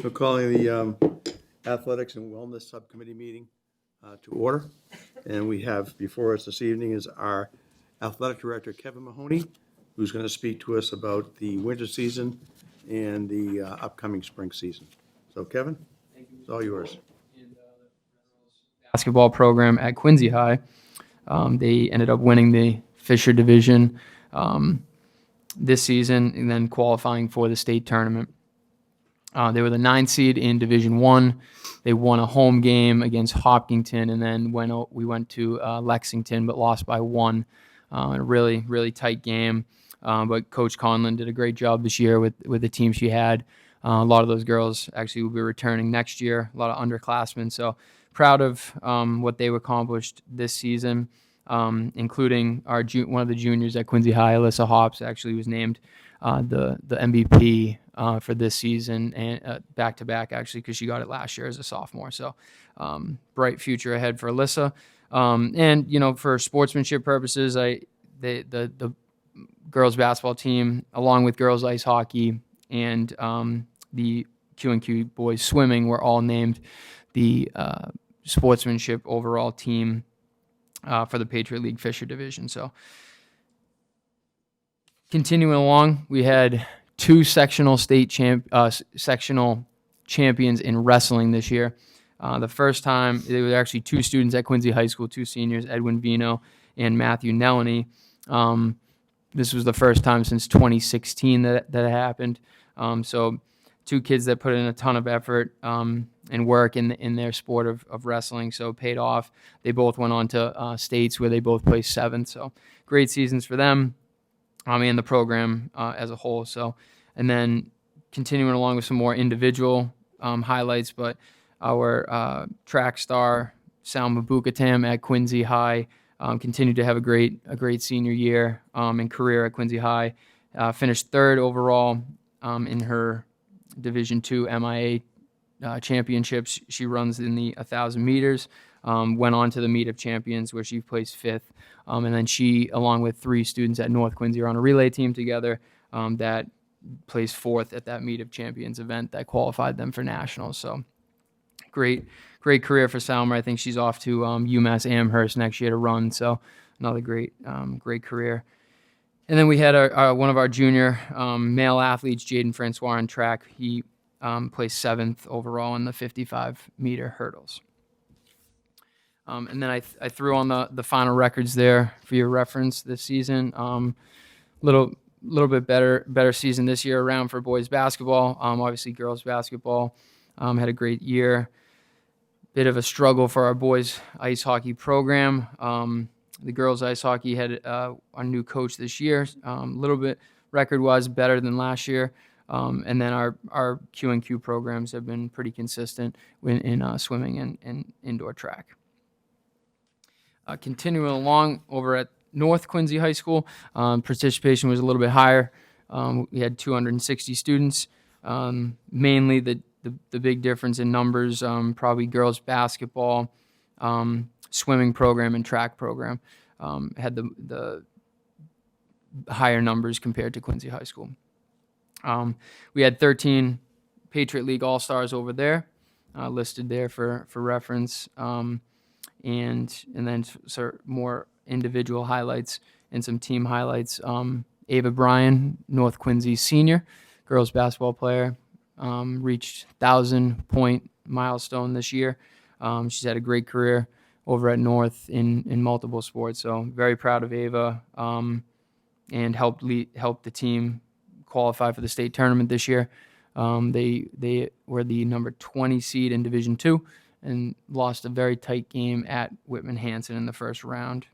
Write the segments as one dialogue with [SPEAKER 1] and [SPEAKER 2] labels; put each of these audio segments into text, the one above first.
[SPEAKER 1] We're calling the Athletics and Wellness Subcommittee meeting to order. And we have before us this evening is our Athletic Director, Kevin Mahoney, who's going to speak to us about the winter season and the upcoming spring season. So Kevin, it's all yours.
[SPEAKER 2] Basketball program at Quincy High. They ended up winning the Fisher Division this season and then qualifying for the state tournament. They were the 9th seed in Division 1. They won a home game against Hopkinton, and then we went to Lexington, but lost by 1. A really, really tight game. But Coach Conlon did a great job this year with the team she had. A lot of those girls actually will be returning next year, a lot of underclassmen. So proud of what they've accomplished this season, including one of the juniors at Quincy High, Alyssa Hops, actually was named the MVP for this season and back-to-back, actually, because she got it last year as a sophomore. So bright future ahead for Alyssa. And, for sportsmanship purposes, the girls basketball team, along with girls ice hockey and the Q&Q boys swimming, were all named the sportsmanship overall team for the Patriot League Fisher Division. So continuing along, we had 2 sectional sectional champions in wrestling this year. The first time, there were actually 2 students at Quincy High School, 2 seniors, Edwin Vino and Matthew Nelany. This was the first time since 2016 that happened. So 2 kids that put in a ton of effort and work in their sport of wrestling, so it paid off. They both went on to states where they both placed 7th. So great seasons for them and the program as a whole. So, and then continuing along with some more individual highlights, but our track star, Salma Bukatam at Quincy High, continued to have a great senior year and career at Quincy High. Finished 3rd overall in her Division II MIA championships. She runs in the 1,000 meters. Went on to the Meet of Champions where she placed 5th. And then she, along with 3 students at North Quincy, are on a relay team together that placed 4th at that Meet of Champions event that qualified them for nationals. So great career for Salma. I think she's off to UMass Amherst next year to run. So another great career. And then we had one of our junior male athletes, Jaden Francois, on track. He placed 7th overall in the 55-meter hurdles. And then I threw on the final records there for your reference this season. Little bit better season this year around for boys basketball. Obviously, girls basketball had a great year. Bit of a struggle for our boys ice hockey program. The girls ice hockey had our new coach this year. A little bit record-wise better than last year. And then our Q&Q programs have been pretty consistent in swimming and indoor track. Continuing along over at North Quincy High School, participation was a little bit higher. We had 260 students. Mainly the big difference in numbers, probably girls basketball, swimming program, and track program had the higher numbers compared to Quincy High School. We had 13 Patriot League All-Stars over there, listed there for reference. And then more individual highlights and some team highlights. Ava Bryan, North Quincy senior, girls basketball player, reached 1,000-point milestone this year. She's had a great career over at North in multiple sports, so very proud of Ava, and helped the team qualify for the state tournament this year. They were the number 20 seed in Division II. And lost a very tight game at Whitman-Hanson in the first round.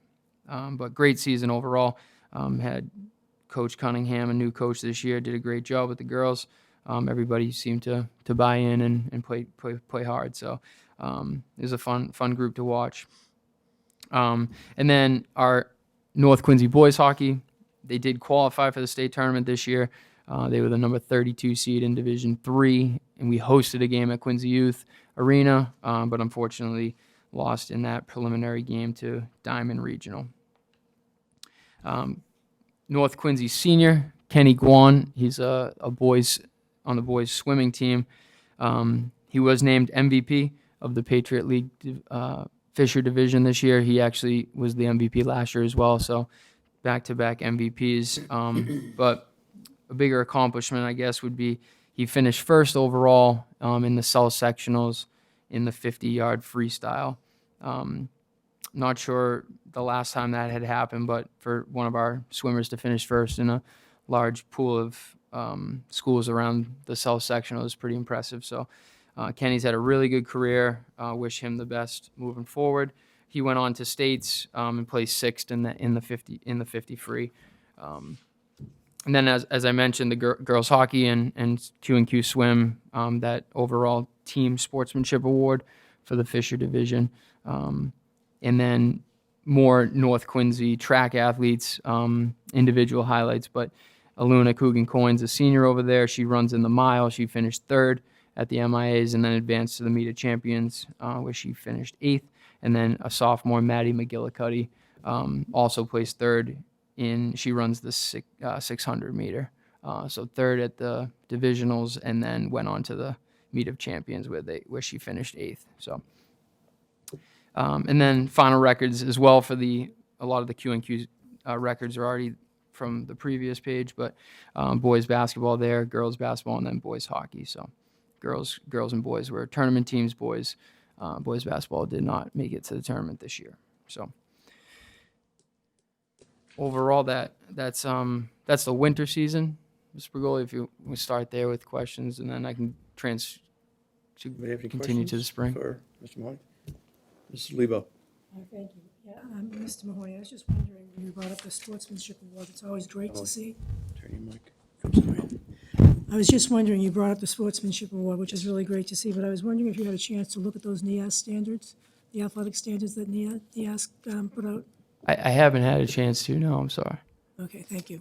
[SPEAKER 2] But great season overall. Had Coach Cunningham, a new coach this year, did a great job with the girls. Everybody seemed to buy in and play hard. So it was a fun group to watch. And then our North Quincy boys hockey, they did qualify for the state tournament this year. They were the number 32 seed in Division III, and we hosted a game at Quincy Youth Arena, but unfortunately lost in that preliminary game to Diamond Regional. North Quincy senior, Kenny Guan, he's a boys on the boys swimming team. He was named MVP of the Patriot League Fisher division this year. He actually was the MVP last year as well, so back-to-back MVPs. But a bigger accomplishment, I guess, would be he finished first overall in the South sectionals in the 50-yard freestyle. Not sure the last time that had happened, but for one of our swimmers to finish first in a large pool of schools around the South sectional is pretty impressive. So Kenny's had a really good career. Wish him the best moving forward. He went on to states and placed sixth in the 50 free. And then, as I mentioned, the girls hockey and Q&Q swim, that overall team sportsmanship award for the Fisher division. And then more North Quincy track athletes, individual highlights. But Aluna Coogan-Coyne's a senior over there. She runs in the mile. She finished third at the MIAs and then advanced to the Meet of Champions, where she finished eighth. And then a sophomore, Maddie McGillicuddy, also placed third she runs the 600 meter. So third at the divisionals and then went on to the Meet of Champions where she finished eighth. So, and then final records as well for a lot of the Q&Q records are already from the previous page, but boys basketball there, girls basketball, and then boys hockey. So girls and boys were tournament teams. Boys basketball did not make it to the tournament this year. So overall, that's the winter season. Mr. Bergoli, if we start there with questions, and then I can
[SPEAKER 1] Anybody have any
[SPEAKER 2] continue to the
[SPEAKER 1] questions
[SPEAKER 2] spring.
[SPEAKER 1] for Mr. Mahoney? Mrs. Lebo.
[SPEAKER 3] Thank you. Yeah, Mr. Mahoney, I was just wondering, when you brought up the Sportsmanship Award, it's always great to see.
[SPEAKER 1] Turn your mic. I'm sorry.
[SPEAKER 3] I was just wondering, you brought up the Sportsmanship Award, which is really great to see, but I was wondering if you had a chance to look at those NEAS standards, the athletic standards that NEAS put out.
[SPEAKER 2] I haven't had a chance to. No, I'm sorry.
[SPEAKER 3] Okay, thank you.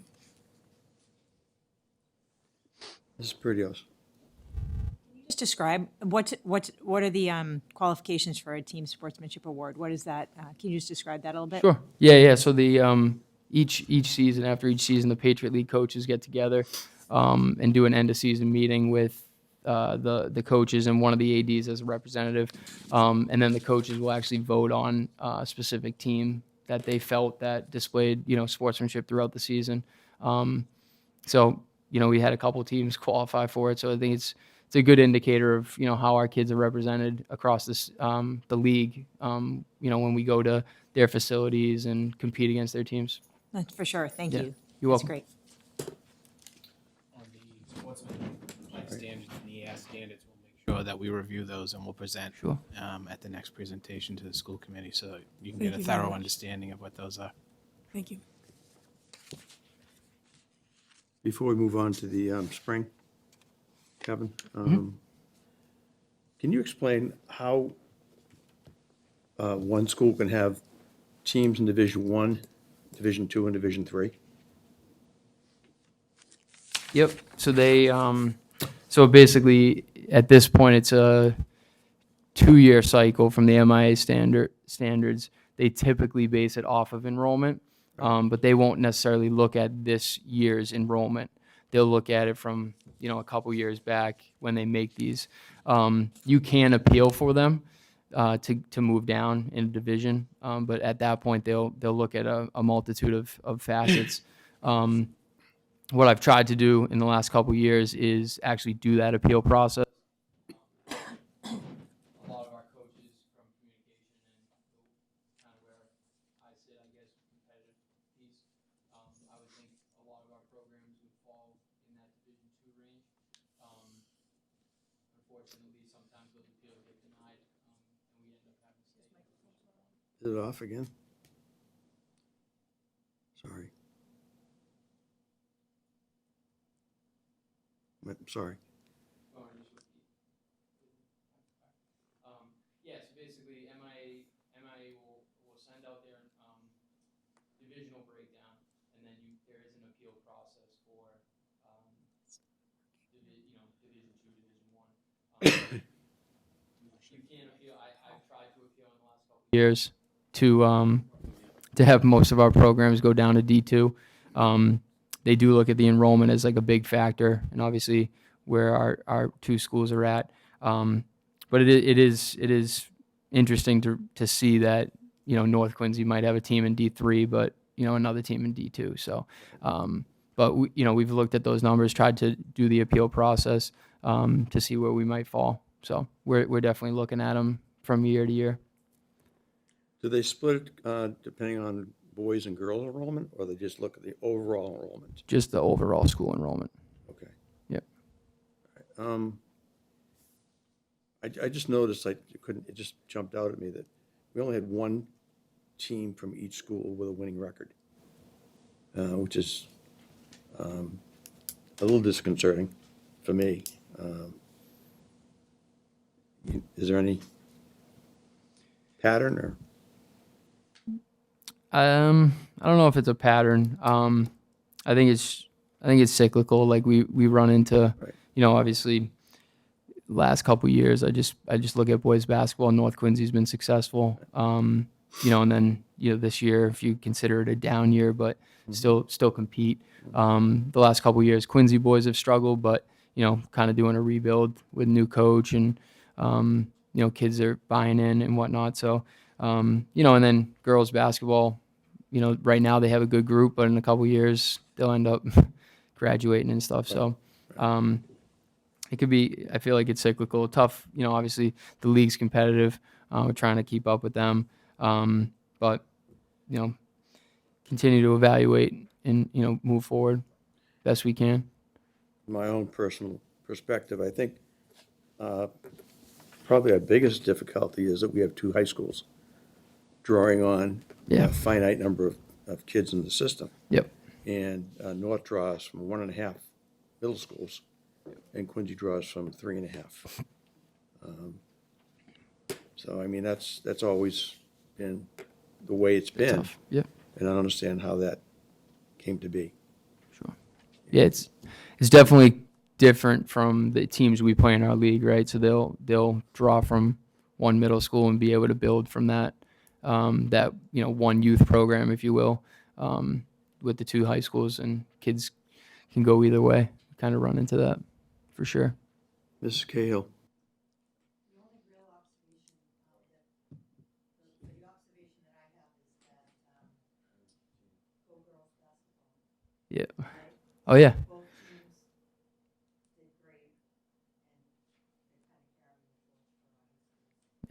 [SPEAKER 1] Mrs. Perdios.
[SPEAKER 4] Just describe what are the qualifications for a team sportsmanship award? What is that? Can you just describe that a little bit?
[SPEAKER 2] Sure. Yeah. So the each season, after each season, the Patriot League coaches get together and do an end of season meeting with the coaches and one of the ADs as a representative, and then the coaches will actually vote on a specific team that they felt that displayed sportsmanship throughout the season. So we had a couple teams qualify for it. So I think it's a good indicator of how our kids are represented across this the league. When we go to their facilities and compete against their teams.
[SPEAKER 4] That's for sure. Thank
[SPEAKER 2] Yeah.
[SPEAKER 4] you.
[SPEAKER 2] You're welcome.
[SPEAKER 4] That's great.
[SPEAKER 5] On the sportsmanship standards and the ES standards, we'll make sure that we review those and we'll present
[SPEAKER 2] Sure.
[SPEAKER 5] at the next presentation to the school committee so you can
[SPEAKER 3] Thank
[SPEAKER 5] get a
[SPEAKER 3] you very
[SPEAKER 5] thorough
[SPEAKER 3] much.
[SPEAKER 5] understanding of what those are.
[SPEAKER 3] Thank you.
[SPEAKER 1] Before we move on to the spring, Kevin, can you explain how one school can have teams in Division I, Division II, and Division III?
[SPEAKER 2] Yep. So so basically at this point it's a 2-year cycle from the MIA standards. They typically base it off of enrollment, but they won't necessarily look at this year's enrollment. They'll look at it from a couple years back when they make these. You can appeal for them to move down in a division, but at that point they'll look at a multitude of facets. What I've tried to do in the last couple years is actually do that appeal process. A lot of our coaches from communication and kind of where I sit, I guess, competitive piece. I would think a lot of our programs would fall in that Division II range. Unfortunately, sometimes those appeals get denied, and we end up having to stay.
[SPEAKER 1] Is it off again? Sorry. Sorry.
[SPEAKER 2] Yeah, so basically MIA will send out their divisional breakdown, and then there is an appeal process for Division II, Division I. You can appeal. I've tried to appeal in the last couple of years to have most of our programs go down to D2. They do look at the enrollment as like a big factor, and obviously where our two schools are at. But it is interesting to see that, North Quincy might have a team in D3, but, another team in D2. So, but we've looked at those numbers, tried to do the appeal process to see where we might fall. So we're definitely looking at them from year to year.
[SPEAKER 1] Do they split it depending on boys and girls enrollment, or they just look at the overall enrollment?
[SPEAKER 2] Just the overall school enrollment.
[SPEAKER 1] Okay.
[SPEAKER 2] Yep.
[SPEAKER 1] I just noticed, it just jumped out at me that we only had one team from each school with a winning record, which is a little disconcerting for me. Is there any pattern or?
[SPEAKER 2] I don't know if it's a pattern. I think it's cyclical. Like we run into,
[SPEAKER 1] Right.
[SPEAKER 2] Obviously last couple years, I just look at boys basketball. North Quincy's been successful. And then, this year, if you consider it a down year, but still compete. The last couple years, Quincy boys have struggled, but, kind of doing a rebuild with new coach and, kids are buying in and whatnot. So, and then girls basketball, right now they have a good group, but in a couple years they'll end up graduating and stuff. So, it could be, I feel like it's cyclical, tough. Obviously the league's competitive. We're trying to keep up with them. But, continue to evaluate and, move forward best we can.
[SPEAKER 1] My own personal perspective, I think probably our biggest difficulty is that we have two high schools drawing on
[SPEAKER 2] Yeah.
[SPEAKER 1] a finite number of kids in the system.
[SPEAKER 2] Yep.
[SPEAKER 1] And North draws from 1.5 middle schools, and Quincy draws from 3.5. So, I mean, that's always been the way it's been.
[SPEAKER 2] Tough. Yep.
[SPEAKER 1] And I don't understand how that came to be.
[SPEAKER 2] Sure. Yeah, it's definitely different from the teams we play in our league, right? So they'll draw from one middle school and be able to build from that one youth program, if you will, with the two high schools, and kids can go either way. Kind of run into that for sure.
[SPEAKER 1] Mrs. Cahill.
[SPEAKER 2] Yeah. Oh yeah.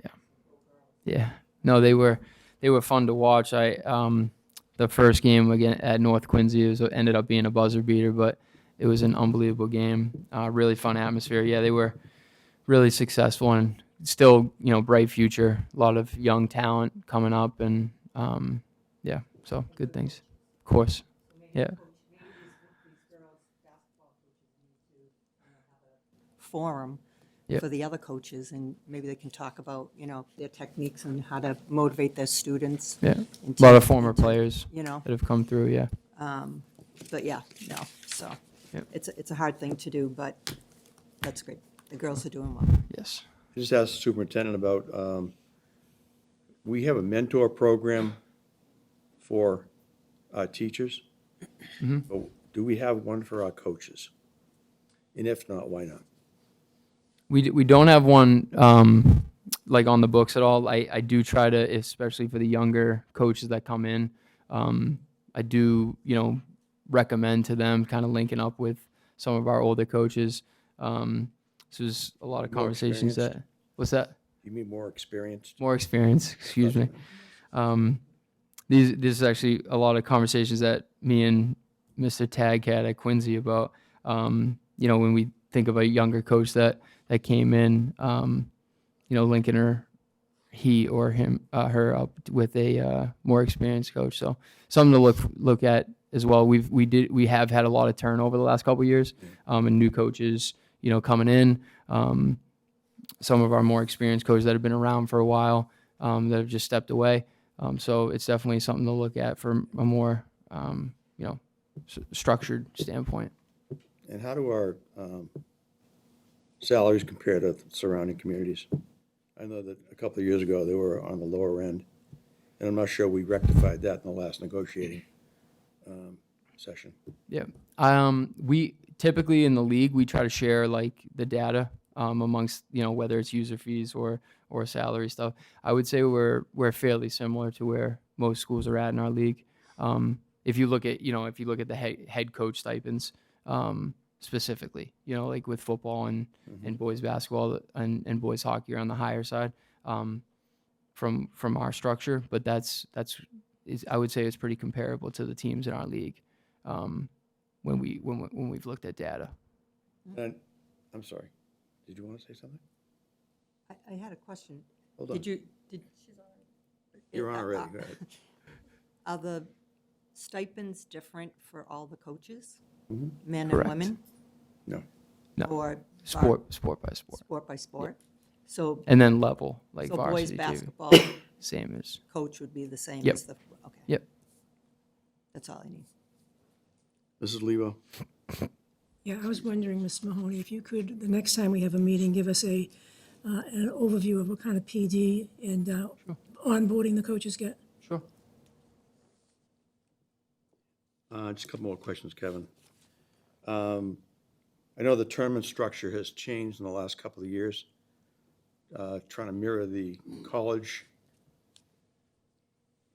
[SPEAKER 2] Yeah. Yeah. No, they were fun to watch. The first game again at North Quincy ended up being a buzzer beater, but it was an unbelievable game. Really fun atmosphere. Yeah, they were really successful and still, bright future. A lot of young talent coming up, and yeah, so good things. Of course. Yeah.
[SPEAKER 6] Forum
[SPEAKER 2] Yep.
[SPEAKER 6] for the other coaches, and maybe they can talk about, their techniques and how to motivate their students.
[SPEAKER 2] Yeah.
[SPEAKER 6] and
[SPEAKER 2] A lot of
[SPEAKER 6] to-
[SPEAKER 2] former players
[SPEAKER 6] You know,
[SPEAKER 2] that have come through. Yeah.
[SPEAKER 6] but yeah, no, so
[SPEAKER 2] Yep.
[SPEAKER 6] it's a hard thing to do, but that's great. The girls are doing well.
[SPEAKER 2] Yes.
[SPEAKER 1] I just asked the superintendent about, we have a mentor program for our teachers. But do we have one for our coaches? And if not, why not?
[SPEAKER 2] We don't have one like on the books at all. I do try to, especially for the younger coaches that come in, I do recommend to them kind of linking up with some of our older coaches. So there's a lot of
[SPEAKER 1] More
[SPEAKER 2] conversations
[SPEAKER 1] experienced?
[SPEAKER 2] that. What's that?
[SPEAKER 1] You mean more experienced?
[SPEAKER 2] More experience. Excuse me. This is actually a lot of conversations that me and Mr. Tag had at Quincy about, when we think of a younger coach that came in, linking he or her up with a more experienced coach. So something to look at as well. We have had a lot of turnover the last couple of years, and new coaches, coming in. Some of our more experienced coaches that have been around for a while, that have just stepped away. So it's definitely something to look at for a more, structured standpoint.
[SPEAKER 1] And how do our salaries compare to surrounding communities? I know that a couple of years ago, they were on the lower end, and I'm not sure we rectified that in the last negotiating session.
[SPEAKER 2] Yeah. We typically in the league, we try to share like the data amongst, whether it's user fees or salary stuff. I would say we're fairly similar to where most schools are at in our league. If you look at the head coach stipends, specifically, like with football and boys basketball and boys hockey are on the higher side, from our structure, but I would say it's pretty comparable to the teams in our league, when we've looked at data.
[SPEAKER 1] And, I'm sorry, did you want to say something?
[SPEAKER 6] I had a question.
[SPEAKER 1] Hold on.
[SPEAKER 6] Did
[SPEAKER 1] You're on already, go ahead.
[SPEAKER 6] Are the stipends different for all the coaches,
[SPEAKER 1] Mhm.
[SPEAKER 6] men
[SPEAKER 2] Correct.
[SPEAKER 6] and women?
[SPEAKER 1] No.
[SPEAKER 2] No.
[SPEAKER 6] Or
[SPEAKER 2] Sport by sport.
[SPEAKER 6] sport by sport? So,
[SPEAKER 2] And then level, like
[SPEAKER 6] so boys
[SPEAKER 2] varsity, JV,
[SPEAKER 6] basketball
[SPEAKER 2] same as.
[SPEAKER 6] coach would be the same
[SPEAKER 2] Yep.
[SPEAKER 6] as the, okay.
[SPEAKER 2] Yep.
[SPEAKER 6] That's all I need.
[SPEAKER 1] Mrs. Lebo?
[SPEAKER 3] Yeah, I was wondering, Ms. Mahoney, if you could, the next time we have a meeting, give us an overview of what kind of PD and onboarding the coaches get.
[SPEAKER 2] Sure.
[SPEAKER 1] Just a couple more questions, Kevin. I know the tournament structure has changed in the last couple of years, trying to mirror the college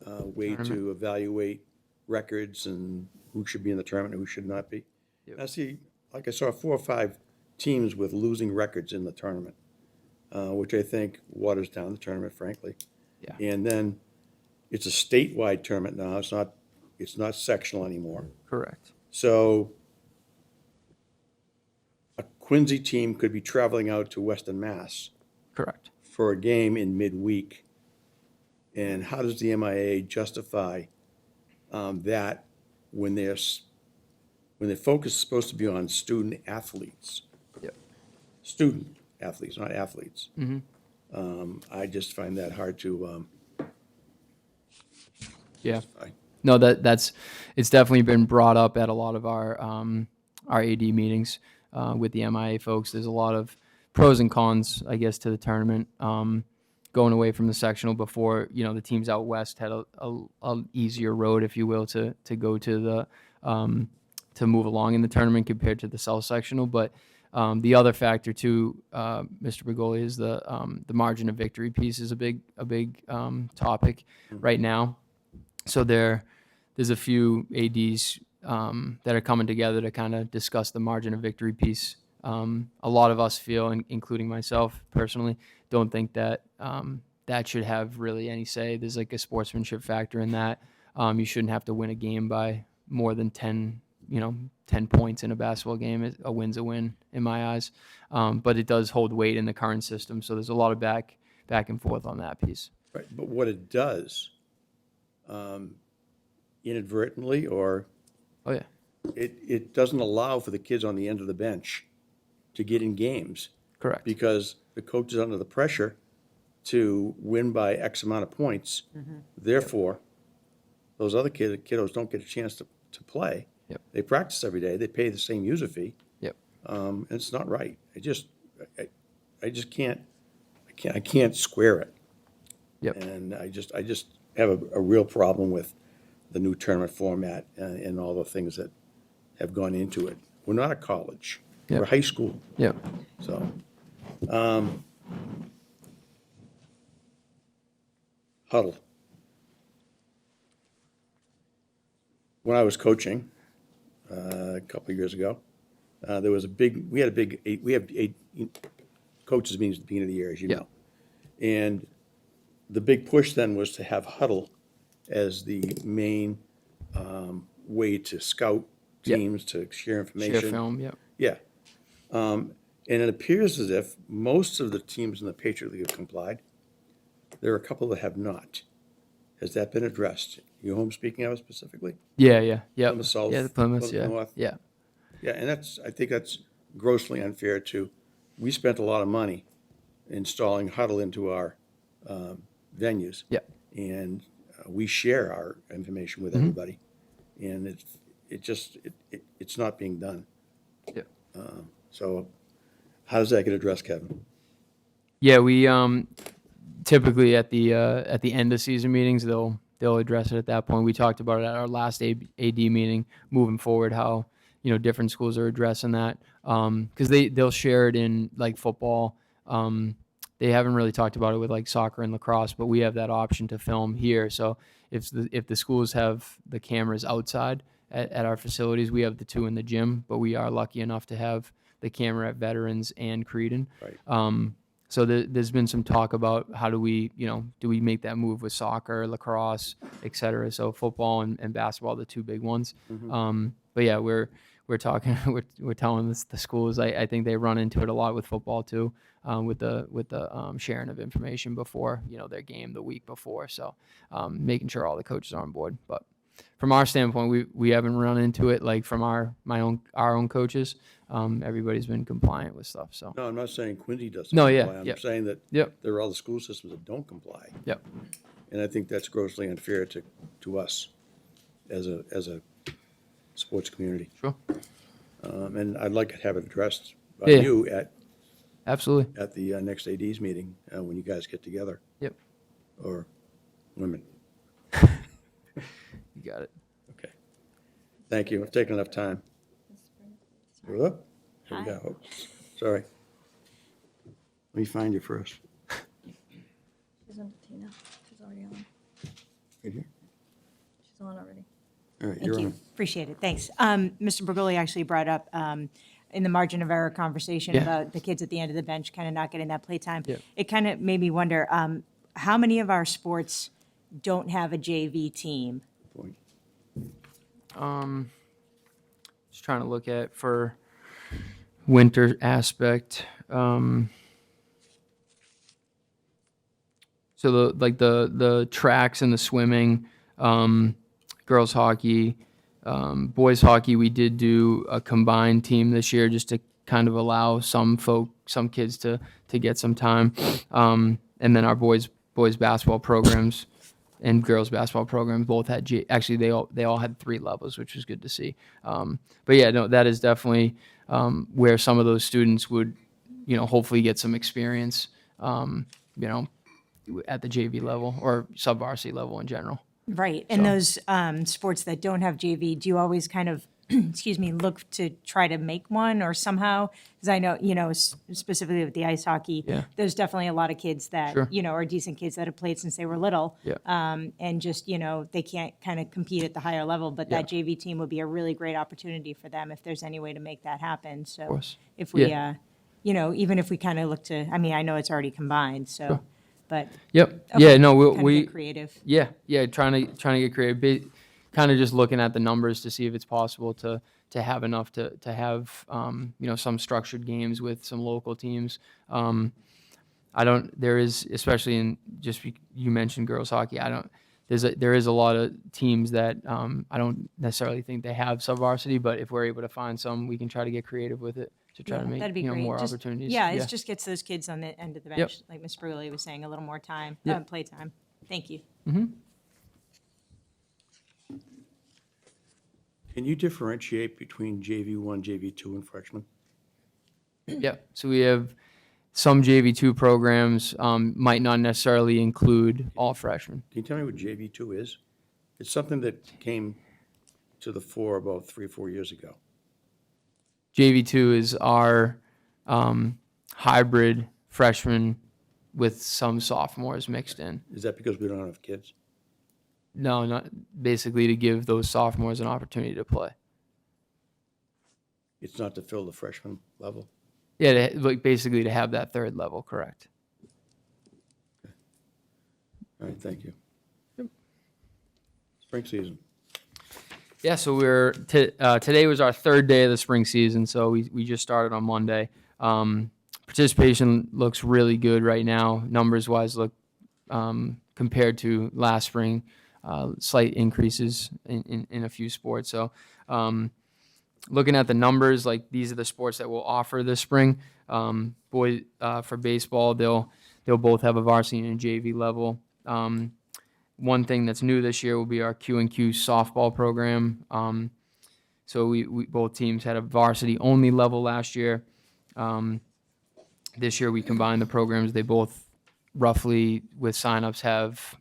[SPEAKER 1] way to evaluate records and who should be in the tournament and who should not be.
[SPEAKER 2] Yep.
[SPEAKER 1] I see, like I saw 4 or 5 teams with losing records in the tournament, which I think waters down the tournament, frankly.
[SPEAKER 2] Yeah.
[SPEAKER 1] And then it's a statewide tournament now. It's not sectional anymore.
[SPEAKER 2] Correct.
[SPEAKER 1] So a Quincy team could be traveling out to Western Mass
[SPEAKER 2] Correct.
[SPEAKER 1] for a game in midweek. And how does the MIA justify that when their focus is supposed to be on student athletes?
[SPEAKER 2] Yep.
[SPEAKER 1] Student athletes, not athletes.
[SPEAKER 2] Mm-hmm.
[SPEAKER 1] I just find that hard to.
[SPEAKER 2] Yeah.
[SPEAKER 1] I-
[SPEAKER 2] No, it's definitely been brought up at a lot of our AD meetings with the MIA folks. There's a lot of pros and cons, I guess, to the tournament. Going away from the sectional before, the teams out west had a easier road, if you will, to go to the to move along in the tournament compared to the south sectional. But the other factor too, Mr. Bergoli, is the margin of victory piece is a big topic right now. So there's a few ADs that are coming together to kind of discuss the margin of victory piece. A lot of us feel, including myself personally, don't think that that should have really any say. There's like a sportsmanship factor in that. You shouldn't have to win a game by more than 10 points in a basketball game. A win's a win in my eyes. But it does hold weight in the current system. So there's a lot of back and forth on that piece.
[SPEAKER 1] Right, but what it does, inadvertently, or
[SPEAKER 2] Oh yeah.
[SPEAKER 1] it doesn't allow for the kids on the end of the bench to get in games
[SPEAKER 2] Correct.
[SPEAKER 1] because the coach is under the pressure to win by X amount of points. Therefore, those other kiddos don't get a chance to play.
[SPEAKER 2] Yep.
[SPEAKER 1] They practice every day. They pay the same user fee.
[SPEAKER 2] Yep.
[SPEAKER 1] And it's not right. I just can't square it.
[SPEAKER 2] Yep.
[SPEAKER 1] And I just have a real problem with the new tournament format and all the things that have gone into it. We're not a college. We're
[SPEAKER 2] Yep.
[SPEAKER 1] high school.
[SPEAKER 2] Yep.
[SPEAKER 1] So, huddle. When I was coaching a couple of years ago, we have eight coaches meetings at the beginning of the year, as you
[SPEAKER 2] Yeah.
[SPEAKER 1] know. And the big push then was to have huddle as the main way to scout
[SPEAKER 2] Yep.
[SPEAKER 1] teams, to share information.
[SPEAKER 2] Share film. Yep.
[SPEAKER 1] Yeah. And it appears as if most of the teams in the Patriot League have complied. There are a couple that have not. Has that been addressed? You home speaking of it specifically?
[SPEAKER 2] Yeah. Yeah. Yep.
[SPEAKER 1] Plymouth South,
[SPEAKER 2] Yeah. The Plymouth.
[SPEAKER 1] Plymouth
[SPEAKER 2] Yeah.
[SPEAKER 1] North.
[SPEAKER 2] Yeah.
[SPEAKER 1] Yeah, and I think that's grossly unfair too. We spent a lot of money installing huddle into our venues.
[SPEAKER 2] Yeah.
[SPEAKER 1] And we share our information with everybody. And it's not being done.
[SPEAKER 2] Yeah.
[SPEAKER 1] So how does that get addressed, Kevin?
[SPEAKER 2] Yeah, we typically at the end of season meetings they'll address it at that point. We talked about it at our last AD meeting. Moving forward, how different schools are addressing that, because they'll share it in like football. They haven't really talked about it with like soccer and lacrosse, but we have that option to film here. So if the schools have the cameras outside at our facilities, we have the 2 in the gym, but we are lucky enough to have the camera at Veterans and Creedon.
[SPEAKER 1] Right.
[SPEAKER 2] So there's been some talk about how do we make that move with soccer, lacrosse, et cetera. So football and basketball, the 2 big ones. But yeah, we're talking, we're telling the schools. I think they run into it a lot with football too, with the sharing of information before their game the week before. So making sure all the coaches are on board. But from our standpoint, we haven't run into it like from our own coaches. Everybody's been compliant with stuff. So
[SPEAKER 1] No, I'm not saying Quincy doesn't
[SPEAKER 2] No, yeah,
[SPEAKER 1] comply. I'm
[SPEAKER 2] yep.
[SPEAKER 1] saying that
[SPEAKER 2] Yep.
[SPEAKER 1] there are other school systems that don't comply.
[SPEAKER 2] Yep.
[SPEAKER 1] And I think that's grossly unfair to us as a sports community.
[SPEAKER 2] Sure.
[SPEAKER 1] And I'd like to have it addressed by
[SPEAKER 2] Yeah.
[SPEAKER 1] you at
[SPEAKER 2] Absolutely.
[SPEAKER 1] the next AD's meeting when you guys get together,
[SPEAKER 2] Yep.
[SPEAKER 1] or women.
[SPEAKER 2] You got it.
[SPEAKER 1] Okay. Thank you. I've taken enough time. Whoop. Here we go. Oops. Sorry. Let me find you first.
[SPEAKER 7] She's on Tina. She's already on.
[SPEAKER 1] Right here.
[SPEAKER 7] She's on already.
[SPEAKER 1] All right,
[SPEAKER 4] Thank
[SPEAKER 1] you're
[SPEAKER 4] you.
[SPEAKER 1] on.
[SPEAKER 4] Appreciate it. Thanks. Mr. Bergoli actually brought up in the margin of error conversation
[SPEAKER 2] Yeah.
[SPEAKER 4] about the kids at the end of the bench kind of not getting that playtime.
[SPEAKER 2] Yeah.
[SPEAKER 4] It kind of made me wonder, how many of our sports don't have a JV team?
[SPEAKER 1] Point.
[SPEAKER 2] Just trying to look at for winter aspect. So the tracks and the swimming, girls hockey, boys hockey, we did do a combined team this year just to kind of allow some kids to get some time. And then our boys basketball programs and girls basketball programs both had actually they all had 3 levels, which was good to see. But yeah, no, that is definitely where some of those students would, hopefully get some experience, at the JV level or sub-varsity level in general.
[SPEAKER 4] Right. And those sports that don't have JV, do you always kind of, look to try to make one or somehow? Because I know, specifically with the ice hockey,
[SPEAKER 2] Yeah.
[SPEAKER 4] there's definitely a lot of kids that,
[SPEAKER 2] Sure.
[SPEAKER 4] are decent kids that have played since they were little.
[SPEAKER 2] Yeah.
[SPEAKER 4] And just, they can't kind of compete at the higher level, but that JV team would be a really great opportunity for them if there's any way to make that happen. So
[SPEAKER 2] course.
[SPEAKER 4] if we,
[SPEAKER 2] Yeah.
[SPEAKER 4] even if we kind of look to, I know it's already combined, so,
[SPEAKER 2] Sure.
[SPEAKER 4] but.
[SPEAKER 2] Yep.
[SPEAKER 4] okay,
[SPEAKER 2] Yeah. No.
[SPEAKER 4] kind of
[SPEAKER 2] We.
[SPEAKER 4] get creative.
[SPEAKER 2] Yeah. Trying to get creative. Kind of just looking at the numbers to see if it's possible to have enough to have some structured games with some local teams. There is, especially in you mentioned girls hockey. There is a lot of teams that I don't necessarily think they have sub-varsity, but if we're able to find some, we can try to get creative with it to try to make
[SPEAKER 4] That'd be great.
[SPEAKER 2] more
[SPEAKER 4] Just-
[SPEAKER 2] opportunities.
[SPEAKER 4] Yeah, it just gets those kids on the end of the bench,
[SPEAKER 2] Yep.
[SPEAKER 4] like Ms. Burley was saying, a little more time,
[SPEAKER 2] Yep.
[SPEAKER 4] play time. Thank you.
[SPEAKER 1] Can you differentiate between JV1, JV2, and freshmen?
[SPEAKER 2] Yeah, so we have some JV2 programs, might not necessarily include all freshmen.
[SPEAKER 1] Can you tell me what JV2 is? It's something that came to the fore about 3 or 4 years ago.
[SPEAKER 2] JV2 is our hybrid freshman with some sophomores mixed in.
[SPEAKER 1] Is that because we don't have kids?
[SPEAKER 2] No, not basically to give those sophomores an opportunity to play.
[SPEAKER 1] It's not to fill the freshman level?
[SPEAKER 2] Yeah, basically to have that 3rd level, correct.
[SPEAKER 1] All right, thank you. Spring season.
[SPEAKER 2] Yeah, so today was our 3rd day of the spring season, so we just started on Monday. Participation looks really good right now. Numbers-wise look, compared to last spring, slight increases in a few sports. So looking at the numbers, like these are the sports that we'll offer this spring. For baseball, they'll both have a varsity and a JV level. One thing that's new this year will be our Q&Q softball program. So we both teams had a varsity only level last year. This year we combined the programs. They both roughly with signups have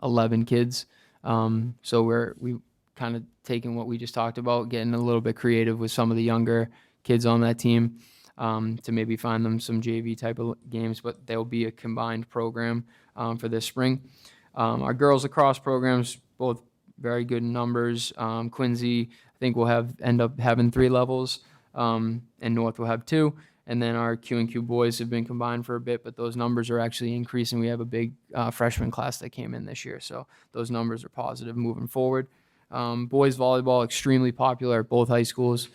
[SPEAKER 2] 11 kids. So we kind of taking what we just talked about, getting a little bit creative with some of the younger kids on that team to maybe find them some JV type of games, but they'll be a combined program for this spring. Our girls lacrosse programs, both very good numbers. Quincy, I think will end up having 3 levels, and North will have 2. And then our Q&Q boys have been combined for a bit, but those numbers are actually increasing. We have a big freshman class that came in this year, so those numbers are positive moving forward. Boys volleyball, extremely popular at both high schools.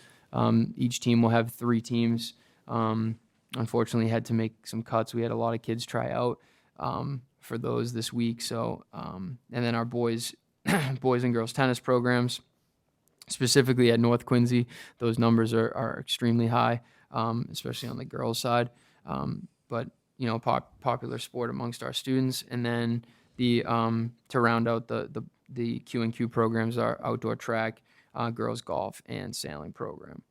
[SPEAKER 2] Each team will have 3 teams. Unfortunately, had to make some cuts. We had a lot of kids try out for those this week. So, and then our boys and girls tennis programs, specifically at North Quincy, those numbers are extremely high, especially on the girls' side. But popular sport amongst our students. And then to round out the Q&Q programs, our outdoor track, girls golf, and sailing program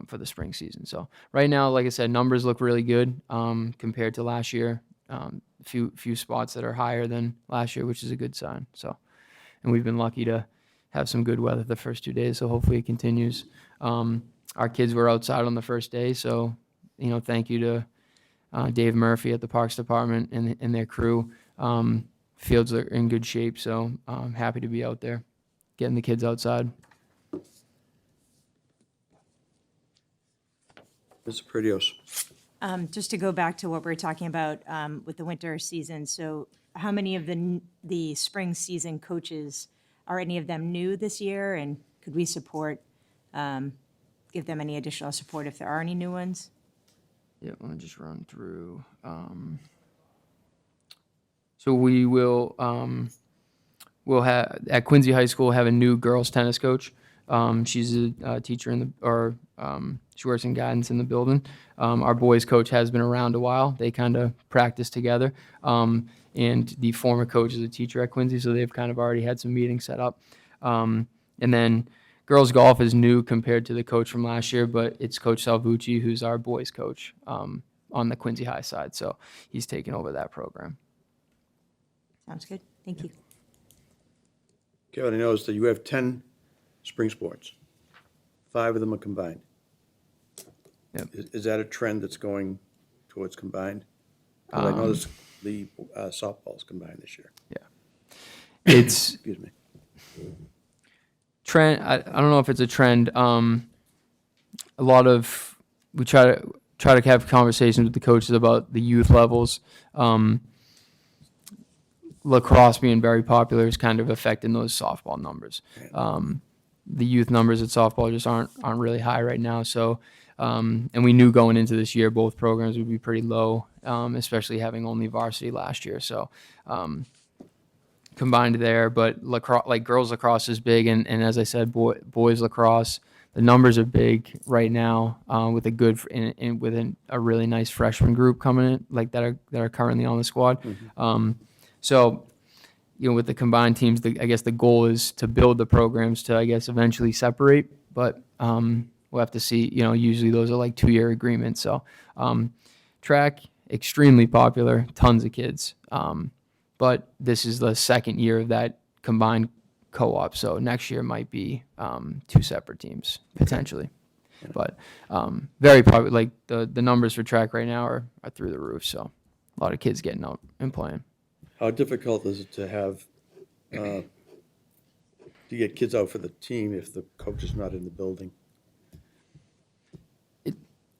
[SPEAKER 2] for the spring season. So right now, like I said, numbers look really good compared to last year. Few spots that are higher than last year, which is a good sign. So, and we've been lucky to have some good weather the first 2 days, so hopefully it continues. Our kids were outside on the first day, so thank you to Dave Murphy at the Parks Department and their crew. Fields are in good shape, so I'm happy to be out there, getting the kids outside.
[SPEAKER 1] Mr. Perdios.
[SPEAKER 4] Just to go back to what we were talking about with the winter season, so how many of the spring season coaches, are any of them new this year? And could we give them any additional support if there are any new ones?
[SPEAKER 2] Yeah, let me just run through. So we will we'll have at Quincy High School have a new girls tennis coach. She's a teacher she works in guidance in the building. Our boys coach has been around a while. They kind of practice together. And the former coach is a teacher at Quincy, so they've kind of already had some meetings set up. And then girls golf is new compared to the coach from last year, but it's Coach Salvucci, who's our boys coach on the Quincy High side. So he's taken over that program.
[SPEAKER 4] Sounds good. Thank you.
[SPEAKER 1] Kevin, I noticed that you have 10 spring sports. 5 of them are combined.
[SPEAKER 2] Yep.
[SPEAKER 1] Is that a trend that's going towards combined? 'Cause I noticed the softball's combined this year.
[SPEAKER 2] Yeah. It's
[SPEAKER 1] Excuse me.
[SPEAKER 2] trend. I don't know if it's a trend. We try to have conversations with the coaches about the youth levels. Lacrosse being very popular is kind of affecting those softball numbers. The youth numbers at softball just aren't really high right now. So, and we knew going into this year both programs would be pretty low, especially having only varsity last year. So, combined there, but lacrosse, like girls lacrosse is big, and as I said, boys lacrosse, the numbers are big right now with a good with a really nice freshman group coming in, like that are currently on the squad. Mm-hmm. So, with the combined teams, I guess the goal is to build the programs to, I guess, eventually separate. But we'll have to see. Usually those are like 2-year agreements. So, track extremely popular, tons of kids. But this is the second year of that combined co-op. So next year might be 2 separate teams potentially. Yeah. But very popular. Like the numbers for track right now are through the roof. So a lot of kids getting out and playing.
[SPEAKER 1] How difficult is it to have to get kids out for the team if the coach is not in the building?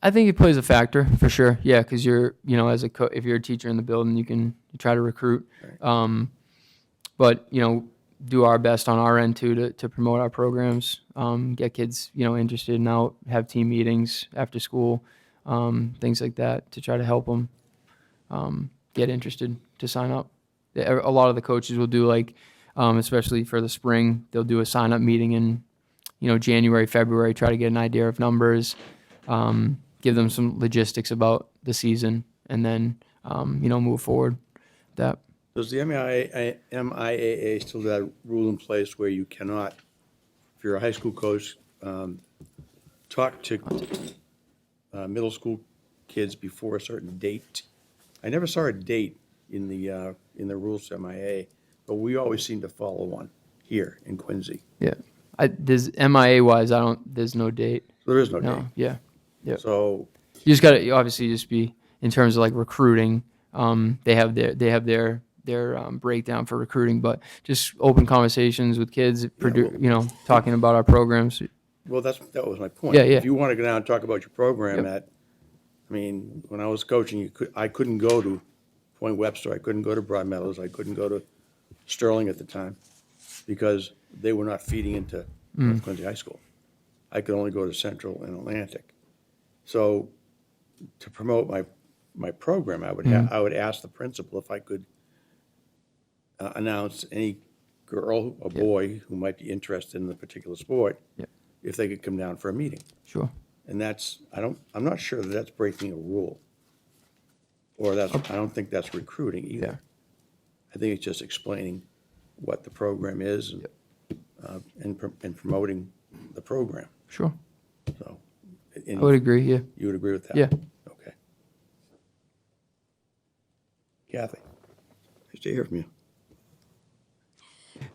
[SPEAKER 2] I think it plays a factor for sure. Yeah, because you're, as if you're a teacher in the building, you try to recruit. Right. But do our best on our end too to promote our programs, get kids interested and out, have team meetings after school, things like that to try to help them get interested to sign up. A lot of the coaches will do especially for the spring, they'll do a sign up meeting in January, February, try to get an idea of numbers. Give them some logistics about the season, and then move forward. That
[SPEAKER 1] does the MIAA still have that rule in place where you cannot, if you're a high school coach, talk to middle school kids before a certain date? I never saw a date in the rules of MIAA, but we always seem to follow one here in Quincy.
[SPEAKER 2] Yeah. There's MIA wise, there's no date.
[SPEAKER 1] So there is no
[SPEAKER 2] No,
[SPEAKER 1] date.
[SPEAKER 2] yeah.
[SPEAKER 1] So,
[SPEAKER 2] You just gotta, you obviously just be, in terms of like recruiting, they have their breakdown for recruiting, but just open conversations with kids, talking about our programs.
[SPEAKER 1] well, that was my point.
[SPEAKER 2] Yeah, yeah.
[SPEAKER 1] If you want to go down and talk about your program
[SPEAKER 2] Yep.
[SPEAKER 1] I mean, when I was coaching, I couldn't go to Point Webster, I couldn't go to Broadmeadows, I couldn't go to Sterling at the time, because they were not feeding into North Quincy High School. I could only go to Central and Atlantic. So to promote my program, I would ask the principal if I could announce any girl or boy who might be interested in the particular sport,
[SPEAKER 2] Yep.
[SPEAKER 1] if they could come down for a meeting.
[SPEAKER 2] Sure.
[SPEAKER 1] And I'm not sure that that's breaking a rule. Or I don't think that's recruiting either. I think it's just explaining what the program is and promoting the program,
[SPEAKER 2] Sure.
[SPEAKER 1] so.
[SPEAKER 2] I would agree, yeah.
[SPEAKER 1] You would agree with that?
[SPEAKER 2] Yeah.
[SPEAKER 1] Okay. Kathy, nice to hear from you.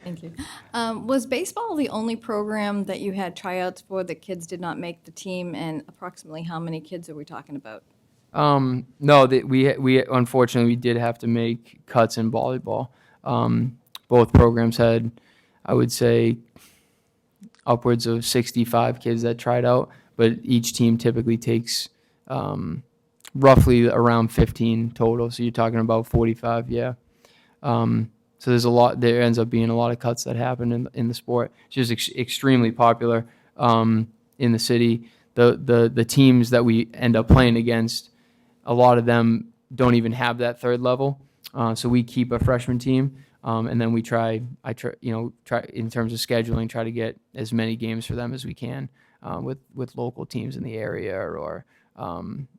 [SPEAKER 7] Thank you. Was baseball the only program that you had tryouts for that kids did not make the team, and approximately how many kids are we talking about?
[SPEAKER 2] No, we unfortunately we did have to make cuts in volleyball. Both programs had, I would say, upwards of 65 kids that tried out, but each team typically takes roughly around 15 total. So you're talking about 45, yeah. So there's a lot. There ends up being a lot of cuts that happen in the sport. It's just extremely popular in the city. The teams that we end up playing against, a lot of them don't even have that third level. So we keep a freshman team, and then try in terms of scheduling, try to get as many games for them as we can with local teams in the area, or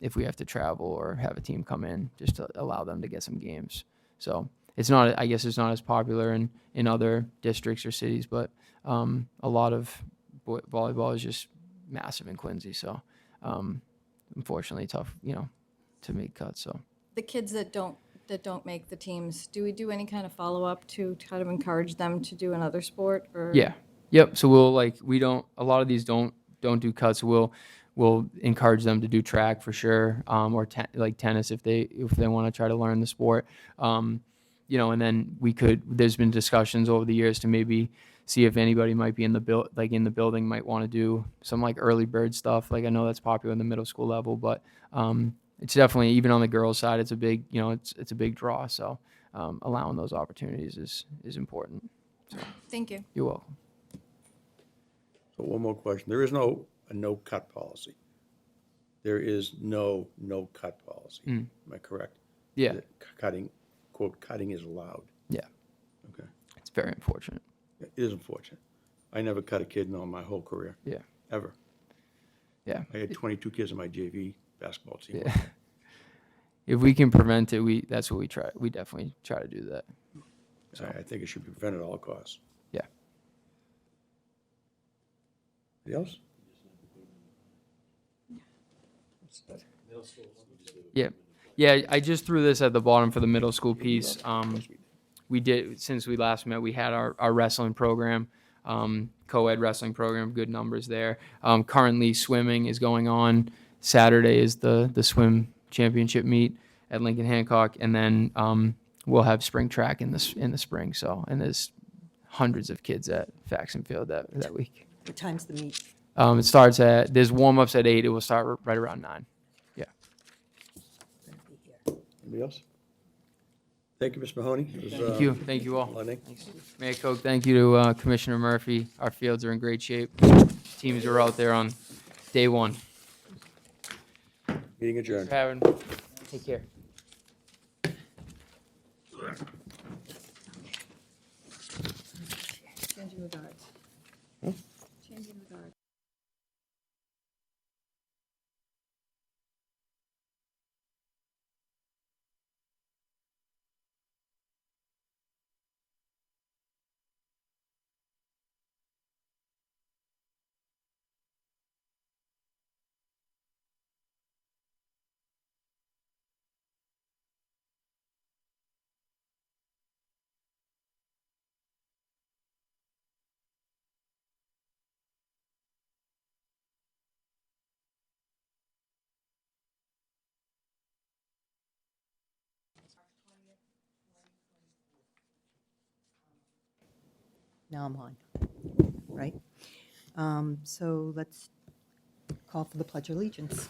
[SPEAKER 2] if we have to travel or have a team come in, just to allow them to get some games. So it's not, I guess it's not as popular in other districts or cities, but a lot of volleyball is just massive in Quincy. So unfortunately tough, to make cuts. So
[SPEAKER 7] The kids that don't make the teams, do we do any kind of follow-up to kind of encourage them to do another sport? Or
[SPEAKER 2] yeah, yep. So we don't, a lot of these don't do cuts. We'll encourage them to do track for sure, or like tennis if they want to try to learn the sport. And then there's been discussions over the years to maybe see if anybody might be in the building might want to do some like early bird stuff. Like I know that's popular in the middle school level, but it's definitely, even on the girls' side, it's a big, it's a big draw. So allowing those opportunities is important. So
[SPEAKER 7] Thank you.
[SPEAKER 2] you're welcome.
[SPEAKER 1] So one more question. There is a no-cut policy. There is no cut policy. Am I correct?
[SPEAKER 2] Yeah.
[SPEAKER 1] That cutting, quote, cutting is allowed.
[SPEAKER 2] Yeah.
[SPEAKER 1] Okay.
[SPEAKER 2] It's very unfortunate.
[SPEAKER 1] It is unfortunate. I never cut a kid in my whole career,
[SPEAKER 2] Yeah.
[SPEAKER 1] ever.
[SPEAKER 2] Yeah.
[SPEAKER 1] I had 22 kids on my JV basketball team.
[SPEAKER 2] Yeah. If we can prevent it, that's what we try. We definitely try to do that.
[SPEAKER 1] I think it should be prevented at all costs.
[SPEAKER 2] Yeah.
[SPEAKER 1] Anybody else?
[SPEAKER 2] Yeah. Yeah. I just threw this at the bottom for the middle school piece. We did, since we last met, we had our wrestling program, co-ed wrestling program, good numbers there. Currently swimming is going on. Saturday is the swim championship meet at Lincoln Hancock. And then, we'll have spring track in the spring. So, and there's hundreds of kids at Faxon Field that week.
[SPEAKER 6] What time's the meet?
[SPEAKER 2] It starts there's warm-ups at 8. It will start right around 9. Yeah.
[SPEAKER 1] Anybody else? Thank you, Ms. Mahoney. It was,
[SPEAKER 2] Thank you. Thank you all.
[SPEAKER 1] enlightening.
[SPEAKER 2] Mayor Koch, thank you to Commissioner Murphy. Our fields are in great shape. Teams are out there on day one.
[SPEAKER 1] Meeting adjourned.
[SPEAKER 2] Take care.
[SPEAKER 7] Changing regards. Changing regards.
[SPEAKER 6] Now I'm on, right? So let's call for the Pledge of Allegiance.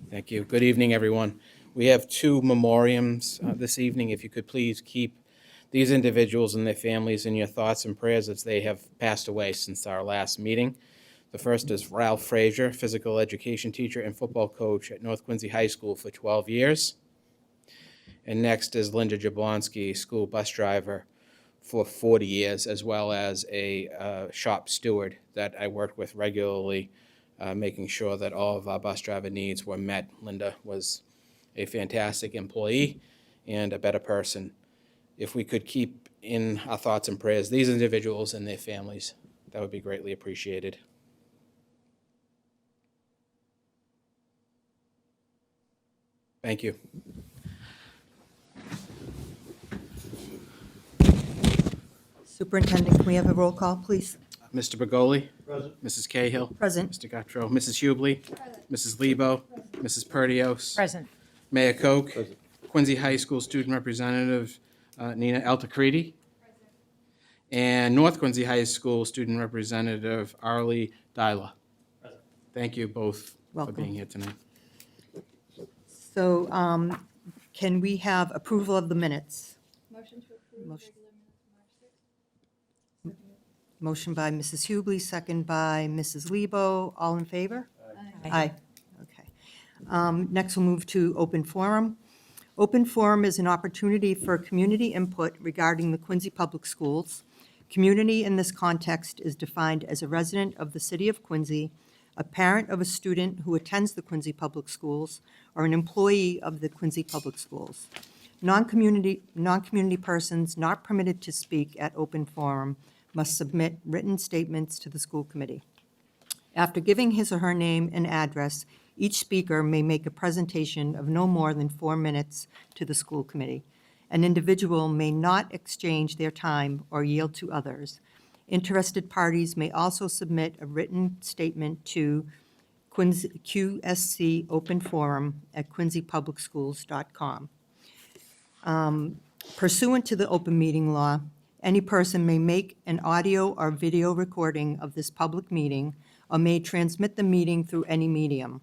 [SPEAKER 5] Thank you. Good evening, everyone. We have two memoriams this evening. If you could please keep these individuals and their families in your thoughts and prayers as they have passed away since our last meeting. The first is Ralph Frazier, physical education teacher and football coach at North Quincy High School for 12 years. And next is Linda Jablonski, school bus driver for 40 years, as well as a shop steward that I worked with regularly, making sure that all of our bus driver needs were met. Linda was a fantastic employee and a better person. If we could keep in our thoughts and prayers these individuals and their families, that would be greatly appreciated. Thank you.
[SPEAKER 6] Superintendent, can we have a roll call, please?
[SPEAKER 5] Mr. Bergoli? Present. Mrs. Cahill?
[SPEAKER 6] Present.
[SPEAKER 5] Mr. Gattro? Mrs. Hubley? Mrs. Lebo? Mrs. Perdios?
[SPEAKER 4] Present.
[SPEAKER 5] Mayor Koch? Quincy High School Student Representative Nina Altacredi? And North Quincy High School Student Representative Arlie Dyla. Thank you both for
[SPEAKER 6] Welcome.
[SPEAKER 5] being here tonight.
[SPEAKER 6] So can we have approval of the minutes?
[SPEAKER 7] Motion to approve
[SPEAKER 6] Motion.
[SPEAKER 7] regular minutes, March 6th.
[SPEAKER 6] Motion by Mrs. Hubley, second by Mrs. Lebo. All in favor? Aye. Okay. Next, we'll move to open forum. Open forum is an opportunity for community input regarding the Quincy Public Schools. Community in this context is defined as a resident of the city of Quincy, a parent of a student who attends the Quincy Public Schools, or an employee of the Quincy Public Schools. Non-community persons not permitted to speak at open forum must submit written statements to the school committee. After giving his or her name and address, each speaker may make a presentation of no more than 4 minutes to the school committee. An individual may not exchange their time or yield to others. Interested parties may also submit a written statement to QSC Open Forum at quincypublicschools.com. Pursuant to the open meeting law, any person may make an audio or video recording of this public meeting or may transmit the meeting through any medium.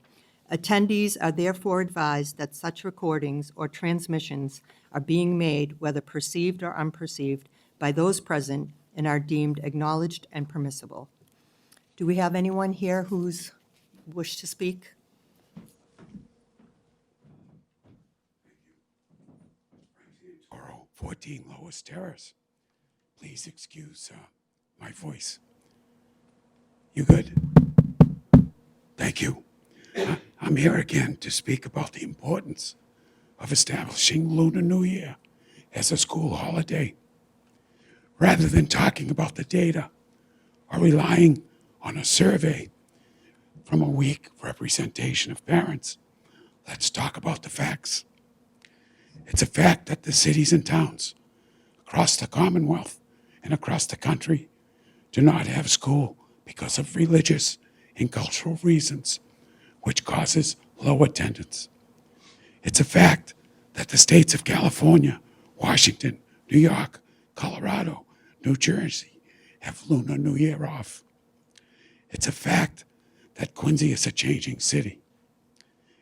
[SPEAKER 6] Attendees are therefore advised that such recordings or transmissions are being made, whether perceived or unperceived, by those present and are deemed acknowledged and permissible. Do we have anyone here who's wished to speak?
[SPEAKER 8] Toro, 14 Lois Terrace. Please excuse my voice. You good? Thank you. I'm here again to speak about the importance of establishing Lunar New Year as a school holiday. Rather than talking about the data or relying on a survey from a weak representation of parents, let's talk about the facts. It's a fact that the cities and towns across the Commonwealth and across the country do not have school because of religious and cultural reasons, which causes low attendance. It's a fact that the states of California, Washington, New York, Colorado, New Jersey have Lunar New Year off. It's a fact that Quincy is a changing city.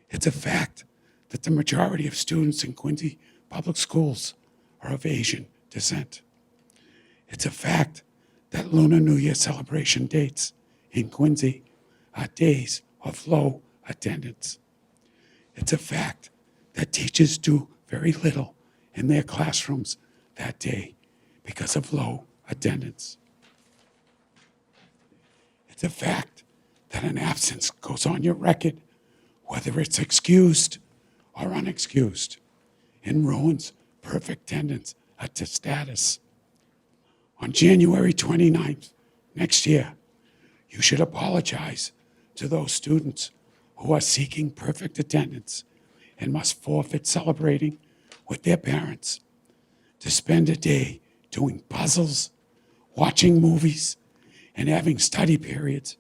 [SPEAKER 8] It's a fact that the majority of students in Quincy public schools are of Asian descent. It's a fact that Lunar New Year celebration dates in Quincy are days of low attendance. It's a fact that teachers do very little in their classrooms that day because of low attendance. It's a fact that an absence goes on your record, whether it's excused or unexcused, and ruins perfect attendance status. On January 29th next year, you should apologize to those students who are seeking perfect attendance and must forfeit celebrating with their parents to spend a day doing puzzles, watching movies, and having study periods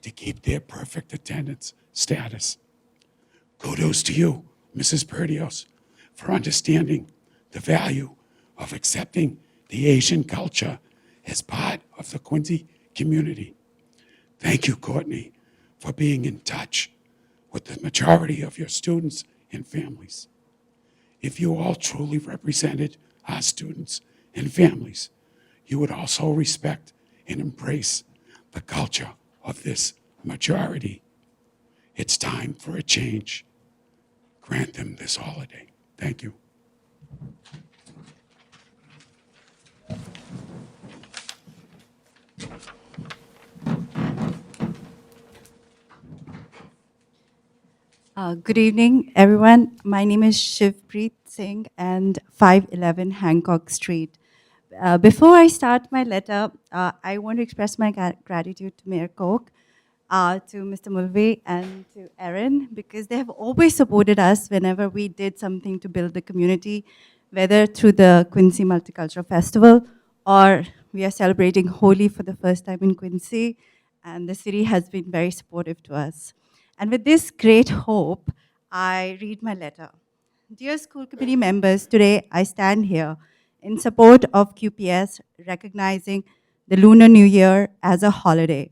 [SPEAKER 8] to keep their perfect attendance status. Kudos to you, Mrs. Perdios, for understanding the value of accepting the Asian culture as part of the Quincy community. Thank you, Courtney, for being in touch with the majority of your students and families. If you all truly represented our students and families, you would also respect and embrace the culture of this majority. It's time for a change. Grant them this holiday. Thank you.
[SPEAKER 9] Good evening, everyone. My name is Shivpreet Singh and 511 Hancock Street. Before I start my letter, I want to express my gratitude to Mayor Koch, to Mr. Mulvey, and to Erin, because they have always supported us whenever we did something to build the community, whether through the Quincy Multicultural Festival or we are celebrating Holi for the first time in Quincy, and the city has been very supportive to us. And with this great hope, I read my letter. Dear school committee members, today I stand here in support of QPS recognizing the Lunar New Year as a holiday.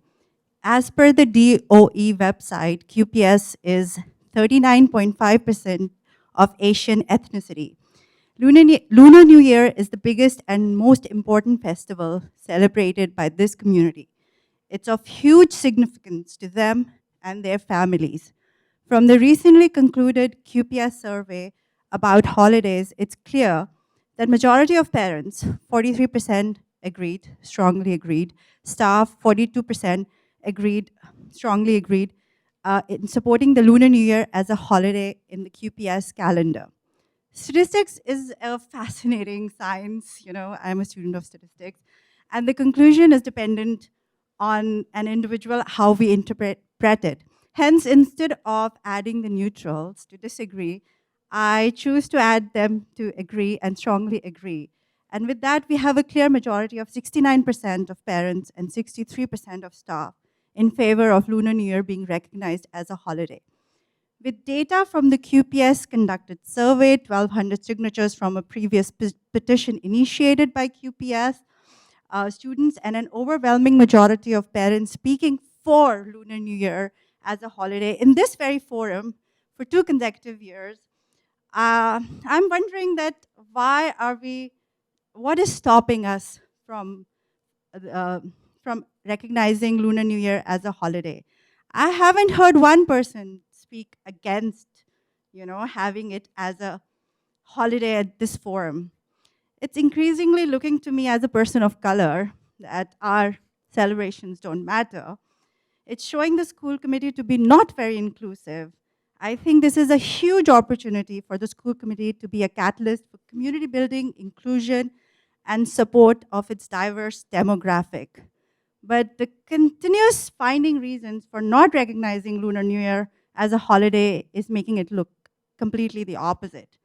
[SPEAKER 9] As per the DOE website, QPS is 39.5% of Asian ethnicity. Lunar New Year is the biggest and most important festival celebrated by this community. It's of huge significance to them and their families. From the recently concluded QPS survey about holidays, it's clear that majority of parents, 43% agreed, strongly agreed, staff, 42% agreed, strongly agreed, in supporting the Lunar New Year as a holiday in the QPS calendar. Statistics is a fascinating science, I'm a student of statistics, and the conclusion is dependent on an individual, how we interpret it. Hence, instead of adding the neutrals to disagree, I choose to add them to agree and strongly agree. And with that, we have a clear majority of 69% of parents and 63% of staff in favor of Lunar New Year being recognized as a holiday. With data from the QPS conducted survey, 1,200 signatures from a previous petition initiated by QPS, students, and an overwhelming majority of parents speaking for Lunar New Year as a holiday in this very forum for 2 consecutive years, I'm wondering that what is stopping us from recognizing Lunar New Year as a holiday? I haven't heard one person speak against, having it as a holiday at this forum. It's increasingly looking to me as a person of color that our celebrations don't matter. It's showing the school committee to be not very inclusive. I think this is a huge opportunity for the school committee to be a catalyst for community building, inclusion, and support of its diverse demographic. But the continuous finding reasons for not recognizing Lunar New Year as a holiday is making it look completely the opposite.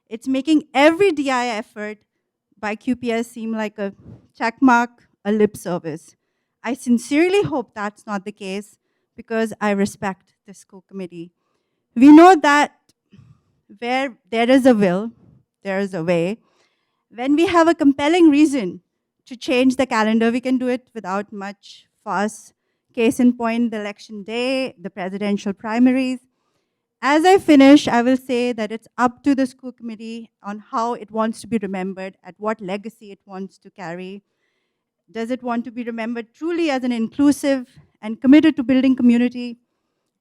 [SPEAKER 9] It's making every DI effort by QPS seem like a checkmark, a lip service. I sincerely hope that's not the case because I respect the school committee. We know that where there is a will, there is a way. When we have a compelling reason to change the calendar, we can do it without much fuss. Case in point, the election day, the presidential primaries. As I finish, I will say that it's up to the school committee on how it wants to be remembered, at what legacy it wants to carry. Does it want to be remembered truly as an inclusive and committed to building community,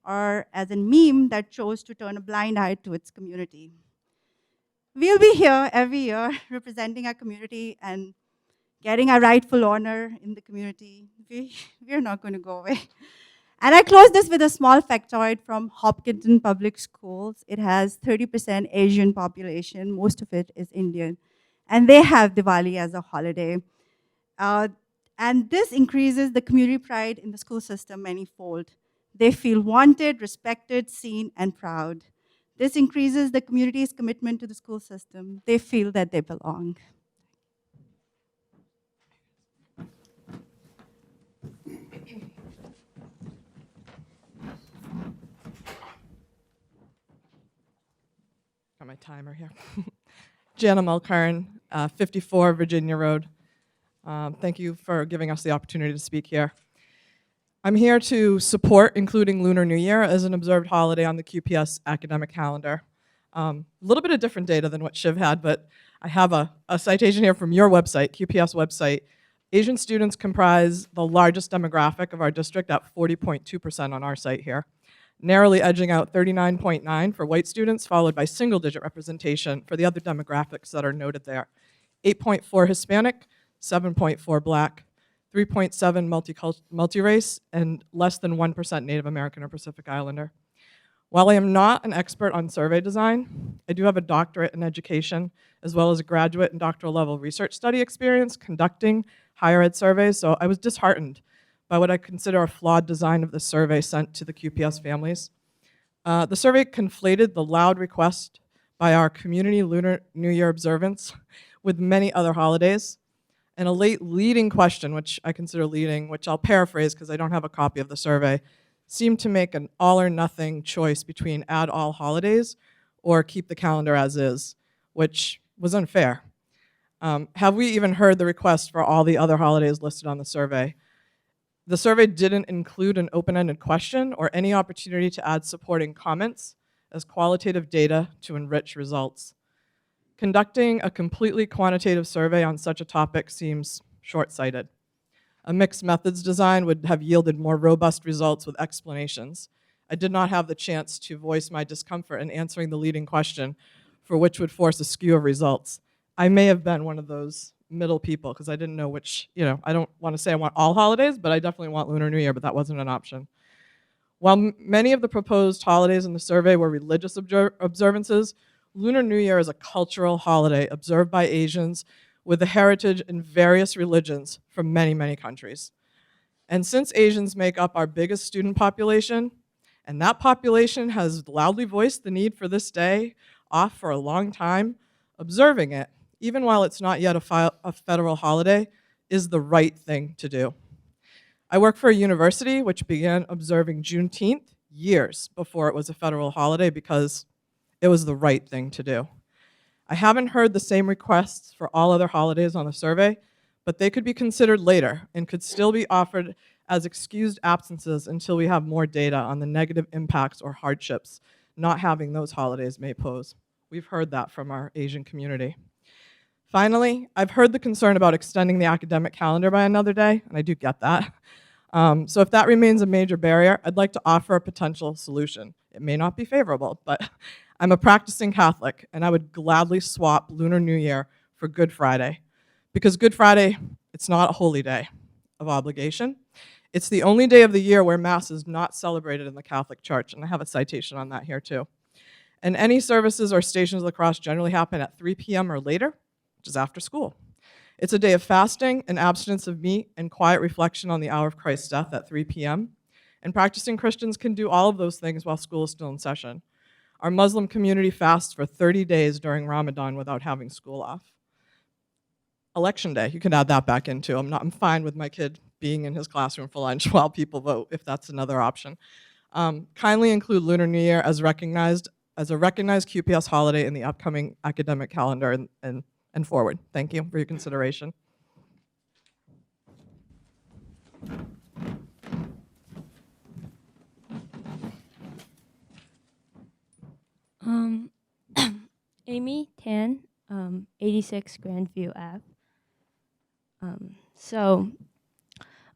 [SPEAKER 9] or as a meme that chose to turn a blind eye to its community? We'll be here every year representing our community and getting our rightful honor in the community. We're not going to go away. And I close this with a small factoid from Hopkinton Public Schools. It has 30% Asian population, most of it is Indian, and they have Diwali as a holiday. And this increases the community pride in the school system manyfold. They feel wanted, respected, seen, and proud. This increases the community's commitment to the school system. They feel that they belong.
[SPEAKER 10] Got my timer here. Jana Mulcairn, 54 Virginia Road. Thank you for giving us the opportunity to speak here. I'm here to support including Lunar New Year as an observed holiday on the QPS academic calendar. A little bit of different data than what Shiv had, but I have a citation here from your website, QPS website. Asian students comprise the largest demographic of our district at 40.2% on our site here, narrowly edging out 39.9 for white students, followed by single-digit representation for the other demographics that are noted there. 8.4 Hispanic, 7.4 Black, 3.7 multi-race, and less than 1% Native American or Pacific Islander. While I am not an expert on survey design, I do have a doctorate in education, as well as a graduate and doctoral level research study experience conducting higher ed surveys, so I was disheartened by what I consider a flawed design of the survey sent to the QPS families. The survey conflated the loud request by our community Lunar New Year observance with many other holidays, and a late leading question, which I consider leading, which I'll paraphrase because I don't have a copy of the survey, seemed to make an all or nothing choice between add all holidays or keep the calendar as is, which was unfair. Have we even heard the request for all the other holidays listed on the survey? The survey didn't include an open-ended question or any opportunity to add supporting comments as qualitative data to enrich results. Conducting a completely quantitative survey on such a topic seems short-sighted. A mixed methods design would have yielded more robust results with explanations. I did not have the chance to voice my discomfort in answering the leading question, for which would force a skew of results. I may have been one of those middle people because I didn't know which, I don't want to say I want all holidays, but I definitely want Lunar New Year, but that wasn't an option. While many of the proposed holidays in the survey were religious observances, Lunar New Year is a cultural holiday observed by Asians with a heritage in various religions from many, many countries. And since Asians make up our biggest student population, and that population has loudly voiced the need for this day off for a long time, observing it, even while it's not yet a federal holiday, is the right thing to do. I work for a university which began observing Juneteenth years before it was a federal holiday because it was the right thing to do. I haven't heard the same requests for all other holidays on the survey, but they could be considered later and could still be offered as excused absences until we have more data on the negative impacts or hardships not having those holidays may pose. We've heard that from our Asian community. Finally, I've heard the concern about extending the academic calendar by another day, and I do get that. So if that remains a major barrier, I'd like to offer a potential solution. It may not be favorable, but I'm a practicing Catholic, and I would gladly swap Lunar New Year for Good Friday. Because Good Friday, it's not a holy day of obligation. It's the only day of the year where Mass is not celebrated in the Catholic Church, and I have a citation on that here too. And any services or stations of the cross generally happen at 3 p.m. or later, which is after school. It's a day of fasting and abstinence of meat and quiet reflection on the hour of Christ's death at 3 p.m. And practicing Christians can do all of those things while school is still in session. Our Muslim community fasts for 30 days during Ramadan without having school off. Election day, you can add that back in too. I'm fine with my kid being in his classroom for lunch while people vote, if that's another option. Kindly include Lunar New Year as a recognized QPS holiday in the upcoming academic calendar and forward. Thank you for your consideration.
[SPEAKER 11] Amy Tan, 86 Grandview Ave.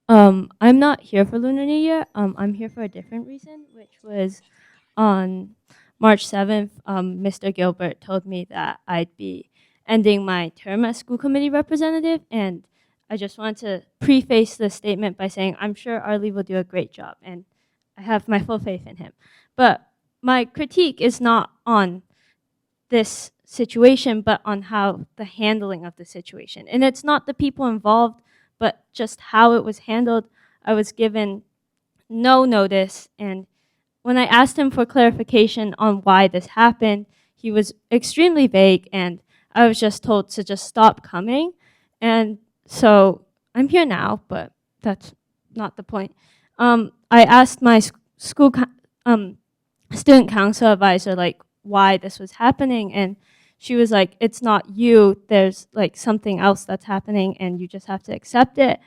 [SPEAKER 11] I'm not here for Lunar New Year. I'm here for a different reason, which was on March 7th, Mr. Gilbert told me that I'd be ending my term as school committee representative, and I just want to preface the statement by saying I'm sure Arlie will do a great job, and I have my full faith in him. But my critique is not on this situation, but on how the handling of the situation. And it's not the people involved, but just how it was handled. I was given no notice, and when I asked him for clarification on why this happened, he was extremely vague, and I was just told to just stop coming. And so I'm here now, but that's not the point. I asked my student council advisor like why this was happening, and she was like, "It's not you. There's like something else that's happening, and you just have to accept it."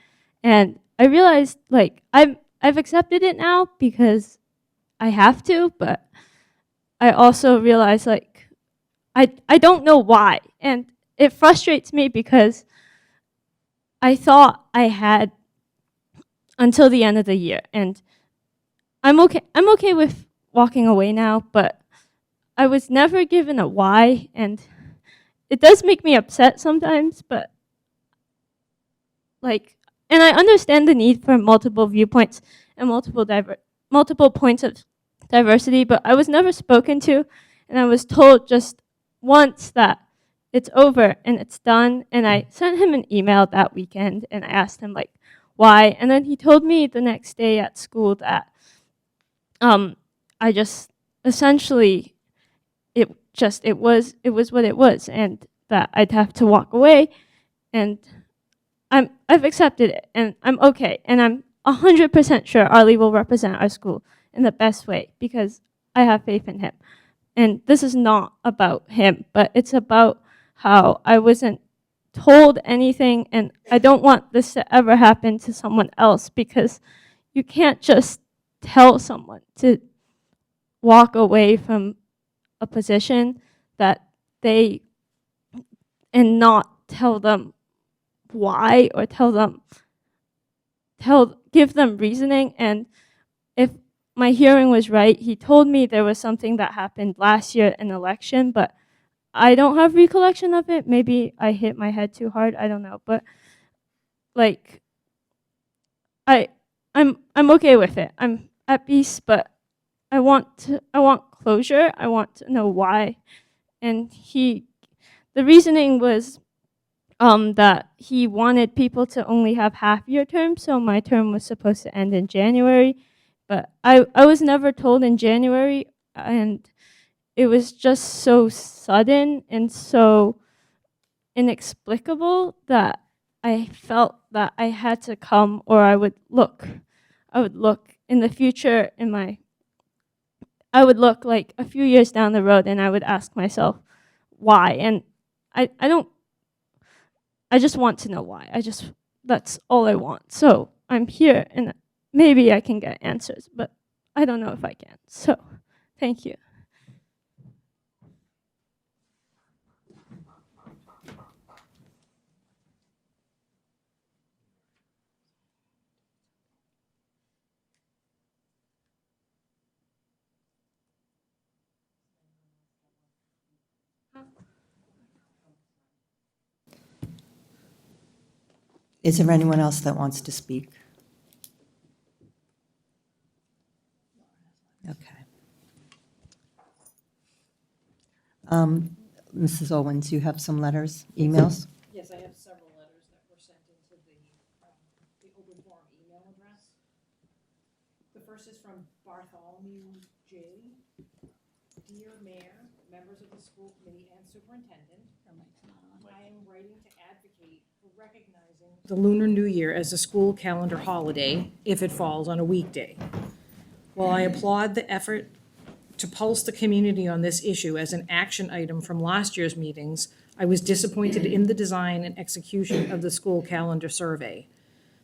[SPEAKER 11] And I realized like I've accepted it now because I have to, but I also realized like I don't know why, and it frustrates me because I thought I had until the end of the year, and I'm okay. I'm okay with walking away now, but I was never given a why, and it does make me upset sometimes, but like, and I understand the need for multiple viewpoints and multiple points of diversity, but I was never spoken to, and I was told just once that it's over and it's done. And I sent him an email that weekend, and I asked him like why, and then he told me the next day at school that I just essentially it was what it was, and that I'd have to walk away, and I've accepted it, and I'm okay, and I'm 100% sure Arlie will represent our school in the best way because I have faith in him. And this is not about him, but it's about how I wasn't told anything, and I don't want this to ever happen to someone else because you can't just tell someone to walk away from a position that they and not tell them why or give them reasoning. And if my hearing was right, he told me there was something that happened last year in election, but I don't have recollection of it. Maybe I hit my head too hard, I don't know. But like I'm okay with it. I'm at peace, but I want closure. I want to know why. And the reasoning was that he wanted people to only have half-year terms, so my term was supposed to end in January, but I was never told in January, and it was just so sudden and so inexplicable that I felt that I had to come, or I would look in the future I would look like a few years down the road, and I would ask myself why. And I just want to know why. That's all I want. So I'm here, and maybe I can get answers, but I don't know if I can. So thank you.
[SPEAKER 6] Is there anyone else that wants to speak? Okay. Mrs. Owens, you have some letters, emails?
[SPEAKER 12] Yes, I have several letters that were sent into the open forum email address. The first is from Bartholomew J. Dear Mayor, members of the school committee and superintendent, I am writing to advocate for recognizing the Lunar New Year as a school calendar holiday if it falls on a weekday. While I applaud the effort to pulse the community on this issue as an action item from last year's meetings, I was disappointed in the design and execution of the school calendar survey.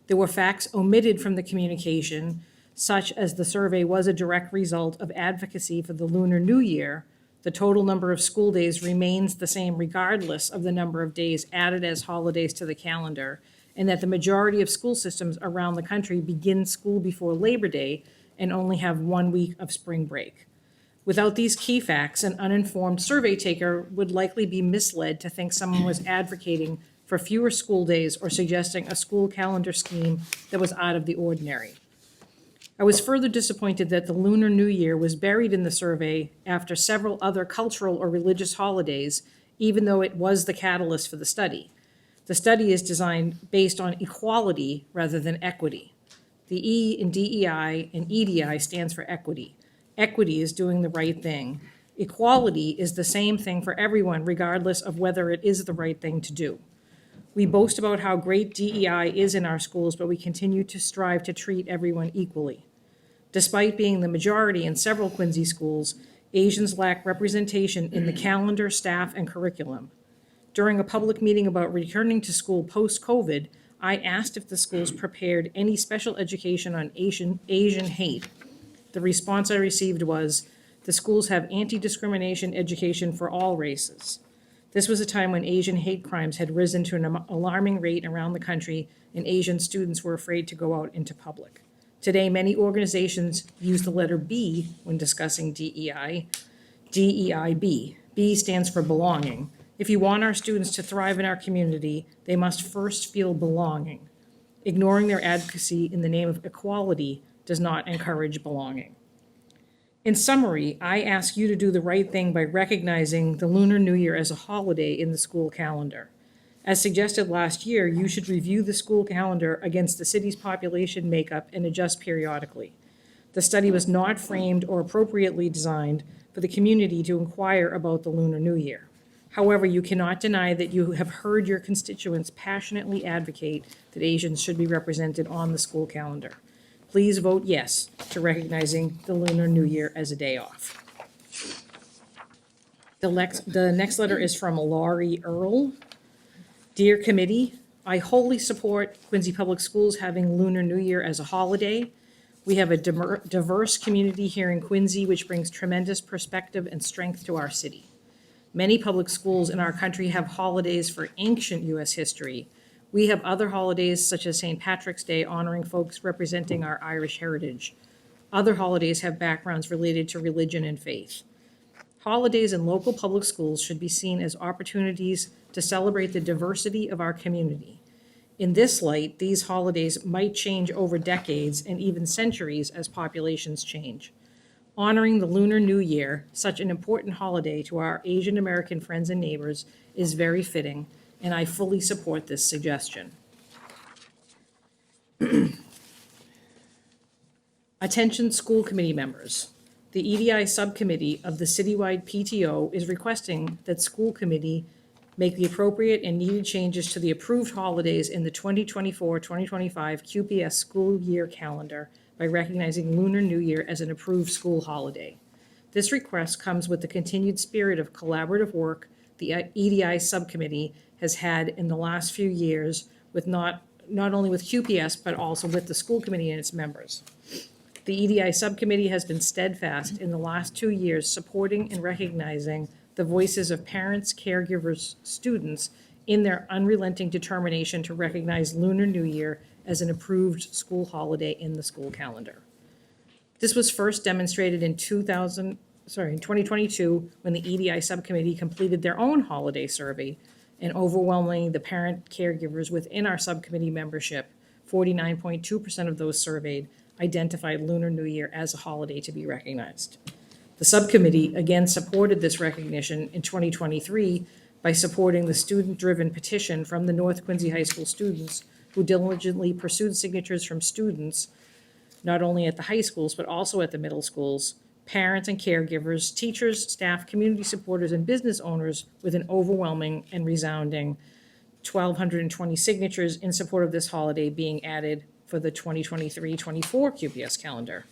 [SPEAKER 12] There were facts omitted from the communication, such as the survey was a direct result of advocacy for the Lunar New Year. The total number of school days remains the same regardless of the number of days added as holidays to the calendar, and that the majority of school systems around the country begin school before Labor Day and only have 1 week of spring break. Without these key facts, an uninformed survey taker would likely be misled to think someone was advocating for fewer school days or suggesting a school calendar scheme that was out of the ordinary. I was further disappointed that the Lunar New Year was buried in the survey after several other cultural or religious holidays, even though it was the catalyst for the study. The study is designed based on equality rather than equity. The E in DEI and EDI stands for equity. Equity is doing the right thing. Equality is the same thing for everyone, regardless of whether it is the right thing to do. We boast about how great DEI is in our schools, but we continue to strive to treat everyone equally. Despite being the majority in several Quincy schools, Asians lack representation in the calendar, staff, and curriculum. During a public meeting about returning to school post-COVID, I asked if the schools prepared any special education on Asian hate. The response I received was, the schools have anti-discrimination education for all races. This was a time when Asian hate crimes had risen to an alarming rate around the country, and Asian students were afraid to go out into public. Today, many organizations use the letter B when discussing DEI. DEIB. B stands for belonging. If you want our students to thrive in our community, they must first feel belonging. Ignoring their advocacy in the name of equality does not encourage belonging. In summary, I ask you to do the right thing by recognizing the Lunar New Year as a holiday in the school calendar. As suggested last year, you should review the school calendar against the city's population makeup and adjust periodically. The study was not framed or appropriately designed for the community to inquire about the Lunar New Year. However, you cannot deny that you have heard your constituents passionately advocate that Asians should be represented on the school calendar. Please vote yes to recognizing the Lunar New Year as a day off. The next letter is from Laurie Earl. Dear Committee, I wholly support Quincy Public Schools having Lunar New Year as a holiday. We have a diverse community here in Quincy, which brings tremendous perspective and strength to our city. Many public schools in our country have holidays for ancient U.S. history. We have other holidays such as St. Patrick's Day, honoring folks representing our Irish heritage. Other holidays have backgrounds related to religion and faith. Holidays in local public schools should be seen as opportunities to celebrate the diversity of our community. In this light, these holidays might change over decades and even centuries as populations change. Honoring the Lunar New Year, such an important holiday to our Asian American friends and neighbors, is very fitting, and I fully support this suggestion. Attention school committee members. The EDI subcommittee of the citywide PTO is requesting that school committee make the appropriate and needed changes to the approved holidays in the 2024-2025 QPS school year calendar by recognizing Lunar New Year as an approved school holiday. This request comes with the continued spirit of collaborative work the EDI subcommittee has had in the last few years with not only with QPS, but also with the school committee and its members. The EDI subcommittee has been steadfast in the last 2 years supporting and recognizing the voices of parents, caregivers, students in their unrelenting determination to recognize Lunar New Year as an approved school holiday in the school calendar. This was first demonstrated in 2022 when the EDI subcommittee completed their own holiday survey, and overwhelmingly the parent caregivers within our subcommittee membership, 49.2% of those surveyed, identified Lunar New Year as a holiday to be recognized. The subcommittee again supported this recognition in 2023 by supporting the student-driven petition from the North Quincy High School students who diligently pursued signatures from students, not only at the high schools, but also at the middle schools, parents and caregivers, teachers, staff, community supporters, and business owners with an overwhelming and resounding 1,220 signatures in support of this holiday being added for the 2023-24 QPS calendar.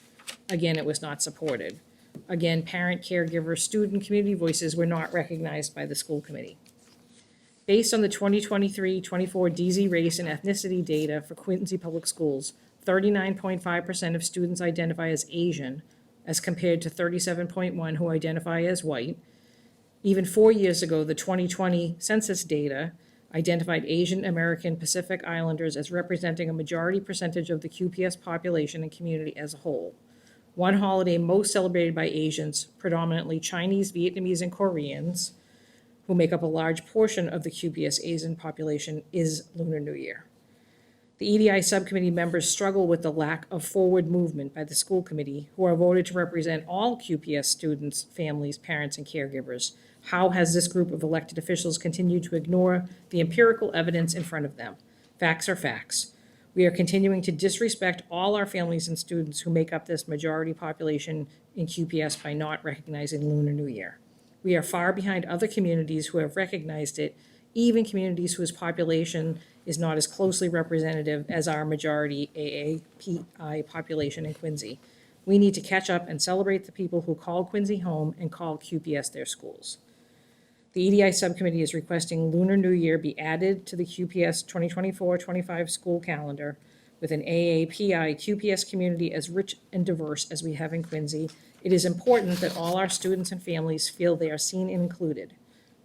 [SPEAKER 12] Again, it was not supported. Again, parent, caregiver, student, community voices were not recognized by the school committee. Based on the 2023-24 DZ race and ethnicity data for Quincy Public Schools, 39.5% of students identify as Asian, as compared to 37.1% who identify as white. Even 4 years ago, the 2020 census data identified Asian American Pacific Islanders as representing a majority percentage of the QPS population and community as a whole. One holiday most celebrated by Asians, predominantly Chinese, Vietnamese, and Koreans, who make up a large portion of the QPS Asian population, is Lunar New Year. The EDI subcommittee members struggle with the lack of forward movement by the school committee, who are voted to represent all QPS students, families, parents, and caregivers. How has this group of elected officials continued to ignore the empirical evidence in front of them? Facts are facts. We are continuing to disrespect all our families and students who make up this majority population in QPS by not recognizing Lunar New Year. We are far behind other communities who have recognized it, even communities whose population is not as closely representative as our majority AAPI population in Quincy. We need to catch up and celebrate the people who call Quincy home and call QPS their schools. The EDI subcommittee is requesting Lunar New Year be added to the QPS 2024-25 school calendar with an AAPI QPS community as rich and diverse as we have in Quincy. It is important that all our students and families feel they are seen and included.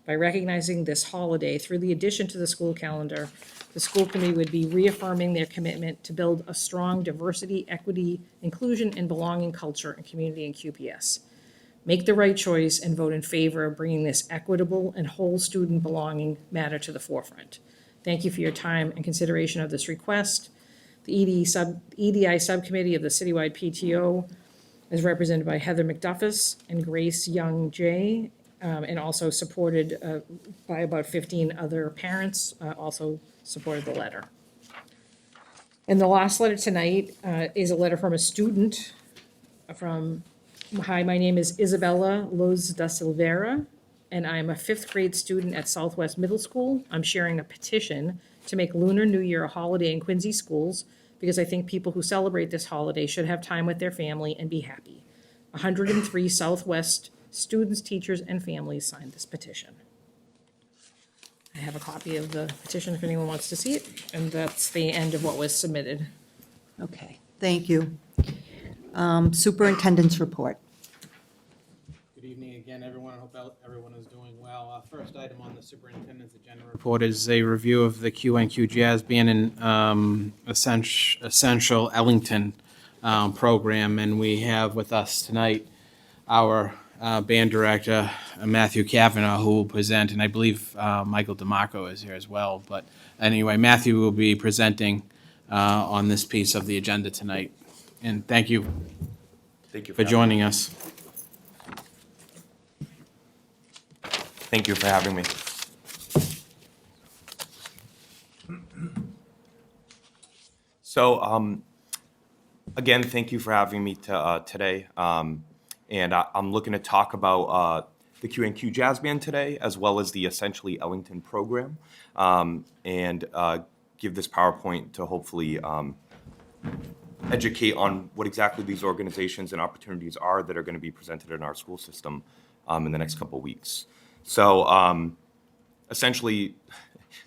[SPEAKER 12] By recognizing this holiday through the addition to the school calendar, the school committee would be reaffirming their commitment to build a strong diversity, equity, inclusion, and belonging culture and community in QPS. Make the right choice and vote in favor of bringing this equitable and whole student belonging matter to the forefront. Thank you for your time and consideration of this request. The EDI subcommittee of the citywide PTO is represented by Heather McDuffis and Grace Young J, and also supported by about 15 other parents, also supported the letter. And the last letter tonight is a letter from a student from, hi, my name is Isabella Loz da Silveira, and I'm a 5th grade student at Southwest Middle School. I'm sharing a petition to make Lunar New Year a holiday in Quincy schools because I think people who celebrate this holiday should have time with their family and be happy. 103 Southwest students, teachers, and families signed this petition. I have a copy of the petition if anyone wants to see it, and that's the end of what was submitted.
[SPEAKER 6] Okay, thank you. Superintendent's report.
[SPEAKER 5] Good evening again, everyone. I hope everyone is doing well. First item on the superintendent's agenda report is a review of the QNQ Jazz Band and Essential Ellington program, and we have with us tonight our band director, Matthew Kavanaugh, who will present, and I believe Michael DeMarco is here as well. But anyway, Matthew will be presenting on this piece of the agenda tonight. And thank you for joining us.
[SPEAKER 13] Thank you for having me. So, again, thank you for having me today. And I'm looking to talk about the Q&Q Jazz Band today, as well as the Essentially Ellington program, and give this PowerPoint to hopefully educate on what exactly these organizations and opportunities are that are going to be presented in our school system in the next couple of weeks. So essentially,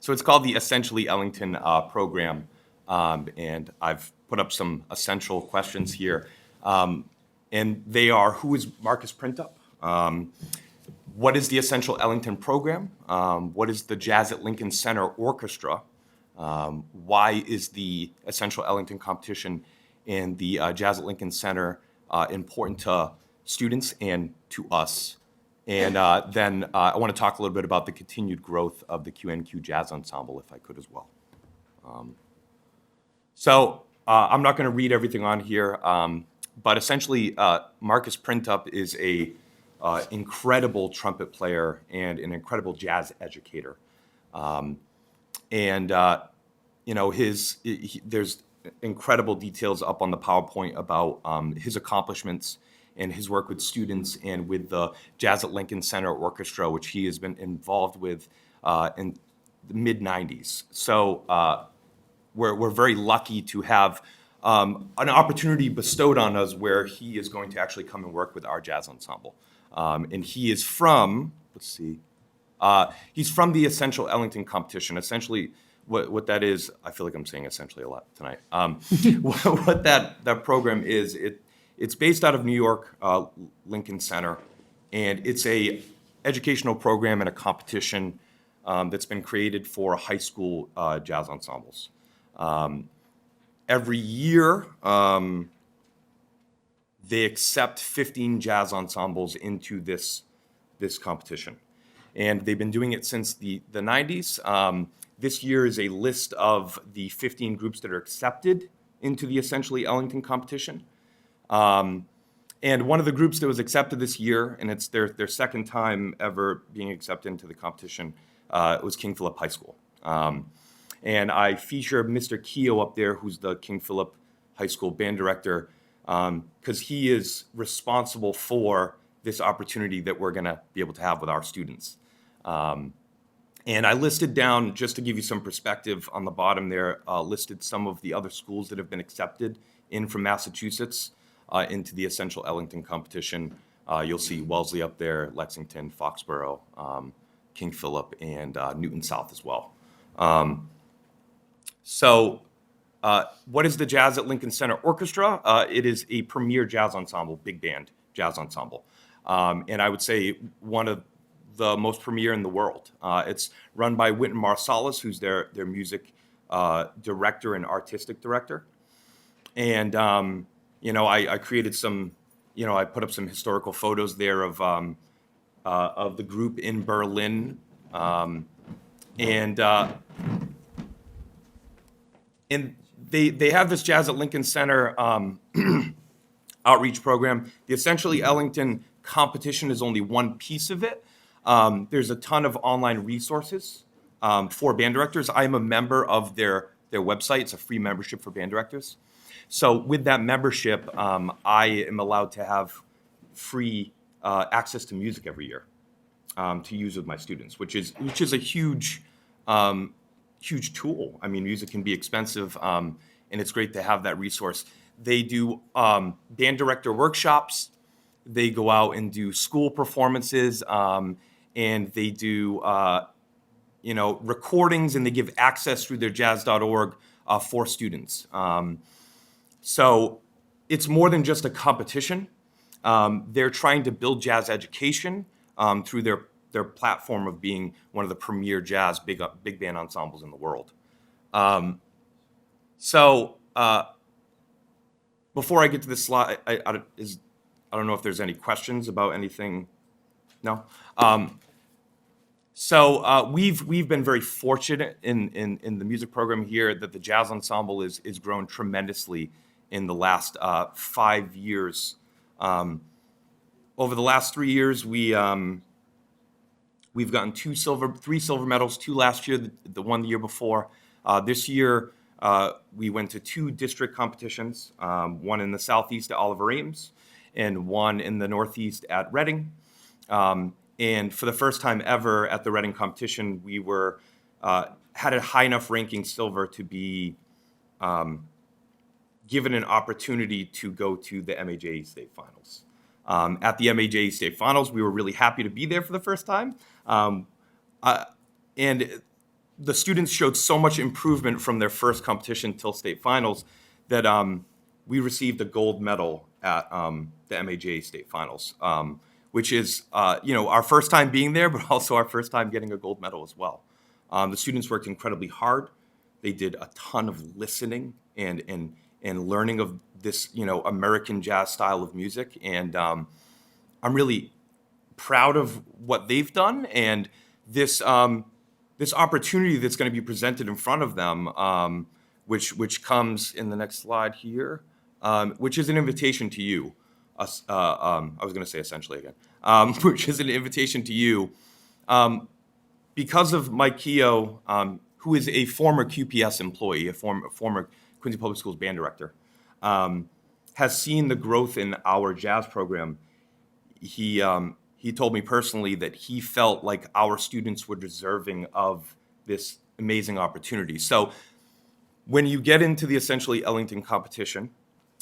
[SPEAKER 13] so it's called the Essentially Ellington program, and I've put up some essential questions here. And they are, who is Marcus Printup? What is the Essential Ellington program? What is the Jazz at Lincoln Center Orchestra? Why is the Essential Ellington competition and the Jazz at Lincoln Center important to students and to us? And then I want to talk a little bit about the continued growth of the QNQ Jazz Ensemble, if I could as well. So I'm not going to read everything on here, but essentially Marcus Printup is a incredible trumpet player and an incredible jazz educator. You know, there's incredible details up on the PowerPoint about his accomplishments and his work with students and with the Jazz at Lincoln Center Orchestra, which he has been involved with in the mid-90s. So we're very lucky to have an opportunity bestowed on us where he is going to actually come and work with our jazz ensemble. And he is from, let's see, he's from the Essential Ellington competition. Essentially, what that is, I feel like I'm saying essentially a lot tonight. What that program is, it's based out of New York, Lincoln Center, and it's a educational program and a competition that's been created for high school jazz ensembles. Every year, they accept 15 jazz ensembles into this competition. And they've been doing it since the 90s. This year is a list of the 15 groups that are accepted into the Essentially Ellington competition. And one of the groups that was accepted this year, and it's their second time ever being accepted into the competition, was King Philip High School. And I feature Mr. Keogh up there, who's the King Philip High School band director, because he is responsible for this opportunity that we're going to be able to have with our students. And I listed down, just to give you some perspective on the bottom there, listed some of the other schools that have been accepted in from Massachusetts into the Essential Ellington competition. You'll see Wellesley up there, Lexington, Foxborough, King Philip, and Newton South as well. What is the Jazz at Lincoln Center Orchestra? It is a premier jazz ensemble, big band jazz ensemble. And I would say one of the most premier in the world. It's run by Wynton Marsalis, who's their music director and artistic director. And, I created some, I put up some historical photos there of the group in Berlin. And they have this Jazz at Lincoln Center outreach program. The Essentially Ellington competition is only one piece of it. There's a ton of online resources for band directors. I am a member of their website. It's a free membership for band directors. So with that membership, I am allowed to have free access to music every year to use with my students, which is a huge tool. I mean, music can be expensive, and it's great to have that resource. They do band director workshops. They go out and do school performances, and they do recordings, and they give access through their jazz.org for students. So it's more than just a competition. They're trying to build jazz education through their platform of being one of the premier jazz big band ensembles in the world. Before I get to this slide, I don't know if there's any questions about anything. No. We've been very fortunate in the music program here that the jazz ensemble is grown tremendously in the last 5 years. Over the last 3 years, we've gotten 3 silver medals, 2 last year, the 1 the year before. This year, we went to 2 district competitions, one in the Southeast at Oliver Ames and one in the Northeast at Reading. And for the first time ever at the Reading competition, we had a high enough ranking silver to be given an opportunity to go to the MAJA state finals. At the MAJA state finals, we were really happy to be there for the first time. And the students showed so much improvement from their first competition till state finals that we received a gold medal at the MAJA state finals, which is our first time being there, but also our first time getting a gold medal as well. The students worked incredibly hard. They did a ton of listening and learning of this American jazz style of music, and I'm really proud of what they've done, and this opportunity that's going to be presented in front of them, which comes in the next slide here, which is an invitation to you. I was going to say essentially again, which is an invitation to you, because of Mike Keogh, who is a former QPS employee, a former Quincy Public Schools band director, has seen the growth in our jazz program. He told me personally that he felt like our students were deserving of this amazing opportunity. So when you get into the Essentially Ellington competition,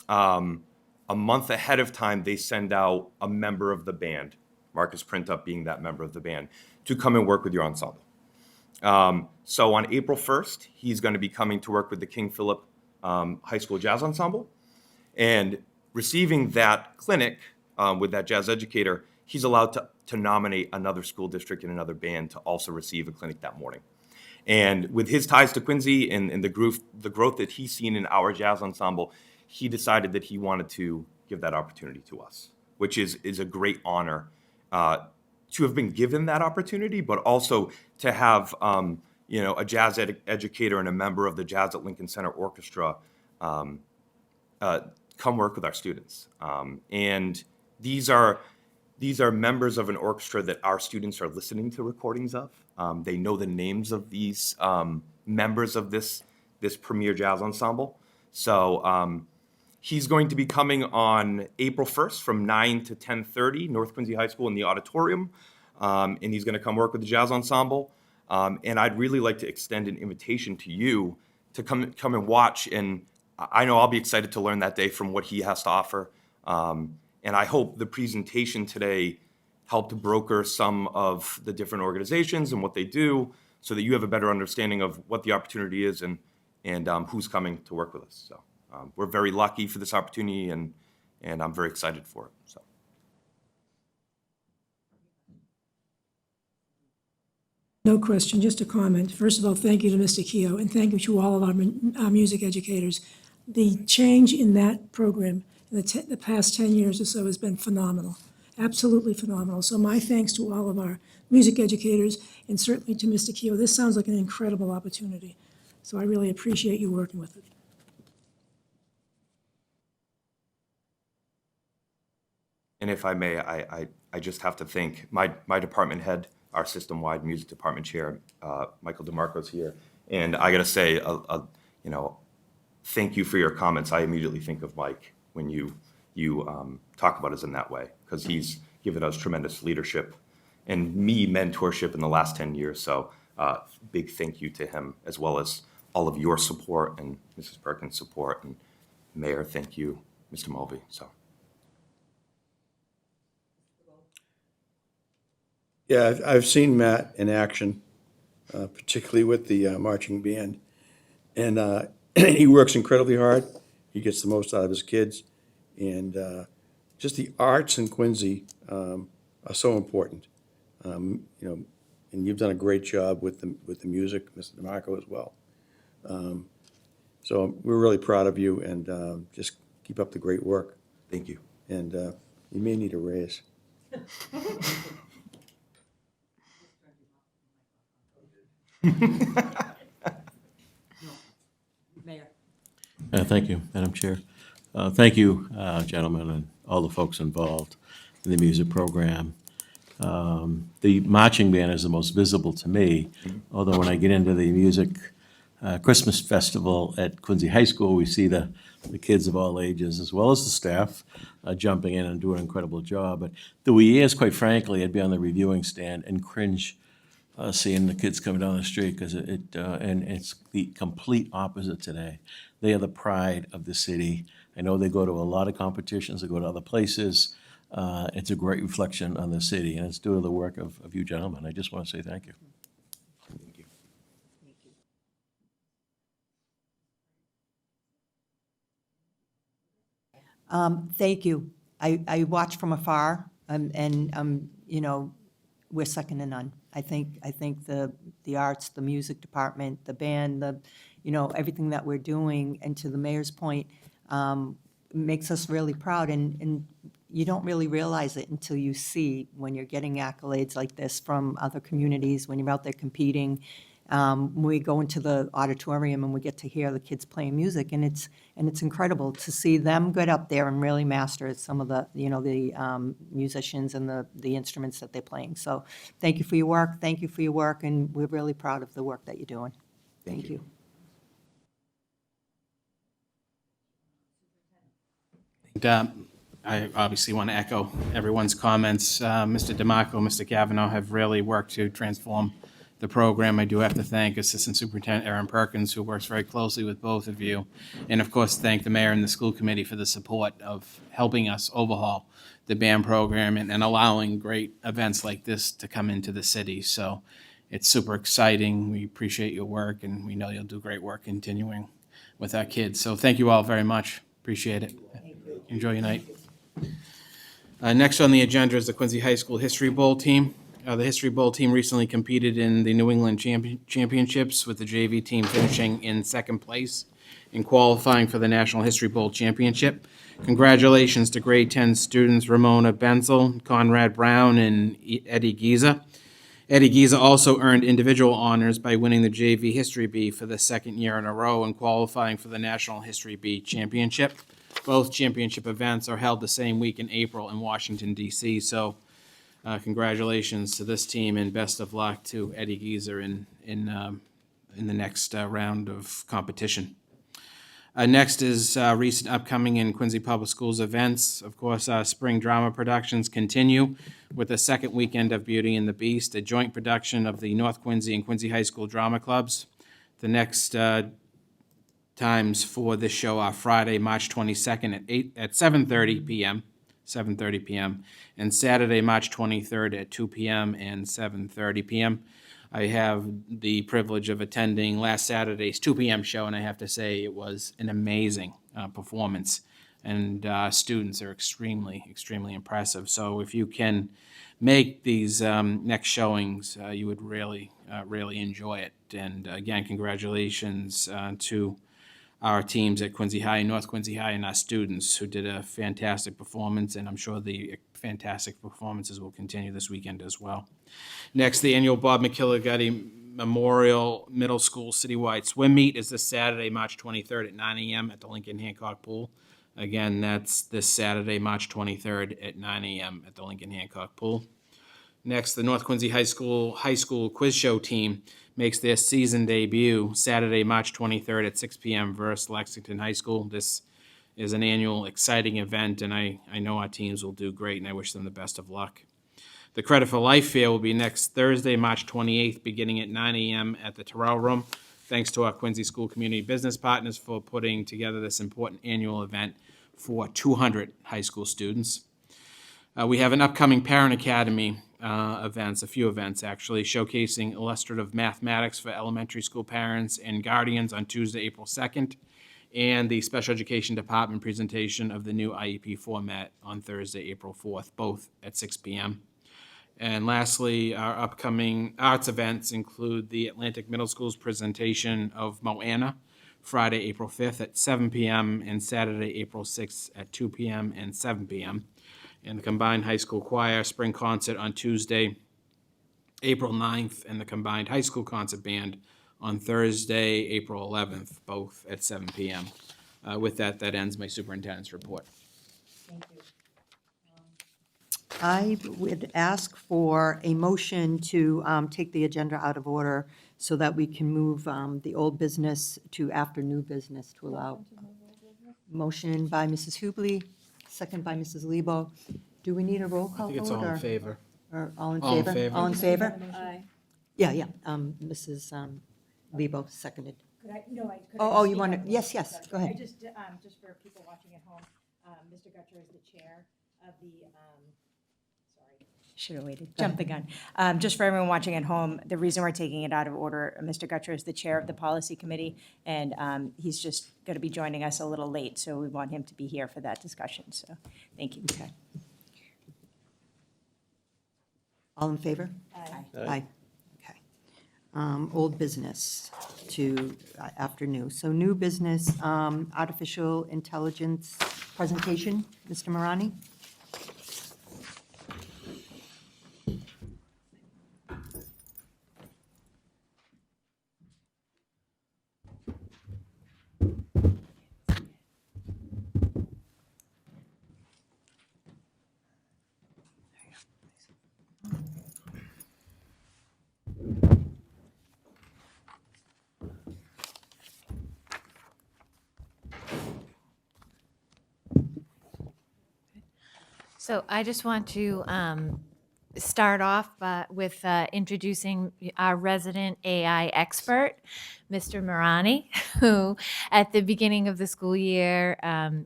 [SPEAKER 13] a month ahead of time, they send out a member of the band, Marcus Printup being that member of the band, to come and work with your ensemble. So on April 1st, he's going to be coming to work with the King Philip High School Jazz Ensemble. And receiving that clinic with that jazz educator, he's allowed to nominate another school district and another band to also receive a clinic that morning. And with his ties to Quincy and the growth that he's seen in our jazz ensemble, he decided that he wanted to give that opportunity to us, which is a great honor to have been given that opportunity, but also to have a jazz educator and a member of the Jazz at Lincoln Center Orchestra come work with our students. And these are These are members of an orchestra that our students are listening to recordings of. They know the names of these members of this premier jazz ensemble. So he's going to be coming on April 1st from 9 to 10:30, North Quincy High School in the auditorium. And he's going to come work with the jazz ensemble. And I'd really like to extend an invitation to you to come and watch. And I know I'll be excited to learn that day from what he has to offer. And I hope the presentation today helped broker some of the different organizations and what they do so that you have a better understanding of what the opportunity is and who's coming to work with us. So we're very lucky for this opportunity, and I'm very excited for it. So.
[SPEAKER 3] No question, just a comment. First of all, thank you to Mr. Keogh, and thank you to all of our music educators. The change in that program in the past 10 years or so has been phenomenal, absolutely phenomenal. So my thanks to all of our music educators, and certainly to Mr. Keogh. This sounds like an incredible opportunity, so I really appreciate you working with it.
[SPEAKER 13] And if I may, I just have to thank my department head, our system-wide music department chair, Michael DeMarco's here. And I got to say, thank you for your comments. I immediately think of Mike when you talk about us in that way, because he's given us tremendous leadership and me mentorship in the last 10 years. So big thank you to him, as well as all of your support and Mrs. Perkins' support. And Mayor, thank you, Mr. Mulvey. So.
[SPEAKER 1] Yeah, I've seen Matt in action, particularly with the marching band. And he works incredibly hard. He gets the most out of his kids. And just the arts in Quincy are so important. And you've done a great job with the music, Mr. DeMarco as well. So we're really proud of you, and just keep up the great work.
[SPEAKER 13] Thank you.
[SPEAKER 1] And you may need a raise.
[SPEAKER 6] Mayor.
[SPEAKER 14] Thank you, Madam Chair. Thank you, gentlemen, and all the folks involved in the music program. The marching band is the most visible to me, although when I get into the music Christmas festival at Quincy High School, we see the kids of all ages, as well as the staff, jumping in and doing an incredible job. But there were years, quite frankly, I'd be on the reviewing stand and cringe seeing the kids coming down the street, because and it's the complete opposite today. They are the pride of the city. I know they go to a lot of competitions, they go to other places. It's a great reflection on the city, and it's due to the work of you gentlemen. I just want to say thank you.
[SPEAKER 13] Thank you.
[SPEAKER 6] Thank you. I watch from afar, and we're second to none. I think the arts, the music department, the band, everything that we're doing, and to the mayor's point, makes us really proud. And you don't really realize it until you see, when you're getting accolades like this from other communities, when you're out there competing. When we go into the auditorium and we get to hear the kids playing music, and it's incredible to see them get up there and really master some of the musicians and the instruments that they're playing. So thank you for your work. Thank you for your work, and we're really proud of the work that you're doing. Thank you.
[SPEAKER 5] I obviously want to echo everyone's comments. Mr. DeMarco, Mr. Cavanaugh have really worked to transform the program. I do have to thank Assistant Superintendent Erin Perkins, who works very closely with both of you. And of course, thank the mayor and the school committee for the support of helping us overhaul the band program and allowing great events like this to come into the city. So it's super exciting. We appreciate your work, and we know you'll do great work continuing with our kids. So thank you all very much. Appreciate it. Enjoy your night. Next on the agenda is the Quincy High School History Bowl team. The History Bowl team recently competed in the New England Championships, with the JV team finishing in second place in qualifying for the National History Bowl Championship. Congratulations to grade 10 students Ramona Benzel, Conrad Brown, and Eddie Giza. Eddie Giza also earned individual honors by winning the JV History B for the second year in a row and qualifying for the National History B Championship. Both championship events are held the same week in April in Washington, D.C., so Congratulations to this team and best of luck to Eddie Geezer in the next round of competition. Next is recent upcoming in Quincy Public Schools events. Of course, spring drama productions continue with the second weekend of Beauty and the Beast, a joint production of the North Quincy and Quincy High School drama clubs. The next times for this show are Friday, March 22nd at 7:30 p.m., 7:30 p.m., and Saturday, March 23rd at 2 p.m. and 7:30 p.m. I have the privilege of attending last Saturday's 2 p.m. show, and I have to say it was an amazing performance, and students are extremely, extremely impressive. So if you can make these next showings, you would really, really enjoy it. And again, congratulations to our teams at Quincy High and North Quincy High and our students who did a fantastic performance, and I'm sure the fantastic performances will continue this weekend as well. Next, the annual Bob McKilligutty Memorial Middle School Citywide Swim Meet is this Saturday, March 23rd at 9 a.m. at the Lincoln Hancock Pool. Again, that's this Saturday, March 23rd at 9 a.m. at the Lincoln Hancock Pool. Next, the North Quincy High School Quiz Show team makes their season debut Saturday, March 23rd at 6 p.m. versus Lexington High School. This is an annual exciting event, and I know our teams will do great, and I wish them the best of luck. The Credit for Life Fair will be next Thursday, March 28th, beginning at 9 a.m. at the Terrell Room. Thanks to our Quincy School Community Business Partners for putting together this important annual event for 200 high school students. We have an upcoming Parent Academy events, a few events actually, showcasing illustrative mathematics for elementary school parents and guardians on Tuesday, April 2nd, and the Special Education Department presentation of the new IEP format on Thursday, April 4th, both at 6 p.m. And lastly, our upcoming arts events include the Atlantic Middle School's presentation of Moana, Friday, April 5th at 7 p.m. and Saturday, April 6th at 2 p.m. and 7 p.m. And the Combined High School Choir Spring Concert on Tuesday, April 9th, and the Combined High School Concert Band on Thursday, April 11th, both at 7 p.m. With that ends my superintendent's report.
[SPEAKER 6] I would ask for a motion to take the agenda out of order so that we can move the old business to after new business to allow. Motion by Mrs. Hubley, second by Mrs. Lebo. Do we need a roll call
[SPEAKER 5] I think it's
[SPEAKER 6] vote,
[SPEAKER 5] all in
[SPEAKER 6] or-
[SPEAKER 5] favor.
[SPEAKER 6] Or all in
[SPEAKER 5] All in
[SPEAKER 6] favor?
[SPEAKER 5] favor.
[SPEAKER 6] All in favor?
[SPEAKER 7] Aye.
[SPEAKER 6] Yeah. Mrs. Lebo seconded.
[SPEAKER 4] Could I, no, I. could I
[SPEAKER 6] Oh,
[SPEAKER 4] just
[SPEAKER 6] you
[SPEAKER 4] speak
[SPEAKER 6] want
[SPEAKER 4] up
[SPEAKER 6] to,
[SPEAKER 4] real
[SPEAKER 6] yes,
[SPEAKER 4] quick?
[SPEAKER 6] yes, go ahead.
[SPEAKER 4] I just for people watching at home, Mr. Gutcher is the chair of the, sorry, should have waited, jumped the gun. Just for everyone watching at home, the reason we're taking it out of order, Mr. Gutcher is the chair of the policy committee, and he's just going to be joining us a little late, so we want him to be here for that discussion, so, thank you.
[SPEAKER 6] Okay. All in favor?
[SPEAKER 4] Aye.
[SPEAKER 6] Aye. Okay. Old business to after new. So new business, artificial intelligence presentation, Mr. Mariani?
[SPEAKER 15] So I just want to start off with introducing our resident AI expert, Mr. Mariani, who at the beginning of the school year,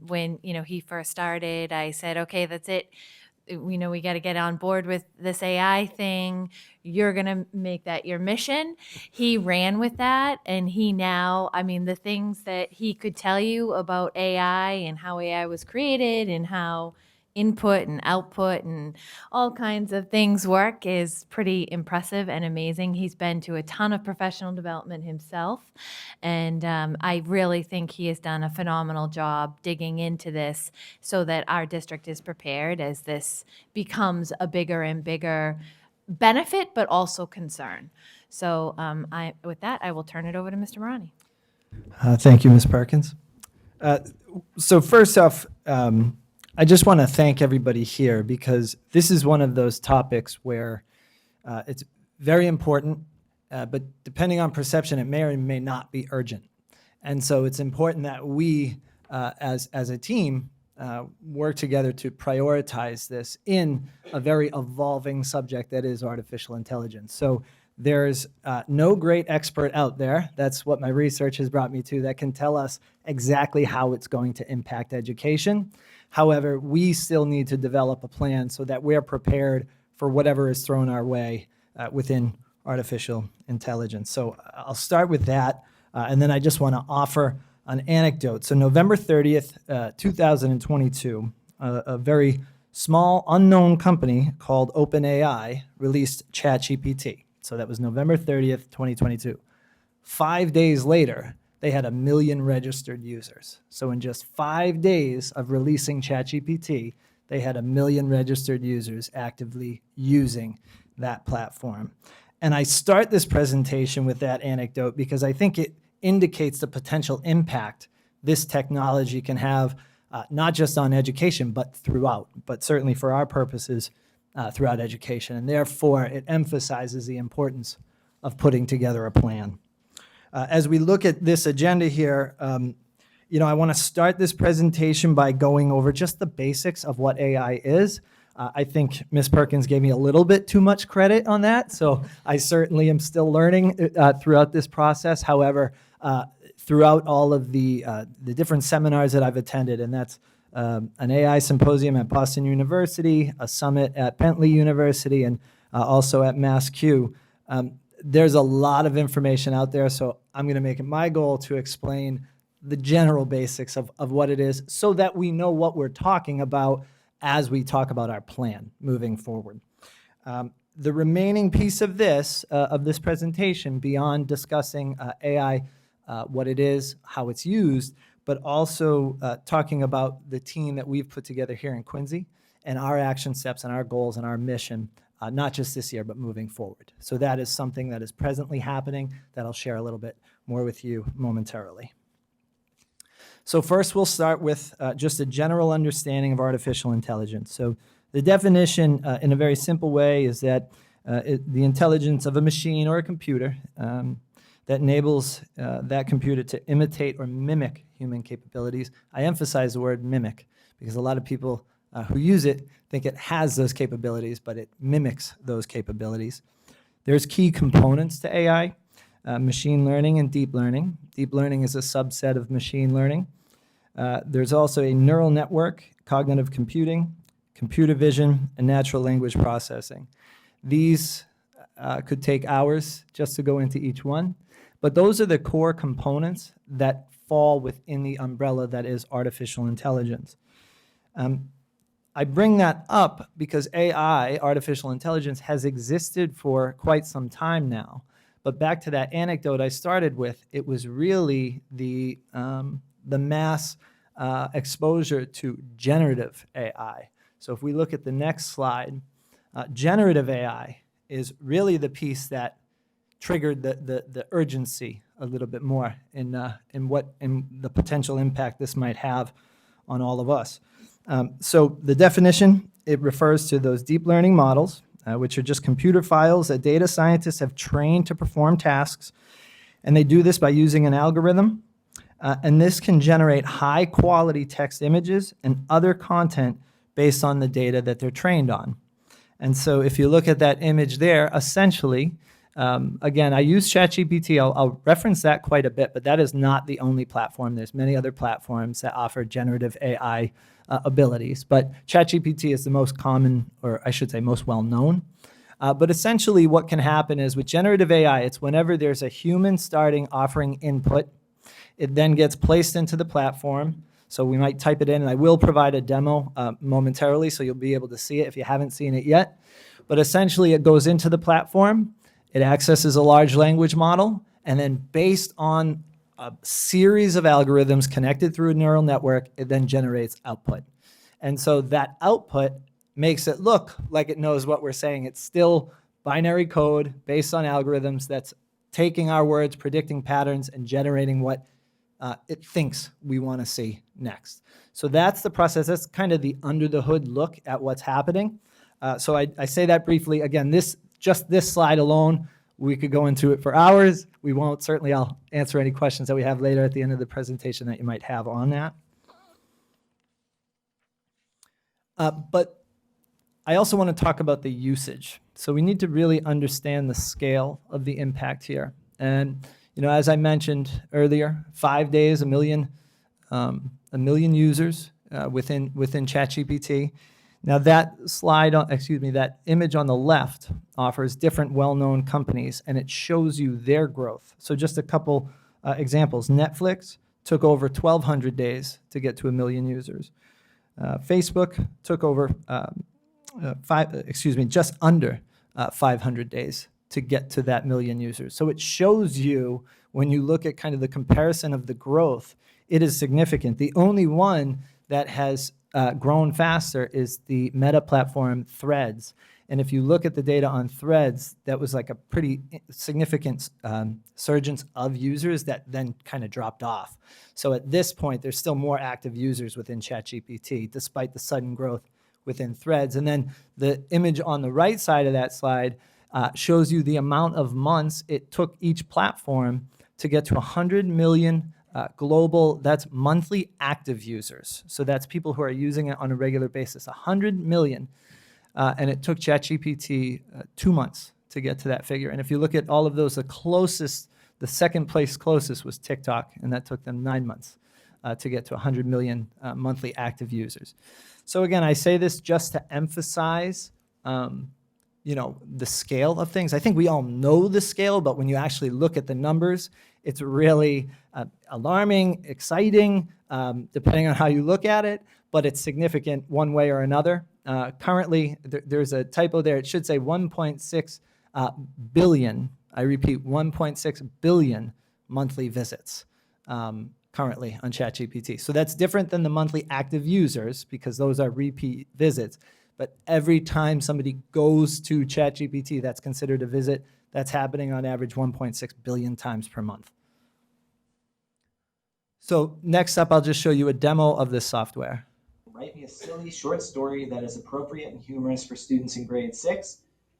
[SPEAKER 15] when he first started, I said, okay, that's it. We know we got to get on board with this AI thing. You're going to make that your mission. He ran with that, and he now, the things that he could tell you about AI and how AI was created and how input and output and all kinds of things work is pretty impressive and amazing. He's been to a ton of professional development himself, and I really think he has done a phenomenal job digging into this so that our district is prepared as this becomes a bigger and bigger benefit, but also concern. So with that, I will turn it over to Mr. Mariani.
[SPEAKER 16] Thank you, Ms. Perkins. So first off, I just want to thank everybody here because this is one of those topics where it's very important, but depending on perception, it may or may not be urgent. And so it's important that we, as a team, work together to prioritize this in a very evolving subject that is artificial intelligence. So there's no great expert out there, that's what my research has brought me to, that can tell us exactly how it's going to impact education. However, we still need to develop a plan so that we're prepared for whatever is thrown our way within artificial intelligence. So I'll start with that, and then I just want to offer an anecdote. So November 30th, 2022, a very small, unknown company called OpenAI released ChatGPT. So that was November 30th, 2022. 5 days later, they had 1 million registered users. So in just 5 days of releasing ChatGPT, they had 1 million registered users actively using that platform. And I start this presentation with that anecdote because I think it indicates the potential impact this technology can have, not just on education, but throughout, but certainly for our purposes, throughout education. And therefore, it emphasizes the importance of putting together a plan. As we look at this agenda here, I want to start this presentation by going over just the basics of what AI is. I think Ms. Perkins gave me a little bit too much credit on that, so I certainly am still learning throughout this process. However, throughout all of the different seminars that I've attended, and that's an AI symposium at Boston University, a summit at Bentley University, and also at MassQ, there's a lot of information out there, so I'm going to make it my goal to explain the general basics of what it is so that we know what we're talking about as we talk about our plan moving forward. The remaining piece of this presentation, beyond discussing AI, what it is, how it's used, but also talking about the team that we've put together here in Quincy and our action steps and our goals and our mission, not just this year, but moving forward. So that is something that is presently happening that I'll share a little bit more with you momentarily. So first, we'll start with just a general understanding of artificial intelligence. So the definition, in a very simple way, is that the intelligence of a machine or a computer that enables that computer to imitate or mimic human capabilities. I emphasize the word mimic because a lot of people who use it think it has those capabilities, but it mimics those capabilities. There's key components to AI, machine learning and deep learning. Deep learning is a subset of machine learning. There's also a neural network, cognitive computing, computer vision, and natural language processing. These could take hours just to go into each one, but those are the core components that fall within the umbrella that is artificial intelligence. I bring that up because AI, artificial intelligence, has existed for quite some time now. But back to that anecdote I started with, it was really the mass exposure to generative AI. So if we look at the next slide, generative AI is really the piece that triggered the urgency a little bit more in the potential impact this might have on all of us. So the definition, it refers to those deep learning models, which are just computer files that data scientists have trained to perform tasks. And they do this by using an algorithm. And this can generate high quality text images and other content based on the data that they're trained on. And so if you look at that image there, essentially, again, I use ChatGPT. I'll reference that quite a bit, but that is not the only platform. There's many other platforms that offer generative AI abilities, but ChatGPT is the most common, or I should say most well-known. But essentially what can happen is with generative AI, it's whenever there's a human offering input, it then gets placed into the platform. So we might type it in, and I will provide a demo momentarily, so you'll be able to see it if you haven't seen it yet. But essentially it goes into the platform, it accesses a large language model, and then based on a series of algorithms connected through a neural network, it then generates output. And so that output makes it look like it knows what we're saying. It's still binary code based on algorithms that's taking our words, predicting patterns, and generating what it thinks we want to see next. So that's the process. That's kind of the under the hood look at what's happening. So I say that briefly. Again, just this slide alone, we could go into it for hours. We won't. Certainly, I'll answer any questions that we have later at the end of the presentation that you might have on that. But I also want to talk about the usage. So we need to really understand the scale of the impact here. And as I mentioned earlier, 5 days, a million users within ChatGPT. Now that that image on the left offers different well-known companies, and it shows you their growth. So just a couple examples. Netflix took over 1,200 days to get to 1 million users. Facebook took over just under 500 days to get to that 1 million users. So it shows you, when you look at kind of the comparison of the growth, it is significant. The only one that has grown faster is the Meta platform Threads. And if you look at the data on Threads, that was like a pretty significant surgence of users that then kind of dropped off. So at this point, there's still more active users within ChatGPT, despite the sudden growth within Threads. And then the image on the right side of that slide shows you the amount of months it took each platform to get to 100 million global, that's monthly active users. So that's people who are using it on a regular basis, 100 million. And it took ChatGPT 2 months to get to that figure. And if you look at all of those, the second place closest was TikTok, and that took them 9 months to get to 100 million monthly active users. So again, I say this just to emphasize the scale of things. I think we all know the scale, but when you actually look at the numbers, it's really alarming, exciting, depending on how you look at it, but it's significant one way or another. Currently, there's a typo there. It should say 1.6 billion. I repeat, 1.6 billion monthly visits currently on ChatGPT. So that's different than the monthly active users, because those are repeat visits. But every time somebody goes to ChatGPT, that's considered a visit. That's happening on average 1.6 billion times per month. So next up, I'll just show you a demo of this software.
[SPEAKER 17] Write me a silly short story that is appropriate and humorous for students in grade 6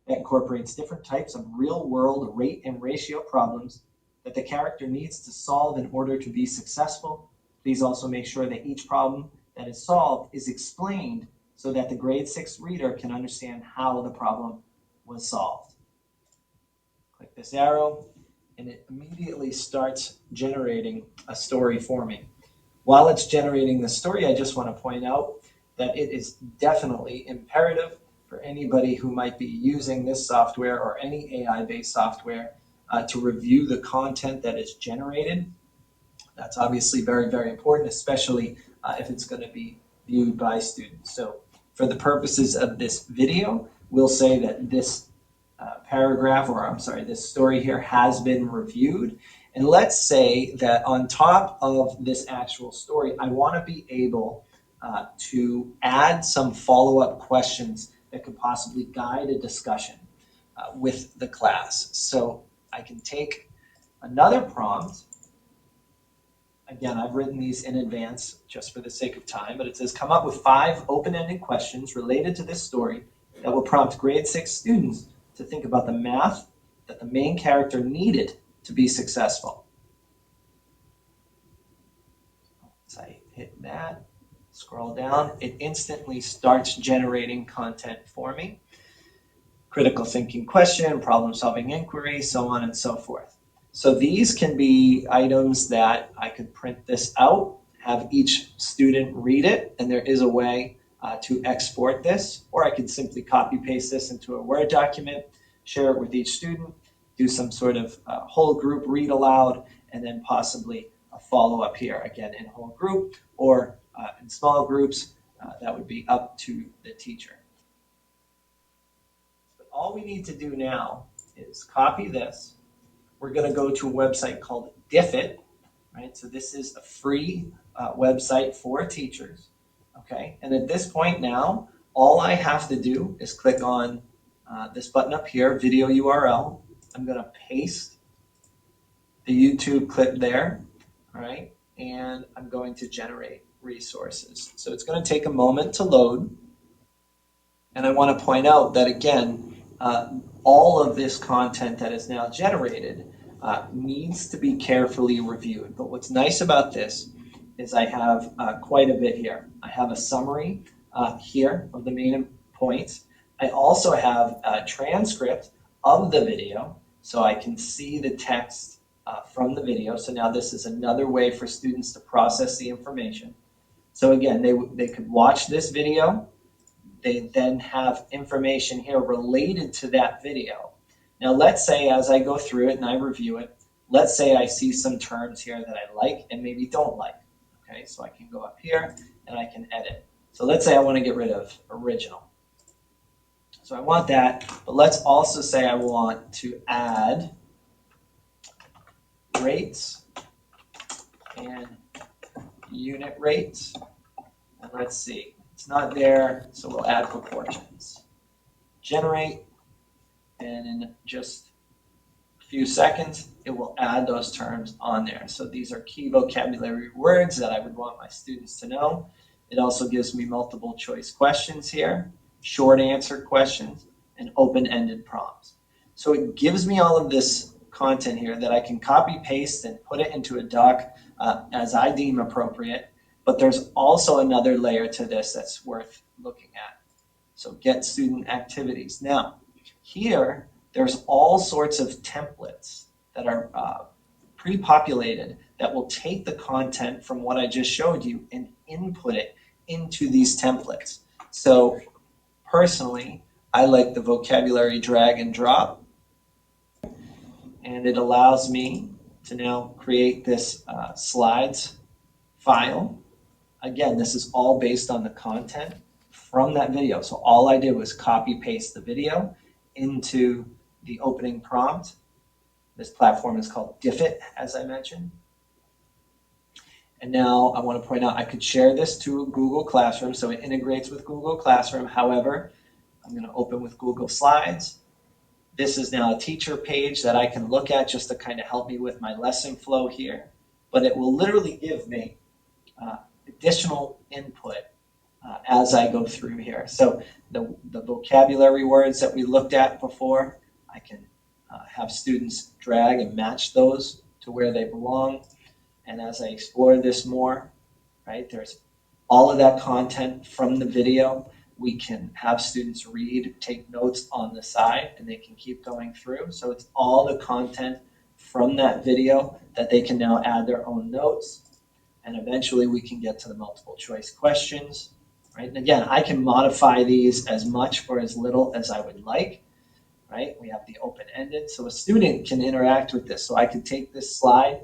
[SPEAKER 17] that incorporates different types of real-world rate and ratio problems that the character needs to solve in order to be successful. Please also make sure that each problem that is solved is explained so that the grade 6 reader can understand how the problem was solved. Click this arrow, and it immediately starts generating a story for me. While it's generating the story, I just want to point out that it is definitely imperative for anybody who might be using this software or any AI-based software to review the content that is generated. That's obviously very, very important, especially if it's going to be viewed by students. So for the purposes of this video, we'll say that this this story here has been reviewed. And let's say that on top of this actual story, I want to be able to add some follow-up questions that could possibly guide a discussion with the class. So I can take another prompt. Again, I've written these in advance just for the sake of time, but it says come up with 5 open-ended questions related to this story that will prompt grade 6 students to think about the math that the main character needed to be successful. So I hit that, scroll down, it instantly starts generating content for me. Critical thinking question, problem solving inquiry, so on and so forth. So these can be items that I could print this out, have each student read it, and there is a way to export this, or I could simply copy paste this into a Word document, share it with each student, do some sort of whole group read aloud, and then possibly a follow-up here, again, in whole group or in small groups. That would be up to the teacher. But all we need to do now is copy this. We're going to go to a website called Diffit, right? So this is a free website for teachers, okay? And at this point now, all I have to do is click on this button up here, video URL. I'm going to paste the YouTube clip there, all right? and I'm going to generate resources. So it's going to take a moment to load. And I want to point out that, again, all of this content that is now generated needs to be carefully reviewed. But what's nice about this is I have quite a bit here. I have a summary here of the main points. I also have a transcript of the video, so I can see the text from the video. So now this is another way for students to process the information. So again, they could watch this video. They then have information here related to that video. Now, let's say as I go through it and I review it, let's say I see some terms here that I like and maybe don't like. Okay, so I can go up here and I can edit. So let's say I want to get rid of original. So I want that, but let's also say I want to add rates and unit rates. And let's see. It's not there, so we'll add proportions. Generate, and in just a few seconds, it will add those terms on there. So these are key vocabulary words that I would want my students to know. It also gives me multiple choice questions here, short answer questions, and open-ended prompts. So it gives me all of this content here that I can copy, paste, and put it into a doc as I deem appropriate. But there's also another layer to this that's worth looking at. So get student activities. Now, here, there's all sorts of templates that are pre-populated that will take the content from what I just showed you and input it into these templates. So personally, I like the vocabulary drag and drop, and it allows me to now create this slides file. Again, this is all based on the content from that video. So all I did was copy paste the video into the opening prompt. This platform is called Diffit, as I mentioned. And now I want to point out I could share this to Google Classroom, so it integrates with Google Classroom. However, I'm going to open with Google Slides. This is now a teacher page that I can look at just to kind of help me with my lesson flow here. But it will literally give me additional input as I go through here. So the vocabulary words that we looked at before, I can have students drag and match those to where they belong. And as I explore this more, right, there's all of that content from the video. We can have students read, take notes on the side, and they can keep going through. So it's all the content from that video that they can now add their own notes. And eventually we can get to the multiple choice questions, right? And again, I can modify these as much or as little as I would like, right? We have the open-ended, so a student can interact with this. So I could take this slide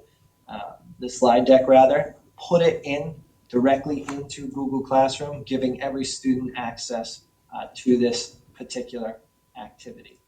[SPEAKER 17] deck rather, put it in directly into Google Classroom, giving every student access to this particular activity.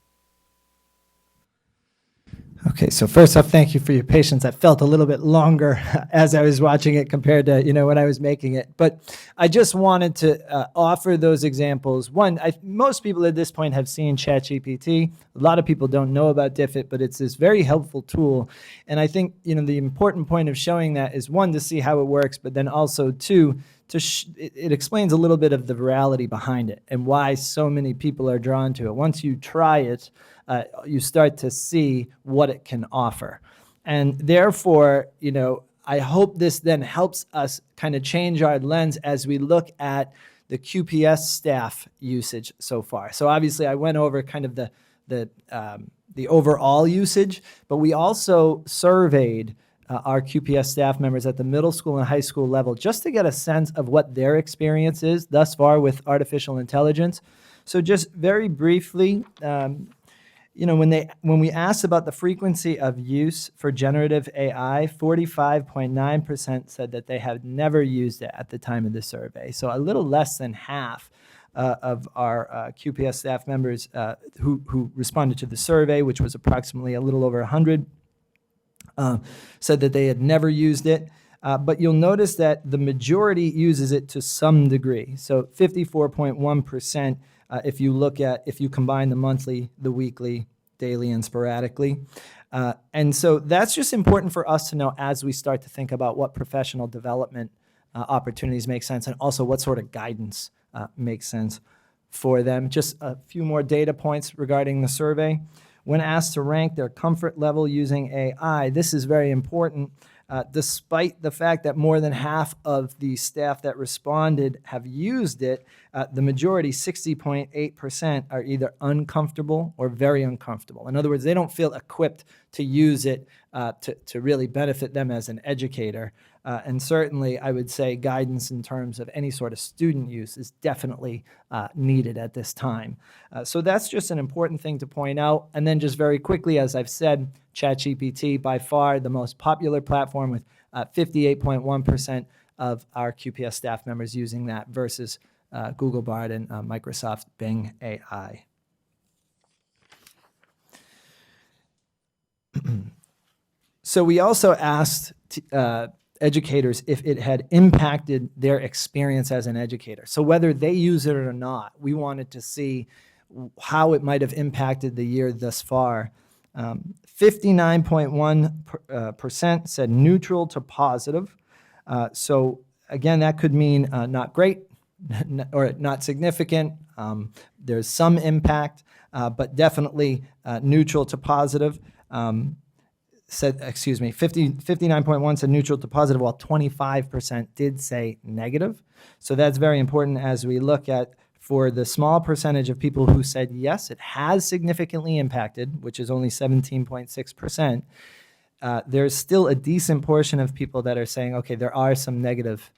[SPEAKER 16] Okay, so first off, thank you for your patience. That felt a little bit longer as I was watching it compared to, when I was making it. But I just wanted to offer those examples. One, most people at this point have seen ChatGPT. A lot of people don't know about Diffit, but it's this very helpful tool. And I think, the important point of showing that is, one, to see how it works, but then also, two, it explains a little bit of the virality behind it and why so many people are drawn to it. Once you try it, you start to see what it can offer. And therefore, I hope this then helps us kind of change our lens as we look at the QPS staff usage so far. So obviously I went over kind of the overall usage, but we also surveyed our QPS staff members at the middle school and high school level just to get a sense of what their experience is thus far with artificial intelligence. So just very briefly, when we asked about the frequency of use for generative AI, 45.9% said that they had never used it at the time of the survey. So a little less than half of our QPS staff members who responded to the survey, which was approximately a little over 100, said that they had never used it. But you'll notice that the majority uses it to some degree. So 54.1% if you combine the monthly, the weekly, daily, and sporadically. And so that's just important for us to know as we start to think about what professional development opportunities make sense and also what sort of guidance makes sense for them. Just a few more data points regarding the survey. When asked to rank their comfort level using AI, this is very important. Despite the fact that more than half of the staff that responded have used it, the majority, 60.8%, are either uncomfortable or very uncomfortable. In other words, they don't feel equipped to use it to really benefit them as an educator. And certainly, I would say guidance in terms of any sort of student use is definitely needed at this time. So that's just an important thing to point out. And then just very quickly, as I've said, ChatGPT, by far the most popular platform with 58.1% of our QPS staff members using that versus Google Bard and Microsoft Bing AI. So we also asked educators if it had impacted their experience as an educator. So whether they use it or not, we wanted to see how it might have impacted the year thus far. 59.1% said neutral to positive. So again, that could mean not great or not significant. There's some impact, but definitely neutral to positive. 59.1 said neutral to positive, while 25% did say negative. So that's very important as we look at, for the small percentage of people who said yes, it has significantly impacted, which is only 17.6%, there's still a decent portion of people that are saying, okay, there are some negative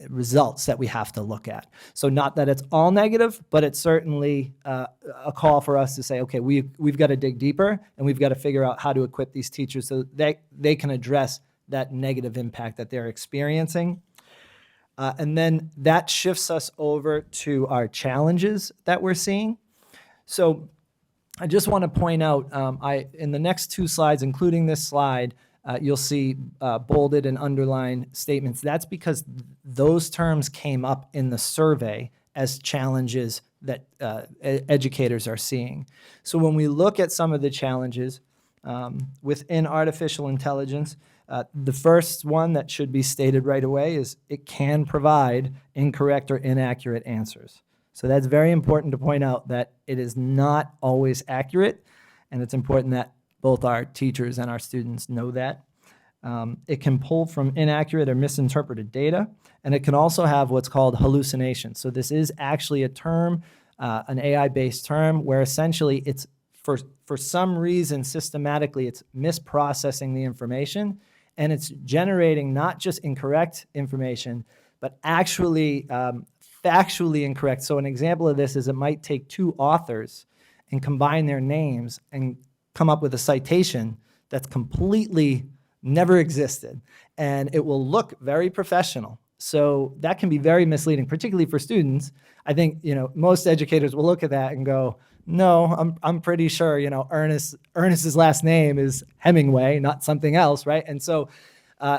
[SPEAKER 16] results that we have to look at. So not that it's all negative, but it's certainly a call for us to say, okay, we've got to dig deeper and we've got to figure out how to equip these teachers so that they can address that negative impact that they're experiencing. And then that shifts us over to our challenges that we're seeing. So I just want to point out, in the next two slides, including this slide, you'll see bolded and underlined statements. That's because those terms came up in the survey as challenges that educators are seeing. So when we look at some of the challenges within artificial intelligence, the first one that should be stated right away is it can provide incorrect or inaccurate answers. So that's very important to point out that it is not always accurate, and it's important that both our teachers and our students know that. It can pull from inaccurate or misinterpreted data, and it can also have what's called hallucinations. So this is actually a term, an AI-based term, where essentially it's, for some reason, systematically, it's misprocessing the information, and it's generating not just incorrect information, but actually factually incorrect. So an example of this is it might take two authors and combine their names and come up with a citation that's completely never existed, and it will look very professional. So that can be very misleading, particularly for students. I think, most educators will look at that and go, no, I'm pretty sure, Ernest's last name is Hemingway, not something else, right? And so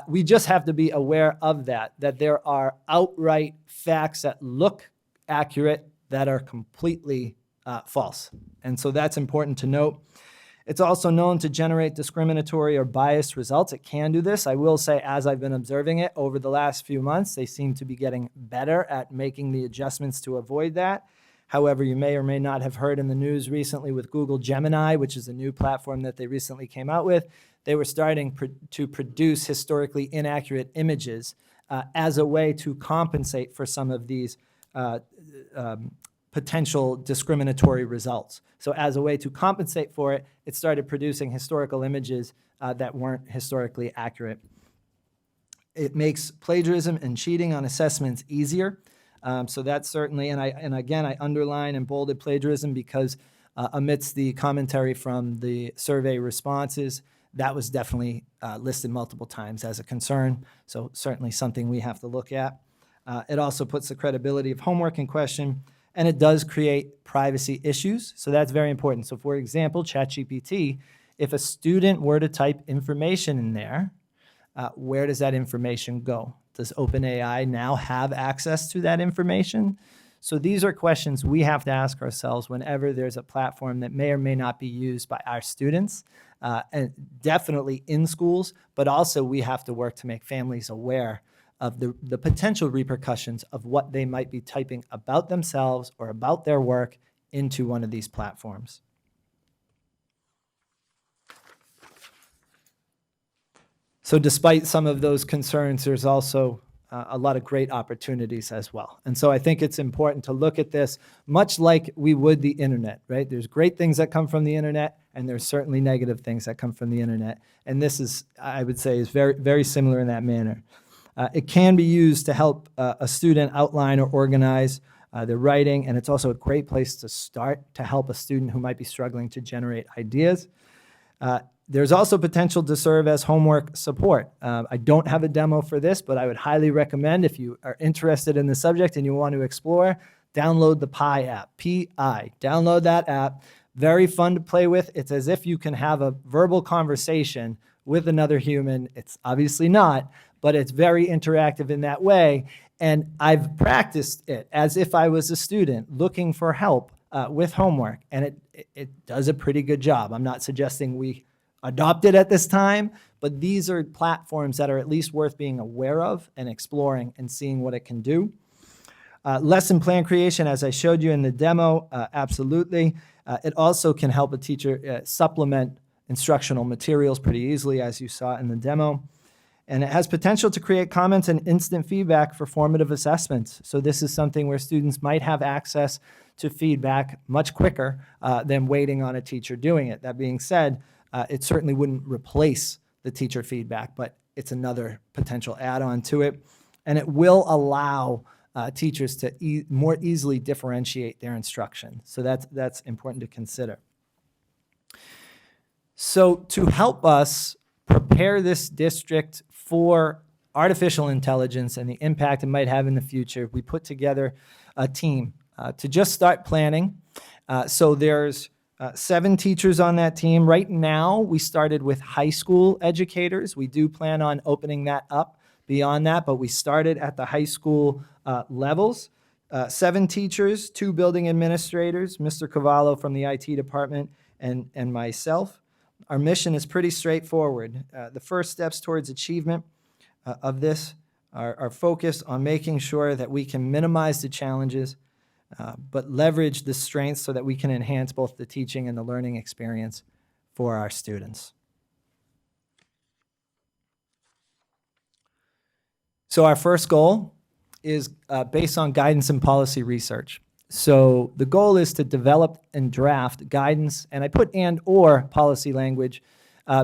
[SPEAKER 16] we just have to be aware of that there are outright facts that look accurate that are completely false. And so that's important to note. It's also known to generate discriminatory or biased results. It can do this. I will say, as I've been observing it over the last few months, they seem to be getting better at making the adjustments to avoid that. However, you may or may not have heard in the news recently with Google Gemini, which is a new platform that they recently came out with, they were starting to produce historically inaccurate images as a way to compensate for some of these potential discriminatory results. So as a way to compensate for it, it started producing historical images that weren't historically accurate. It makes plagiarism and cheating on assessments easier. So that's certainly, and again, I underline and bolded plagiarism because amidst the commentary from the survey responses, that was definitely listed multiple times as a concern. So certainly something we have to look at. It also puts the credibility of homework in question, and it does create privacy issues. So that's very important. So for example, ChatGPT, if a student were to type information in there, where does that information go? Does OpenAI now have access to that information? So these are questions we have to ask ourselves whenever there's a platform that may or may not be used by our students, and definitely in schools, but also we have to work to make families aware of the potential repercussions of what they might be typing about themselves or about their work into one of these platforms. So despite some of those concerns, there's also a lot of great opportunities as well. And so I think it's important to look at this much like we would the internet, right? There's great things that come from the internet, and there's certainly negative things that come from the internet. And this is, I would say, is very, very similar in that manner. It can be used to help a student outline or organize their writing, and it's also a great place to start to help a student who might be struggling to generate ideas. There's also potential to serve as homework support. I don't have a demo for this, but I would highly recommend, if you are interested in the subject and you want to explore, download the Pi app, P-I. Download that app. Very fun to play with. It's as if you can have a verbal conversation with another human. It's obviously not, but it's very interactive in that way. And I've practiced it as if I was a student looking for help with homework, and it does a pretty good job. I'm not suggesting we adopt it at this time, but these are platforms that are at least worth being aware of and exploring and seeing what it can do. Lesson plan creation, as I showed you in the demo, absolutely. It also can help a teacher supplement instructional materials pretty easily, as you saw in the demo. And it has potential to create comments and instant feedback for formative assessments. So this is something where students might have access to feedback much quicker than waiting on a teacher doing it. That being said, it certainly wouldn't replace the teacher feedback, but it's another potential add-on to it. And it will allow teachers to more easily differentiate their instruction. So that's important to consider. So to help us prepare this district for artificial intelligence and the impact it might have in the future, we put together a team to just start planning. So there's 7 teachers on that team. Right now, we started with high school educators. We do plan on opening that up beyond that, but we started at the high school levels. 7 teachers, 2 building administrators, Mr. Cavallo from the IT department, and myself. Our mission is pretty straightforward. The first steps towards achievement of this are focused on making sure that we can minimize the challenges, but leverage the strengths so that we can enhance both the teaching and the learning experience for our students. So our first goal is based on guidance and policy research. So the goal is to develop and draft guidance, and I put and/or policy language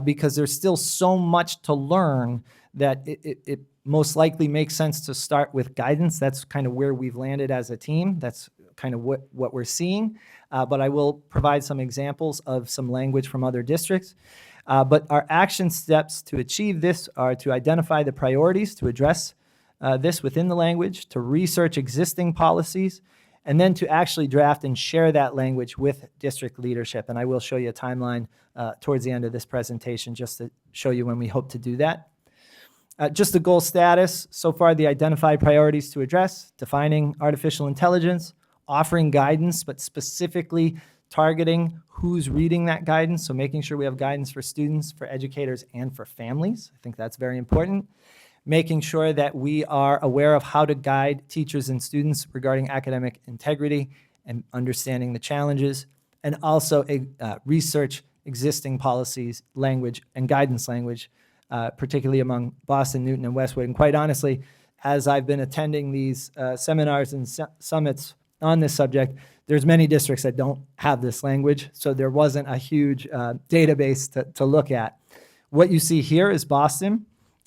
[SPEAKER 16] because there's still so much to learn that it most likely makes sense to start with guidance. That's kind of where we've landed as a team. That's kind of what we're seeing. But I will provide some examples of some language from other districts. But our action steps to achieve this are to identify the priorities to address this within the language, to research existing policies, and then to actually draft and share that language with district leadership. And I will show you a timeline towards the end of this presentation just to show you when we hope to do that. Just the goal status, so far the identified priorities to address, defining artificial intelligence, offering guidance, but specifically targeting who's reading that guidance, so making sure we have guidance for students, for educators, and for families. I think that's very important. Making sure that we are aware of how to guide teachers and students regarding academic integrity and understanding the challenges, and also research existing policies, language, and guidance language, particularly among Boston, Newton, and Westwood. And quite honestly, as I've been attending these seminars and summits on this subject, there's many districts that don't have this language, so there wasn't a huge database to look at. What you see here is Boston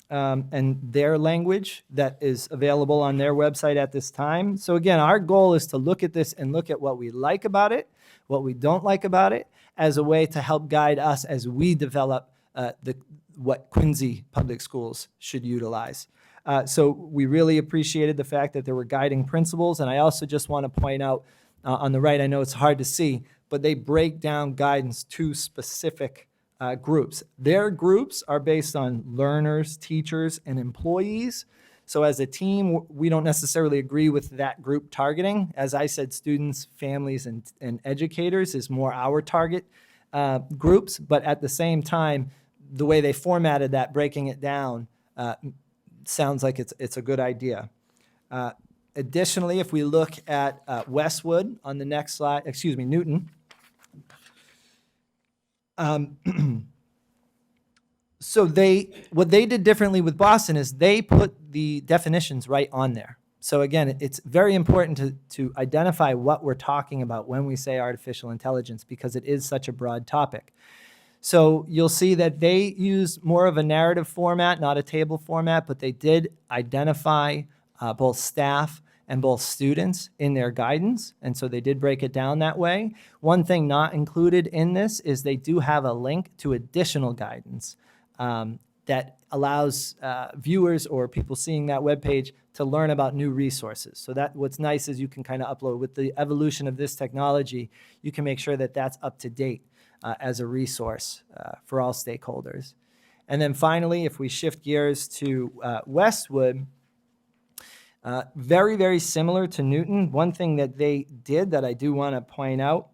[SPEAKER 16] and their language that is available on their website at this time. So again, our goal is to look at this and look at what we like about it, what we don't like about it, as a way to help guide us as we develop what Quincy Public Schools should utilize. So we really appreciated the fact that there were guiding principles, and I also just want to point out on the right, I know it's hard to see, but they break down guidance to specific groups. Their groups are based on learners, teachers, and employees. So as a team, we don't necessarily agree with that group targeting. As I said, students, families, and educators is more our target groups, but at the same time, the way they formatted that, breaking it down, sounds like it's a good idea. Additionally, if we look at Westwood on the next slide, excuse me, Newton. So what they did differently with Boston is they put the definitions right on there. So again, it's very important to identify what we're talking about when we say artificial intelligence, because it is such a broad topic. So you'll see that they use more of a narrative format, not a table format, but they did identify both staff and both students in their guidance, and so they did break it down that way. One thing not included in this is they do have a link to additional guidance that allows viewers or people seeing that webpage to learn about new resources. So that what's nice is you can kind of upload. With the evolution of this technology, you can make sure that that's up to date as a resource for all stakeholders. And then finally, if we shift gears to Westwood, very, very similar to Newton. One thing that they did that I do want to point out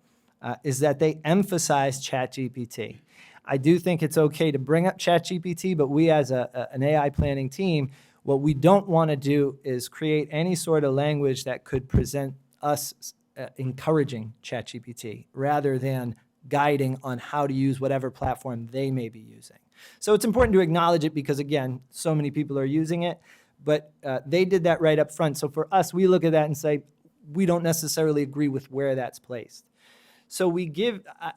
[SPEAKER 16] is that they emphasized ChatGPT. I do think it's okay to bring up ChatGPT, but we as an AI planning team, what we don't want to do is create any sort of language that could present us encouraging ChatGPT rather than guiding on how to use whatever platform they may be using. So it's important to acknowledge it because, again, so many people are using it, but they did that right up front. So for us, we look at that and say, we don't necessarily agree with where that's placed. So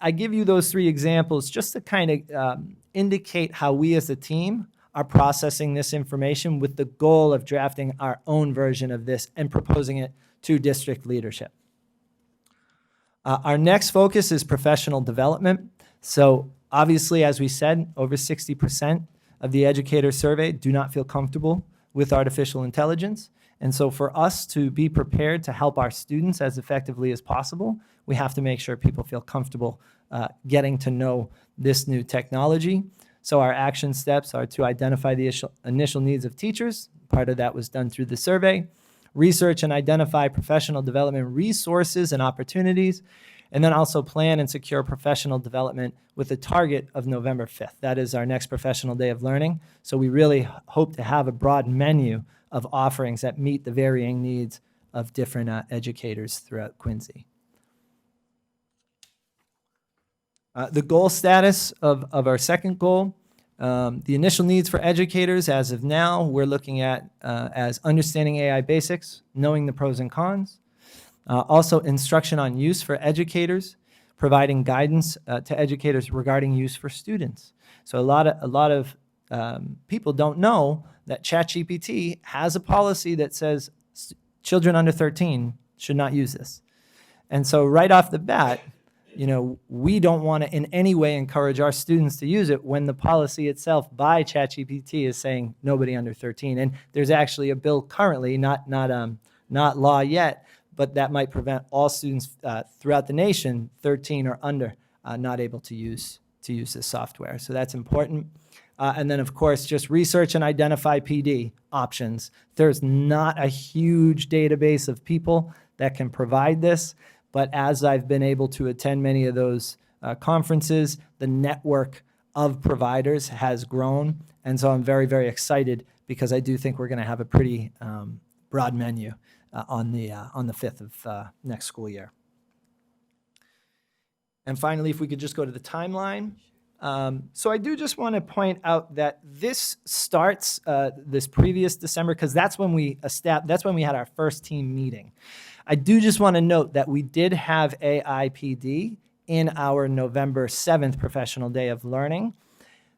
[SPEAKER 16] I give you those three examples just to kind of indicate how we as a team are processing this information with the goal of drafting our own version of this and proposing it to district leadership. Our next focus is professional development. So obviously, as we said, over 60% of the educators surveyed do not feel comfortable with artificial intelligence. And so for us to be prepared to help our students as effectively as possible, we have to make sure people feel comfortable getting to know this new technology. So our action steps are to identify the initial needs of teachers. Part of that was done through the survey. Research and identify professional development resources and opportunities, and then also plan and secure professional development with a target of November 5th. That is our next professional day of learning. So we really hope to have a broad menu of offerings that meet the varying needs of different educators throughout Quincy. The goal status of our second goal, the initial needs for educators as of now, we're looking at as understanding AI basics, knowing the pros and cons, also instruction on use for educators, providing guidance to educators regarding use for students. So a lot of people don't know that ChatGPT has a policy that says children under 13 should not use this. And so right off the bat, we don't want to in any way encourage our students to use it when the policy itself by ChatGPT is saying nobody under 13. And there's actually a bill currently, not law yet, but that might prevent all students throughout the nation, 13 or under, not able to use this software. So that's important. And then, of course, just research and identify PD options. There's not a huge database of people that can provide this, but as I've been able to attend many of those conferences, the network of providers has grown. And so I'm very, very excited because I do think we're going to have a pretty broad menu on the 5th of next school year. And finally, if we could just go to the timeline. So I do just want to point out that this starts this previous December because that's when we had our first team meeting. I do just want to note that we did have AIPD in our November 7th professional day of learning.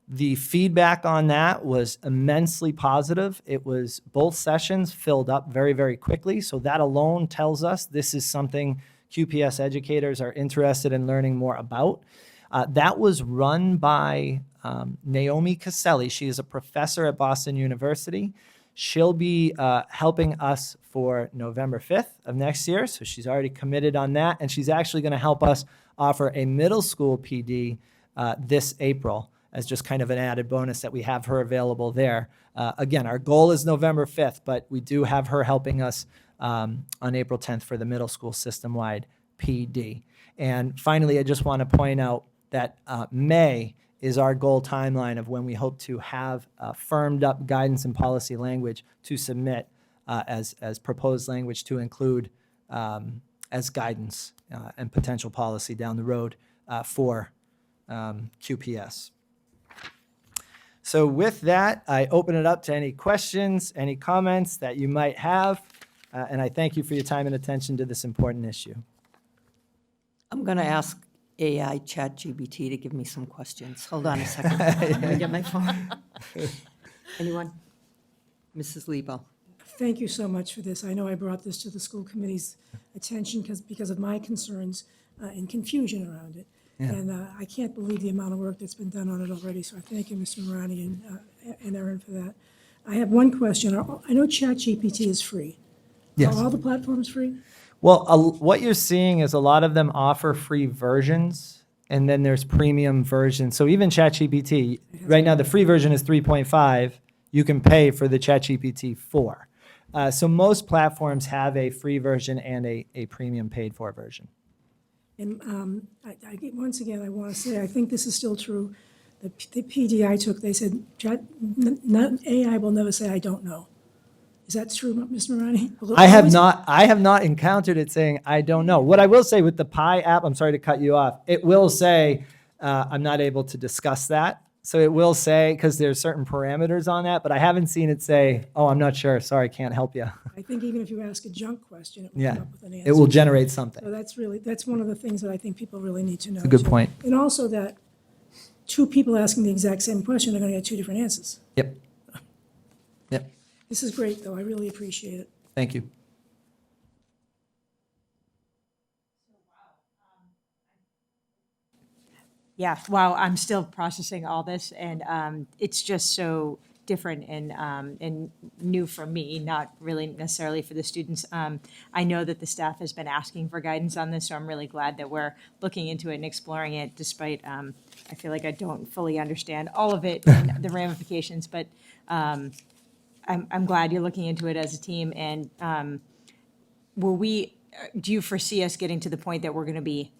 [SPEAKER 16] The feedback on that was immensely positive. It was both sessions filled up very, very quickly. So that alone tells us this is something QPS educators are interested in learning more about. That was run by Naomi Caselli. She is a professor at Boston University. She'll be helping us for November 5th of next year. So she's already committed on that. And she's actually going to help us offer a middle school PD this April as just kind of an added bonus that we have her available there. Again, our goal is November 5th, but we do have her helping us on April 10th for the middle school system-wide PD. And finally, I just want to point out that May is our goal timeline of when we hope to have firmed up guidance and policy language to submit as proposed language to include as guidance and potential policy down the road for QPS. So with that, I open it up to any questions, any comments that you might have, and I thank you for your time and attention to this important issue.
[SPEAKER 6] I'm going to ask AI ChatGPT to give me some questions. Hold on a second. I'm going to get my phone. Anyone? Mrs. Lebo.
[SPEAKER 3] Thank you so much for this. I know I brought this to the school committee's attention because of my concerns and confusion around it.
[SPEAKER 16] Yeah.
[SPEAKER 3] And I can't believe the amount of work that's been done on it already, so I thank you, Mr. Mariani and Erin, for that. I have one question. I know ChatGPT is free.
[SPEAKER 16] Yes.
[SPEAKER 3] Are all the platforms free?
[SPEAKER 16] Well, what you're seeing is a lot of them offer free versions, and then there's premium versions. So even ChatGPT, right now the free version is 3.5. You can pay for the ChatGPT 4. So most platforms have a free version and a premium paid for version.
[SPEAKER 3] And once again, I want to say, I think this is still true. The PD I took, they said, AI will never say, I don't know. Is that true, Mr. Mariani?
[SPEAKER 16] I have not encountered it saying, I don't know. What I will say with the Pi app, I'm sorry to cut you off, it will say, I'm not able to discuss that. So it will say, because there's certain parameters on that, but I haven't seen it say, oh, I'm not sure, sorry, can't help you.
[SPEAKER 3] I think even if you ask a junk question, it will
[SPEAKER 16] Yeah,
[SPEAKER 3] come up with an answer.
[SPEAKER 16] it will generate something.
[SPEAKER 3] So that's one of the things that I think people really need to know.
[SPEAKER 16] It's a good
[SPEAKER 3] too.
[SPEAKER 16] point.
[SPEAKER 3] And also that two people asking the exact same question are going to get two different answers.
[SPEAKER 16] Yep. Yep,
[SPEAKER 3] This is great, though. I really appreciate it.
[SPEAKER 16] thank you.
[SPEAKER 4] Yeah, wow, I'm still processing all this, and it's just so different and new for me, not really necessarily for the students. I know that the staff has been asking for guidance on this, so I'm really glad that we're looking into it and exploring it, despite I feel like I don't fully understand all of it and the ramifications, but I'm glad you're looking into it as a team. And do you foresee us getting to the point that we're going to be,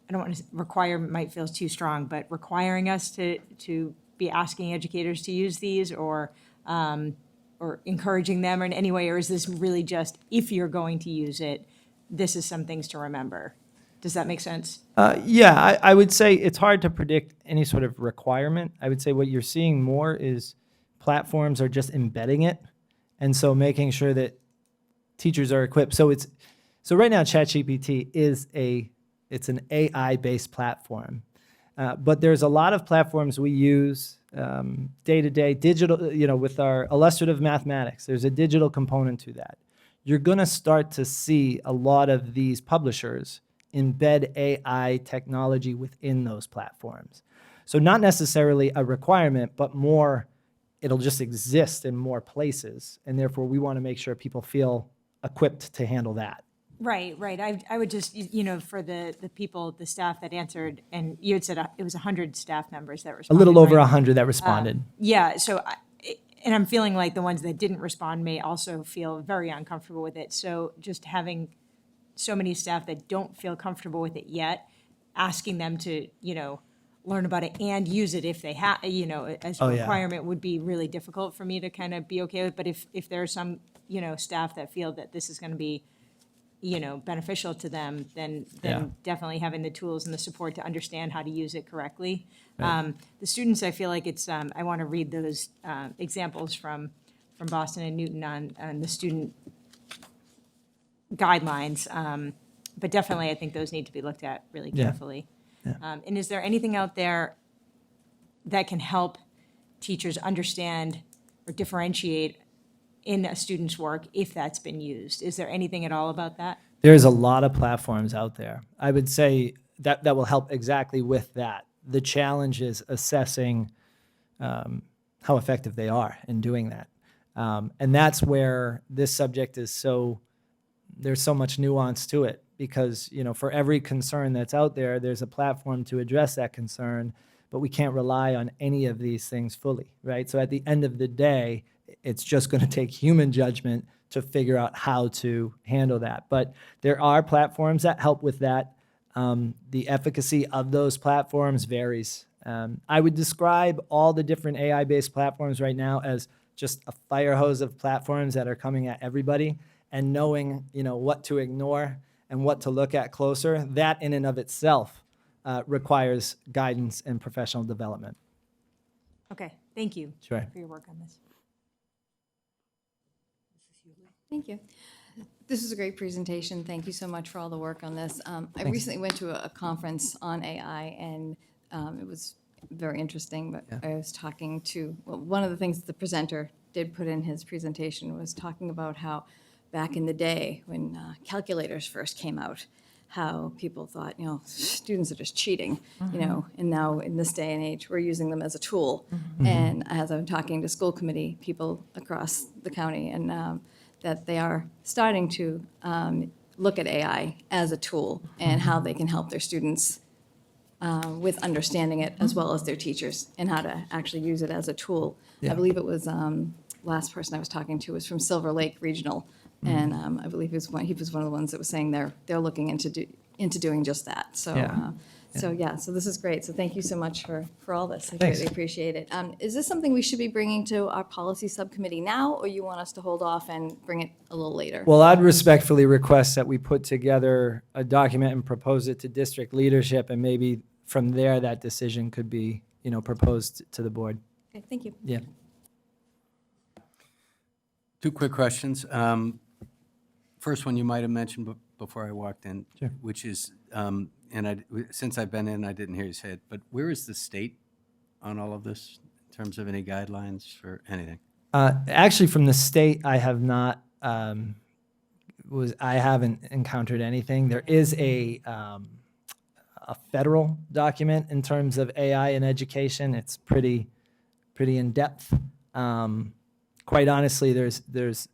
[SPEAKER 4] I don't want to require, might feel too strong, but requiring us to be asking educators to use these or encouraging them in any way? Or is this really just, if you're going to use it, this is some things to remember? Does that make sense?
[SPEAKER 16] Yeah, I would say it's hard to predict any sort of requirement. I would say what you're seeing more is platforms are just embedding it. And so making sure that teachers are equipped. So right now ChatGPT is it's an AI-based platform. But there's a lot of platforms we use day-to-day, digital, with our illustrative mathematics. There's a digital component to that. You're going to start to see a lot of these publishers embed AI technology within those platforms. So not necessarily a requirement, but more, it'll just exist in more places. And therefore, we want to make sure people feel equipped to handle that.
[SPEAKER 4] Right. I would just, for the people, the staff that answered, and you had said it was 100 staff members that
[SPEAKER 16] A
[SPEAKER 4] responded.
[SPEAKER 16] little over
[SPEAKER 4] right?
[SPEAKER 16] 100 that responded.
[SPEAKER 4] Yeah, and I'm feeling like the ones that didn't respond may also feel very uncomfortable with it. So just having so many staff that don't feel comfortable with it yet, asking them to, learn about it and use it if they have, as a
[SPEAKER 16] Oh, yeah.
[SPEAKER 4] requirement would be really difficult for me to kind of be okay with. But if there are some, staff that feel that this is going to be, beneficial to them, then
[SPEAKER 16] Yeah.
[SPEAKER 4] definitely having the tools and the support to understand how to use it correctly.
[SPEAKER 16] Right.
[SPEAKER 4] The students, I feel like it's, I want to read those examples from Boston and Newton on the student guidelines. But definitely, I think those need to be looked at really
[SPEAKER 16] Yeah.
[SPEAKER 4] carefully.
[SPEAKER 16] Yeah.
[SPEAKER 4] And is there anything out there that can help teachers understand or differentiate in a student's work if that's been used? Is there anything at all about that?
[SPEAKER 16] There's a lot of platforms out there. I would say that will help exactly with that. The challenge is assessing how effective they are in doing that. And that's where this subject is there's so much nuance to it because, for every concern that's out there, there's a platform to address that concern. but we can't rely on any of these things fully, right? So at the end of the day, it's just going to take human judgment to figure out how to handle that. But there are platforms that help with that. The efficacy of those platforms varies. I would describe all the different AI-based platforms right now as just a fire hose of platforms that are coming at everybody, and knowing, what to ignore and what to look at closer. That in and of itself requires guidance and professional development.
[SPEAKER 4] Okay, thank you.
[SPEAKER 16] Sure.
[SPEAKER 4] For your work on this.
[SPEAKER 7] Thank you. This is a great presentation. Thank you so much for all the work on this. I recently went to a conference on AI, and it was very interesting, but I was talking to, one of the things the presenter did put in his presentation was talking about how back in the day when calculators first came out, how people thought, students are just cheating, and now in this day and age, we're using them as a tool. And as I'm talking to school committee people across the county, and that they are starting to look at AI as a tool and how they can help their students with understanding it, as well as their teachers, and how to actually use it as a tool. I believe it was, last person I was talking to was from Silver Lake Regional, and I believe he was one of the ones that was saying they're looking into doing just that. So, so this is great. So thank you so much for all this. I
[SPEAKER 16] Thanks.
[SPEAKER 7] greatly appreciate it. Is this something we should be bringing to our policy subcommittee now, or you want us to hold off and bring it a little later?
[SPEAKER 16] Well, I'd respectfully request that we put together a document and propose it to district leadership, and maybe from there, that decision could be, proposed to the board.
[SPEAKER 7] Okay, thank you.
[SPEAKER 16] Yeah.
[SPEAKER 18] Two quick questions. First one you might have mentioned before I walked in,
[SPEAKER 16] Sure.
[SPEAKER 18] which is, since I've been in, I didn't hear you say it, but where is the state on all of this in terms of any guidelines for anything?
[SPEAKER 16] Actually, from the state, I have not, I haven't encountered anything. There is a federal document in terms of AI in education. It's pretty in depth. Quite honestly, there's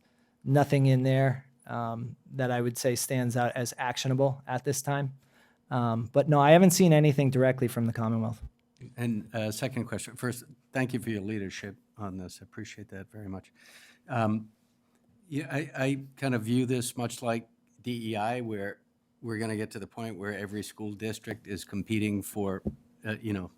[SPEAKER 16] nothing in there that I would say stands out as actionable at this time. But no, I haven't seen anything directly from the Commonwealth.
[SPEAKER 18] And second question, first, thank you for your leadership on this. I appreciate that very much. I kind of view this much like DEI, where we're going to get to the point where every school district is competing for,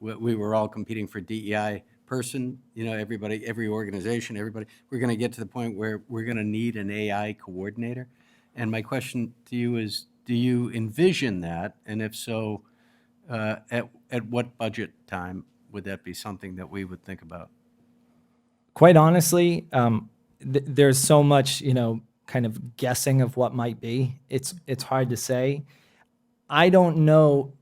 [SPEAKER 18] we were all competing for DEI person, everybody, every organization, everybody. We're going to get to the point where we're going to need an AI coordinator. And my question to you is, do you envision that? And if so, at what budget time would that be something that we would think about?
[SPEAKER 16] Quite honestly, there's so much, kind of guessing of what might be. It's hard to say. I don't know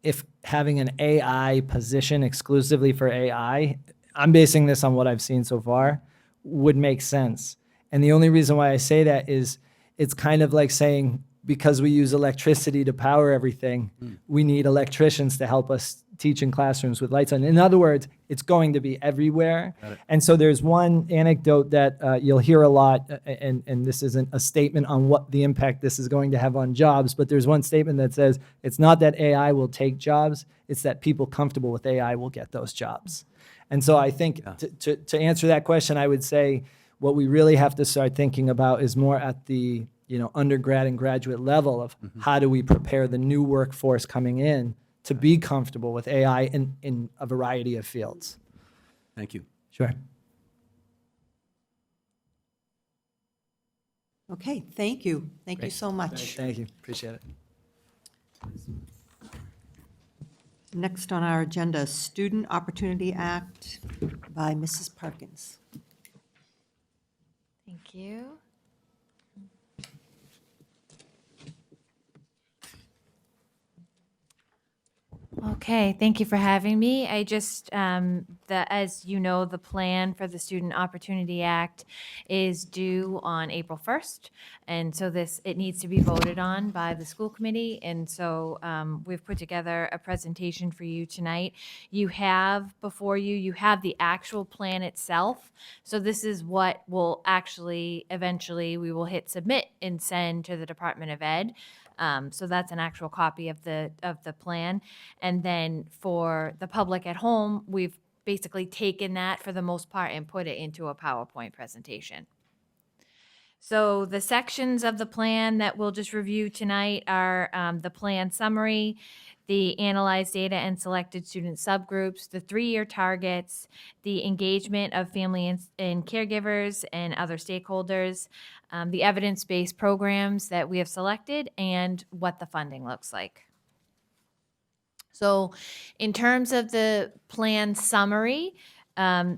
[SPEAKER 16] if having an AI position exclusively for AI, I'm basing this on what I've seen so far, would make sense. And the only reason why I say that is it's kind of like saying, because we use electricity to power everything, we need electricians to help us teach in classrooms with lights on. In other words, it's going to be everywhere. And so there's one anecdote that you'll hear a lot, and this isn't a statement on what the impact this is going to have on jobs, but there's one statement that says, it's not that AI will take jobs, it's that people comfortable with AI will get those jobs. And so I think to answer that question, I would say what we really have to start thinking about is more at the undergrad and graduate level of how do we prepare the new workforce coming in to be comfortable with AI in a variety of fields.
[SPEAKER 18] Thank you.
[SPEAKER 16] Sure.
[SPEAKER 6] Okay, thank you. Thank you so much.
[SPEAKER 16] Thank you. Appreciate it.
[SPEAKER 6] Next on our agenda, Student Opportunity Act by Mrs. Perkins.
[SPEAKER 15] Thank you. Okay, thank you for having me. I just, as you know, the plan for the Student Opportunity Act is due on April 1st. And so it needs to be voted on by the school committee. And so we've put together a presentation for you tonight. You have before you have the actual plan itself. So this is what will actually, eventually, we will hit submit and send to the Department of Ed. So that's an actual copy of the plan. And then for the public at home, we've basically taken that for the most part and put it into a PowerPoint presentation. So the sections of the plan that we'll just review tonight are the plan summary, the analyzed data and selected student subgroups, the 3-year targets, the engagement of family and caregivers and other stakeholders, the evidence-based programs that we have selected, and what the funding looks like. So in terms of the plan summary,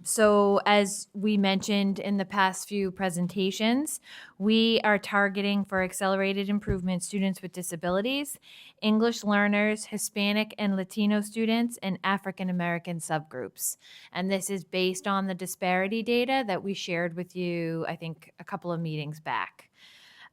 [SPEAKER 15] so as we mentioned in the past few presentations, we are targeting for accelerated improvement students with disabilities, English learners, Hispanic and Latino students, and African American subgroups. And this is based on the disparity data that we shared with you, I think, a couple of meetings back.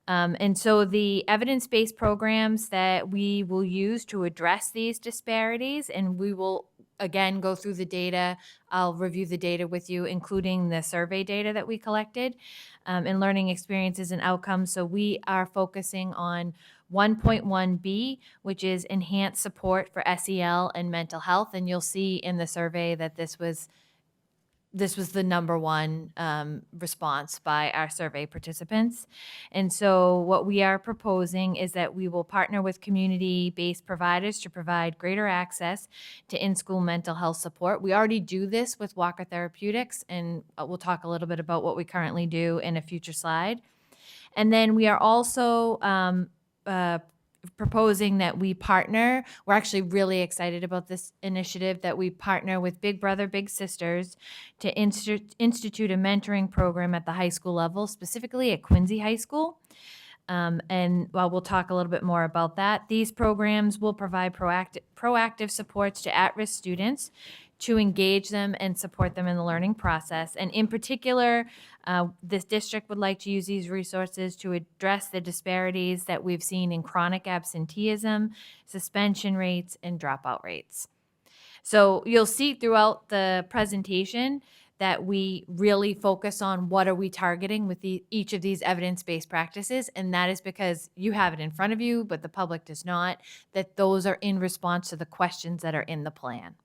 [SPEAKER 15] And so the evidence-based programs that we will use to address these disparities, and we will again go through the data, I'll review the data with you, including the survey data that we collected, and learning experiences and outcomes. So we are focusing on 1.1B, which is enhanced support for SEL and mental health. And you'll see in the survey that this was the number one response by our survey participants. And so what we are proposing is that we will partner with community-based providers to provide greater access to in-school mental health support. We already do this with Walker Therapeutics, and we'll talk a little bit about what we currently do in a future slide. And then we are also proposing that we partner. We're actually really excited about this initiative, that we partner with Big Brother, Big Sisters to institute a mentoring program at the high school level, specifically at Quincy High School. And while we'll talk a little bit more about that, these programs will provide proactive supports to at-risk students to engage them and support them in the learning process. And in particular, this district would like to use these resources to address the disparities that we've seen in chronic absenteeism, suspension rates, and dropout rates. So you'll see throughout the presentation that we really focus on what are we targeting with each of these evidence-based practices, and that is because you have it in front of you, but the public does not, that those are in response to the questions that are in the plan.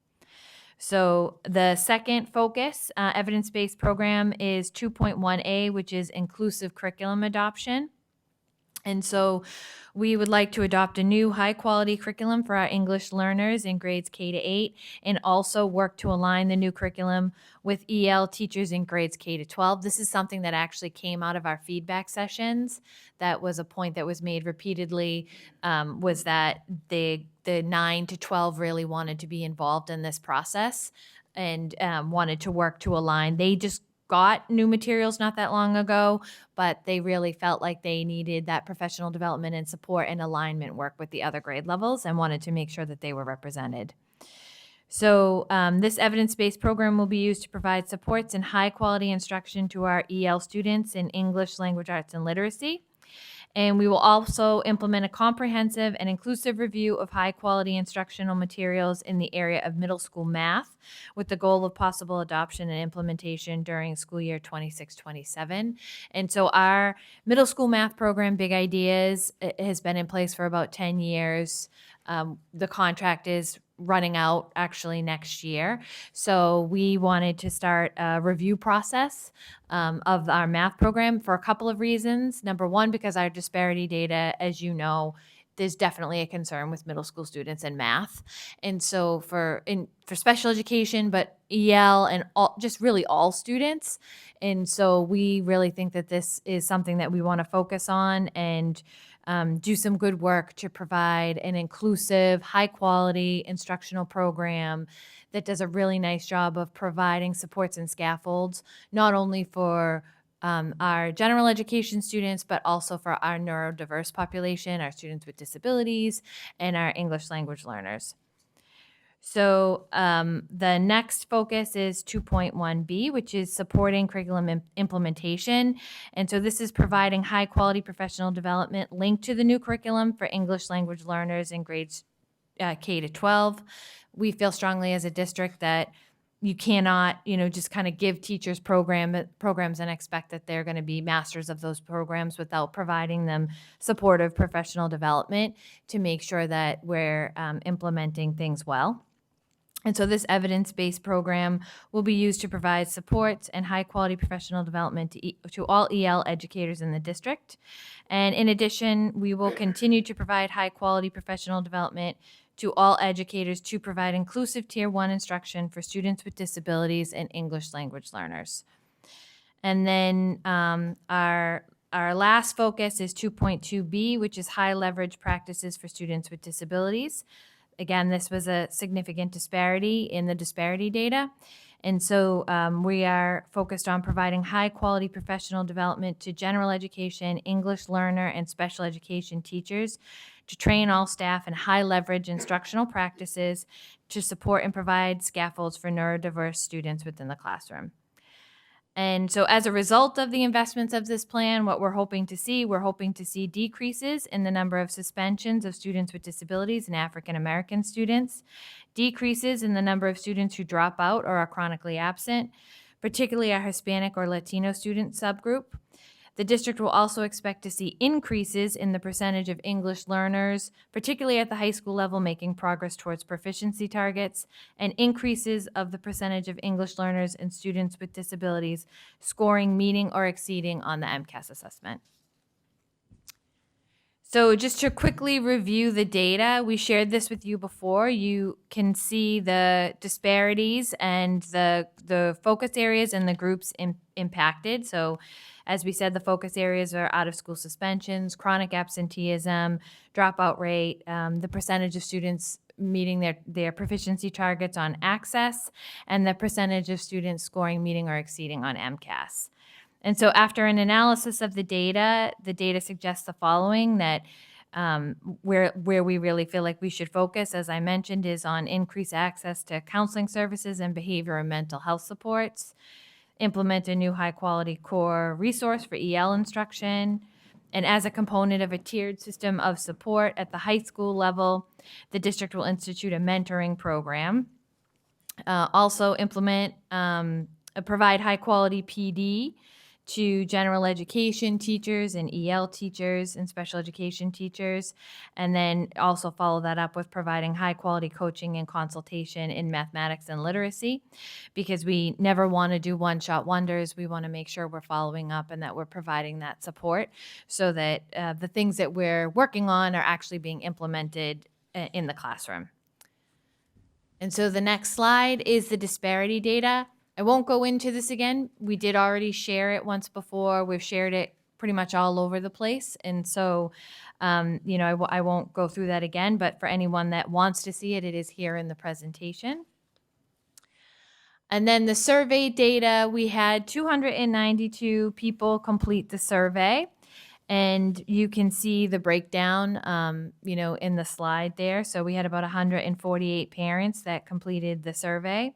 [SPEAKER 15] So the second focus, evidence-based program, is 2.1A, which is inclusive curriculum adoption. And so we would like to adopt a new high-quality curriculum for our English learners in grades K to 8, and also work to align the new curriculum with EL teachers in grades K to 12. This is something that actually came out of our feedback sessions. That was a point that was made repeatedly, was that the 9 to 12 really wanted to be involved in this process and wanted to work to align. They just got new materials not that long ago, but they really felt like they needed that professional development and support and alignment work with the other grade levels, and wanted to make sure that they were represented. So this evidence-based program will be used to provide supports and high-quality instruction to our EL students in English, language arts, and literacy. And we will also implement a comprehensive and inclusive review of high-quality instructional materials in the area of middle school math, with the goal of possible adoption and implementation during school year 26-27. And so our middle school math program, Big Ideas, has been in place for about 10 years. The contract is running out actually next year. So we wanted to start a review process of our math program for a couple of reasons. Number one, because our disparity data, as you know, there's definitely a concern with middle school students in math. And so for special education, but EL and just really all students. And so we really think that this is something that we want to focus on and do some good work to provide an inclusive, high-quality instructional program that does a really nice job of providing supports and scaffolds, not only for our general education students, but also for our neurodiverse population, our students with disabilities, and our English language learners. So the next focus is 2.1B, which is supporting curriculum implementation. And so this is providing high quality professional development linked to the new curriculum for English language learners in grades K to 12. We feel strongly as a district that you cannot, just kind of give teachers programs and expect that they're going to be masters of those programs without providing them supportive professional development to make sure that we're implementing things well. And so this evidence-based program will be used to provide support and high-quality professional development to all EL educators in the district. And in addition, we will continue to provide high-quality professional development to all educators to provide inclusive Tier 1 instruction for students with disabilities and English language learners. And then our last focus is 2.2b, which is high leverage practices for students with disabilities. Again, this was a significant disparity in the disparity data. And so we are focused on providing high quality professional development to general education, English learner, and special education teachers to train all staff in high leverage instructional practices to support and provide scaffolds for neurodiverse students within the classroom. And so as a result of the investments of this plan, what we're hoping to see decreases in the number of suspensions of students with disabilities and African American students, decreases in the number of students who drop out or are chronically absent, particularly our Hispanic or Latino student subgroup. The district will also expect to see increases in the percentage of English learners, particularly at the high school level, making progress towards proficiency targets, and increases of the percentage of English learners and students with disabilities scoring meeting or exceeding on the MCAS assessment. So just to quickly review the data, we shared this with you before. You can see the disparities and the focus areas and the groups impacted. So as we said, the focus areas are out-of-school suspensions, chronic absenteeism, dropout rate, the percentage of students meeting their proficiency targets on access, and the percentage of students scoring meeting or exceeding on MCAS. And so after an analysis of the data suggests the following, that where we really feel like we should focus, as I mentioned, is on increased access to counseling services and behavior and mental health supports, implement a new high-quality core resource for EL instruction, and as a component of a tiered system of support at the high school level, the district will institute a mentoring program. Also provide high-quality PD to general education teachers and EL teachers and special education teachers, and then also follow that up with providing high-quality coaching and consultation in mathematics and literacy, because we never want to do one-shot wonders. We want to make sure we're following up and that we're providing that support so that the things that we're working on are actually being implemented in the classroom. And so the next slide is the disparity data. I won't go into this again. We did already share it once before. We've shared it pretty much all over the place. And so, I won't go through that again, but for anyone that wants to see it, it is here in the presentation. And then the survey data, we had 292 people complete the survey. And you can see the breakdown, in the slide there. So we had about 148 parents that completed the survey.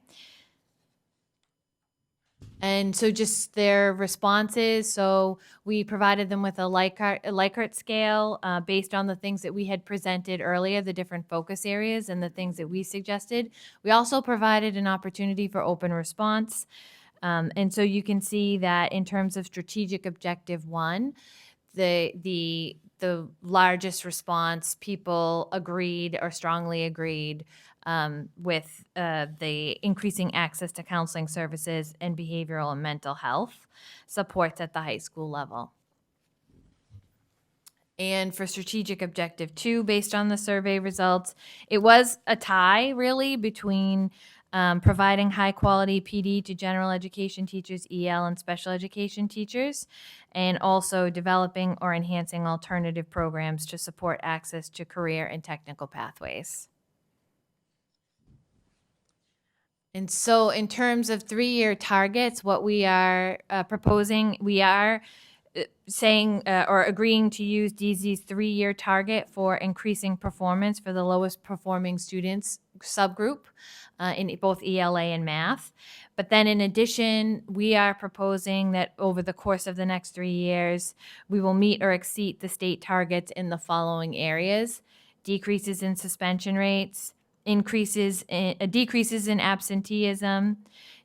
[SPEAKER 15] And so just their responses, so we provided them with a Likert scale based on the things that we had presented earlier, the different focus areas and the things that we suggested. We also provided an opportunity for open response. And so you can see that in terms of strategic objective 1, the largest response, people agreed or strongly agreed with the increasing access to counseling services and behavioral and mental health supports at the high school level. And for strategic objective 2, based on the survey results, it was a tie really between providing high quality PD to general education teachers, EL, and special education teachers, and also developing or enhancing alternative programs to support access to career and technical pathways. And so in terms of 3-year targets, what we are proposing, we are saying or agreeing to use DZ's 3-year target for increasing performance for the lowest performing students subgroup in both ELA and math. But then in addition, we are proposing that over the course of the next 3 years, we will meet or exceed the state targets in the following areas: decreases in suspension rates, decreases in absenteeism,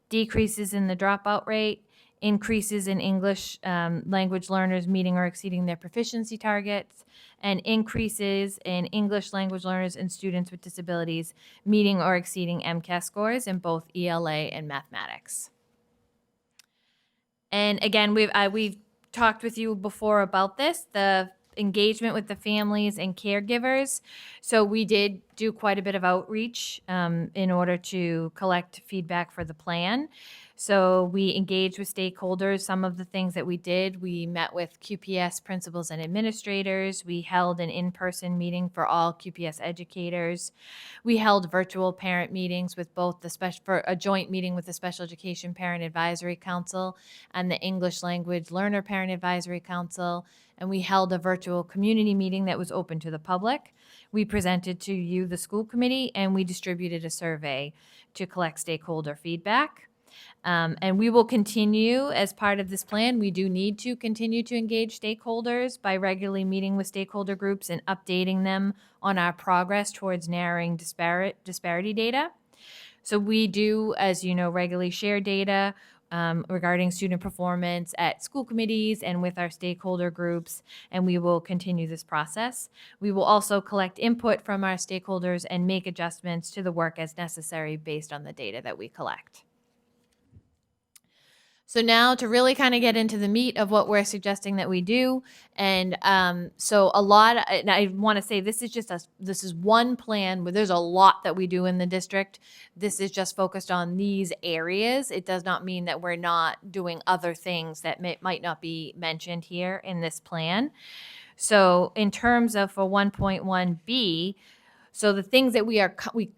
[SPEAKER 15] decreases in the dropout rate, increases in English language learners meeting or exceeding their proficiency targets, and increases in English language learners and students with disabilities meeting or exceeding MCAS scores in both ELA and mathematics. And again, we've talked with you before about this, the engagement with the families and caregivers. So we did do quite a bit of outreach in order to collect feedback for the plan. So we engaged with stakeholders. Some of the things that we did, we met with QPS principals and administrators. We held an in-person meeting for all QPS educators. We held virtual parent meetings with both for a joint meeting with the Special Education Parent Advisory Council and the English Language Learner Parent Advisory Council. And we held a virtual community meeting that was open to the public. We presented to you, the school committee, and we distributed a survey to collect stakeholder feedback. And we will continue as part of this plan. We do need to continue to engage stakeholders by regularly meeting with stakeholder groups and updating them on our progress towards narrowing disparity data. So we do, as you know, regularly share data regarding student performance at school committees and with our stakeholder groups, and we will continue this process. We will also collect input from our stakeholders and make adjustments to the work as necessary based on the data that we collect. So now to really kind of get into the meat of what we're suggesting that we do, and so and I want to say this is one plan where there's a lot that we do in the district. This is just focused on these areas. It does not mean that we're not doing other things that might not be mentioned here in this plan. So in terms of for 1.1B, so the things that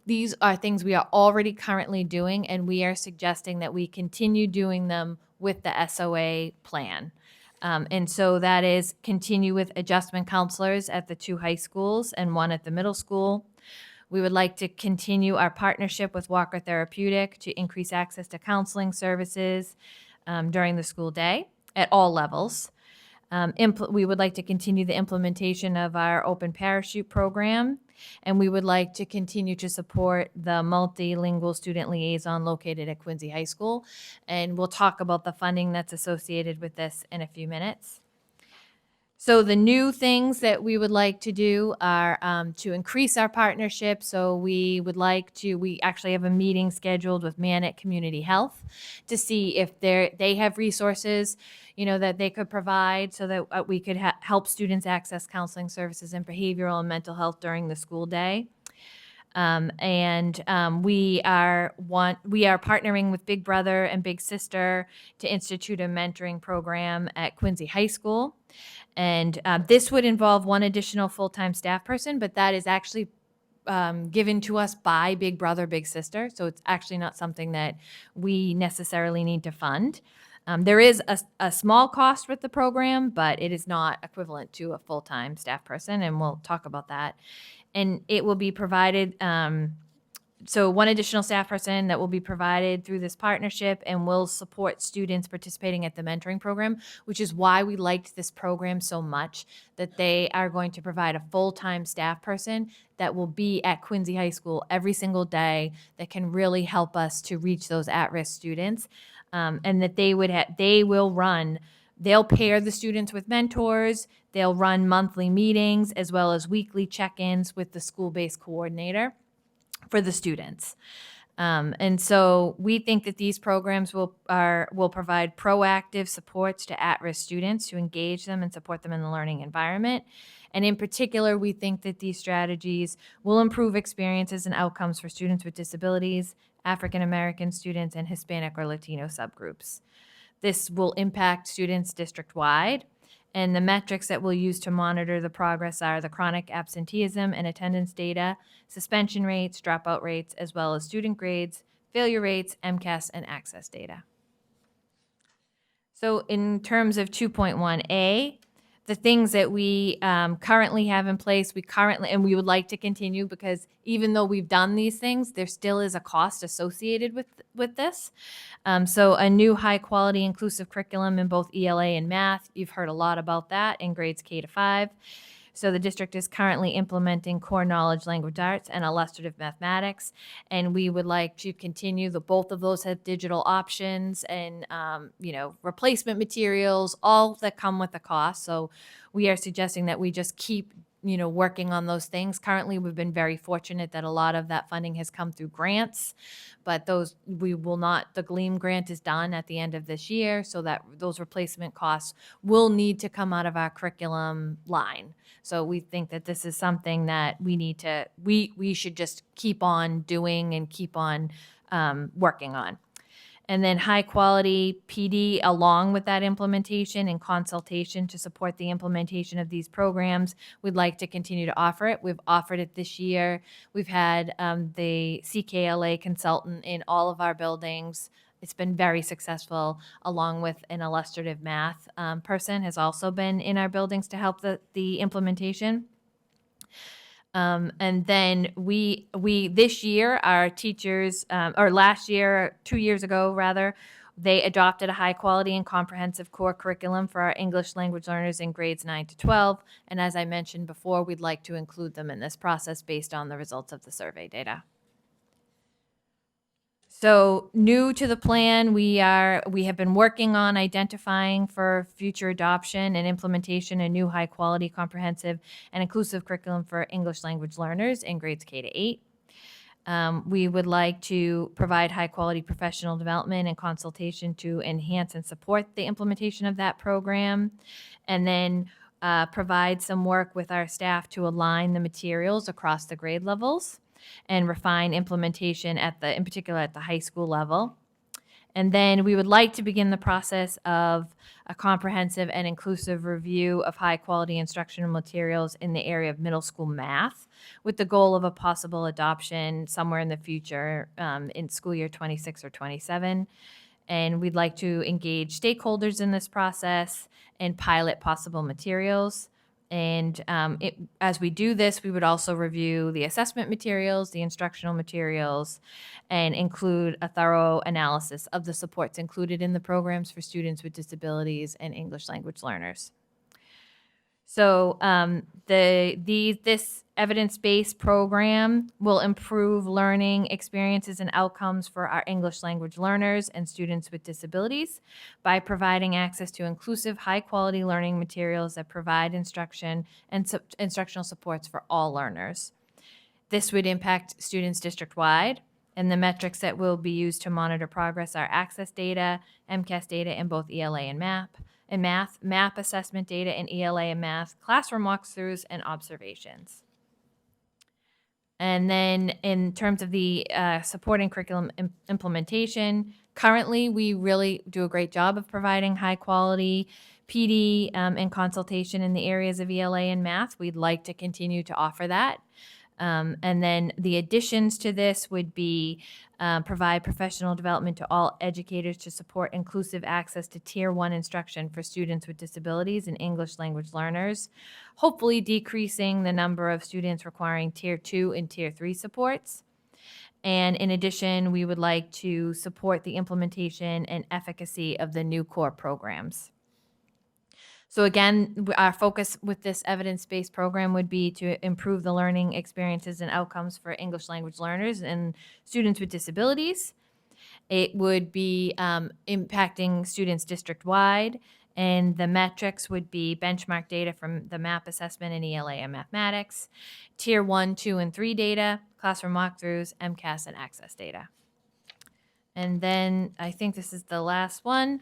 [SPEAKER 15] these are things we are already currently doing, and we are suggesting that we continue doing them with the SOA plan. And so that is continue with adjustment counselors at the 2 high schools and 1 at the middle school. We would like to continue our partnership with Walker Therapeutic to increase access to counseling services during the school day at all levels. We would like to continue the implementation of our open parachute program, and we would like to continue to support the multilingual student liaison located at Quincy High School. And we'll talk about the funding that's associated with this in a few minutes. So the new things that we would like to do are to increase our partnership. So we actually have a meeting scheduled with Manic Community Health to see if they have resources, that they could provide so that we could help students access counseling services and behavioral and mental health during the school day. We are partnering with Big Brother and Big Sister to institute a mentoring program at Quincy High School. And this would involve 1 additional full-time staff person, but that is actually given to us by Big Brother, Big Sister. So it's actually not something that we necessarily need to fund. There is a small cost with the program, but it is not equivalent to a full-time staff person, and we'll talk about that. And it will be provided, so 1 additional staff person that will be provided through this partnership and will support students participating at the mentoring program, which is why we liked this program so much, that they are going to provide a full-time staff person that will be at Quincy High School every single day that can really help us to reach those at-risk students, and that they'll pair the students with mentors, they'll run monthly meetings as well as weekly check-ins with the school-based coordinator for the students. And so we think that these programs will provide proactive supports to at-risk students to engage them and support them in the learning environment. And in particular, we think that these strategies will improve experiences and outcomes for students with disabilities, African American students, and Hispanic or Latino subgroups. This will impact students district-wide, and the metrics that we'll use to monitor the progress are the chronic absenteeism and attendance data, suspension rates, dropout rates, as well as student grades, failure rates, MCAS, and access data. So in terms of 2.1A, the things that we currently have in place, and we would like to continue, because even though we've done these things, there still is a cost associated with this. So a new high-quality inclusive curriculum in both ELA and math. You've heard a lot about that in grades K to 5. So the district is currently implementing core knowledge, language arts, and illustrative mathematics, and we would like to continue. Both of those have digital options and replacement materials, all that come with a cost. So we are suggesting that we just keep working on those things. Currently, we've been very fortunate that a lot of that funding has come through grants, but the Gleam grant is done at the end of this year, so that those replacement costs will need to come out of our curriculum line. So we think that this is something that we should just keep on doing and keep on working on. And then high quality PD along with that implementation and consultation to support the implementation of these programs. We'd like to continue to offer it. We've offered it this year. We've had the CKLA consultant in all of our buildings. It's been very successful, along with an illustrative math person has also been in our buildings to help the implementation. And then we this year, our teachers, or last year, 2 years ago rather, they adopted a high quality and comprehensive core curriculum for our English language learners in grades 9 to 12. And as I mentioned before, we'd like to include them in this process based on the results of the survey data. So new to the plan, we have been working on identifying for future adoption and implementation a new high quality, comprehensive, and inclusive curriculum for English language learners in grades K to 8. We would like to provide high quality professional development and consultation to enhance and support the implementation of that program, and then provide some work with our staff to align the materials across the grade levels and refine implementation in particular at the high school level. And then we would like to begin the process of a comprehensive and inclusive review of high quality instructional materials in the area of middle school math, with the goal of a possible adoption somewhere in the future in school year 26 or 27. And we'd like to engage stakeholders in this process and pilot possible materials. And as we do this, we would also review the assessment materials, the instructional materials, and include a thorough analysis of the supports included in the programs for students with disabilities and English language learners. So this evidence-based program will improve learning experiences and outcomes for our English language learners and students with disabilities by providing access to inclusive, high-quality learning materials that provide instruction and instructional supports for all learners. This would impact students district-wide, and the metrics that will be used to monitor progress are access data, MCAS data in both ELA and math assessment data in ELA and math, classroom walkthroughs, and observations. And then in terms of the supporting curriculum implementation, currently we really do a great job of providing high quality PD and consultation in the areas of ELA and math. We'd like to continue to offer that. And then the additions to this would be provide professional development to all educators to support inclusive access to Tier 1 instruction for students with disabilities and English language learners, hopefully decreasing the number of students requiring Tier 2 and Tier 3 supports. And in addition, we would like to support the implementation and efficacy of the new core programs. So again, our focus with this evidence-based program would be to improve the learning experiences and outcomes for English language learners and students with disabilities. It would be impacting students district-wide, and the metrics would be benchmark data from the MAP assessment in ELA and mathematics, Tier 1, 2, and 3 data, classroom walkthroughs, MCAS, and access data. And then I think this is the last one.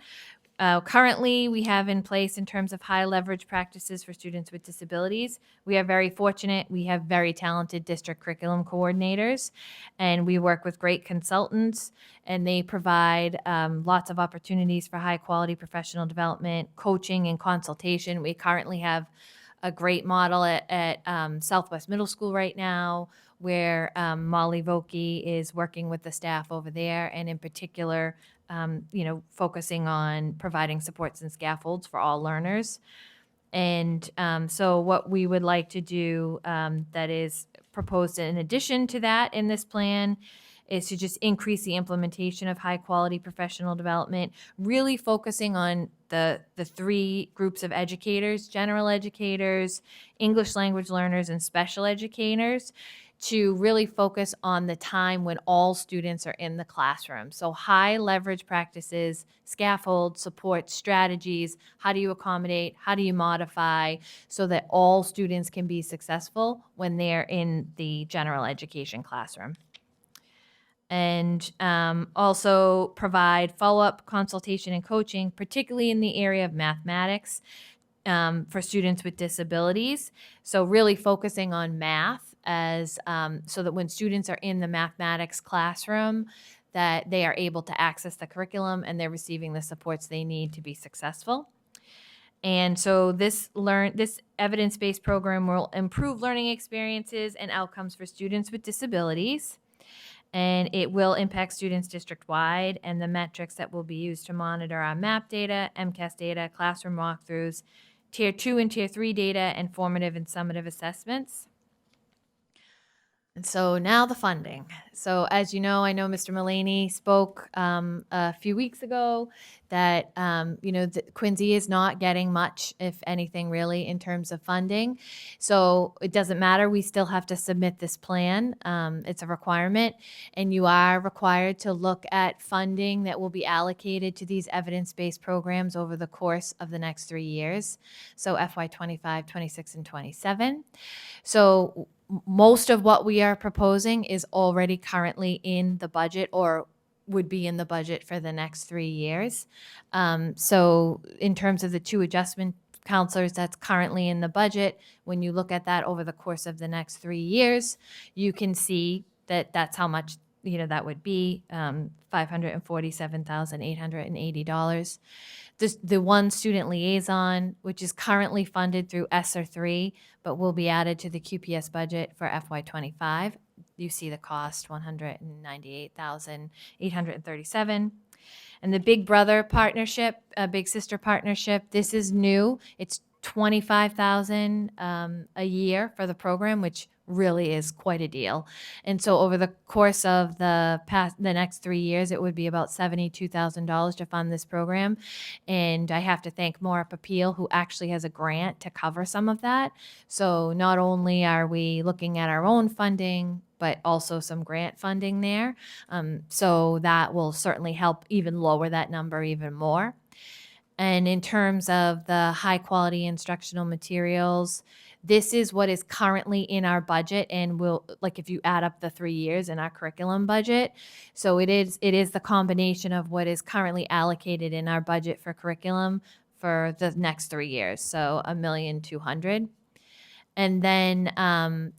[SPEAKER 15] Currently, we have in place in terms of high leverage practices for students with disabilities. We are very fortunate. We have very talented district curriculum coordinators, and we work with great consultants, and they provide lots of opportunities for high quality professional development, coaching, and consultation. We currently have a great model at Southwest Middle School right now, where Molly Vokey is working with the staff over there, and in particular, focusing on providing supports and scaffolds for all learners. And so what we would like to do that is proposed in addition to that in this plan is to just increase the implementation of high quality professional development, really focusing on the three groups of educators: general educators, English language learners, and special educators, to really focus on the time when all students are in the classroom. So high leverage practices, scaffold, support strategies, how do you accommodate, how do you modify so that all students can be successful when they're in the general education classroom. And also provide follow-up consultation and coaching, particularly in the area of mathematics, for students with disabilities. So really focusing on math as so that when students are in the mathematics classroom, that they are able to access the curriculum and they're receiving the supports they need to be successful. And so this evidence-based program will improve learning experiences and outcomes for students with disabilities. And it will impact students district-wide, and the metrics that will be used to monitor our MAP data, MCAS data, classroom walkthroughs, Tier 2 and Tier 3 data, and formative and summative assessments. And so now the funding. So as you know, I know Mr. Mullaney spoke a few weeks ago that, Quincy is not getting much, if anything, really, in terms of funding. So it doesn't matter. We still have to submit this plan. It's a requirement. And you are required to look at funding that will be allocated to these evidence-based programs over the course of the next 3 years. So FY 25, 26, and 27. So most of what we are proposing is already currently in the budget or would be in the budget for the next 3 years. So in terms of the 2 adjustment counselors that's currently in the budget, when you look at that over the course of the next 3 years, you can see that that's how much that would be, $547,880. The one student liaison, which is currently funded through ESSER 3, but will be added to the QPS budget for FY 25. You see the cost, $198,837. And the Big Brother partnership, Big Sister partnership, this is new. It's $25,000 a year for the program, which really is quite a deal. And so over the course of the next 3 years, it would be about $72,000 to fund this program. And I have to thank Morup Appeal, who actually has a grant to cover some of that. So not only are we looking at our own funding, but also some grant funding there. So that will certainly help even lower that number even more. And in terms of the high quality instructional materials, this is what is currently in our budget, and will, like, if you add up the 3 years in our curriculum budget. So it is the combination of what is currently allocated in our budget for curriculum for the next 3 years. So $1,200,000. And then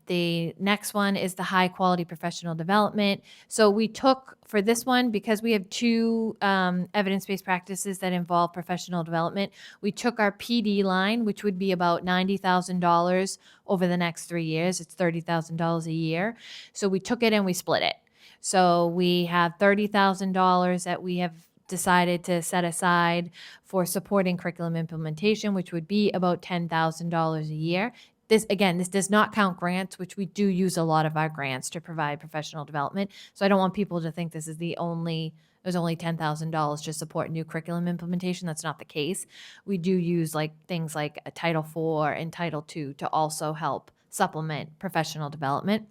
[SPEAKER 15] the next one is the high quality professional development. So we took, for this one, because we have 2 evidence-based practices that involve professional development, we took our PD line, which would be about $90,000 over the next 3 years. It's $30,000 a year. So we took it and we split it. So we have $30,000 that we have decided to set aside for supporting curriculum implementation, which would be about $10,000 a year. This does not count grants, which we do use a lot of our grants to provide professional development. So I don't want people to think this is there's only $10,000 to support new curriculum implementation. That's not the case. We do use things like a Title IV and Title II to also help supplement professional development.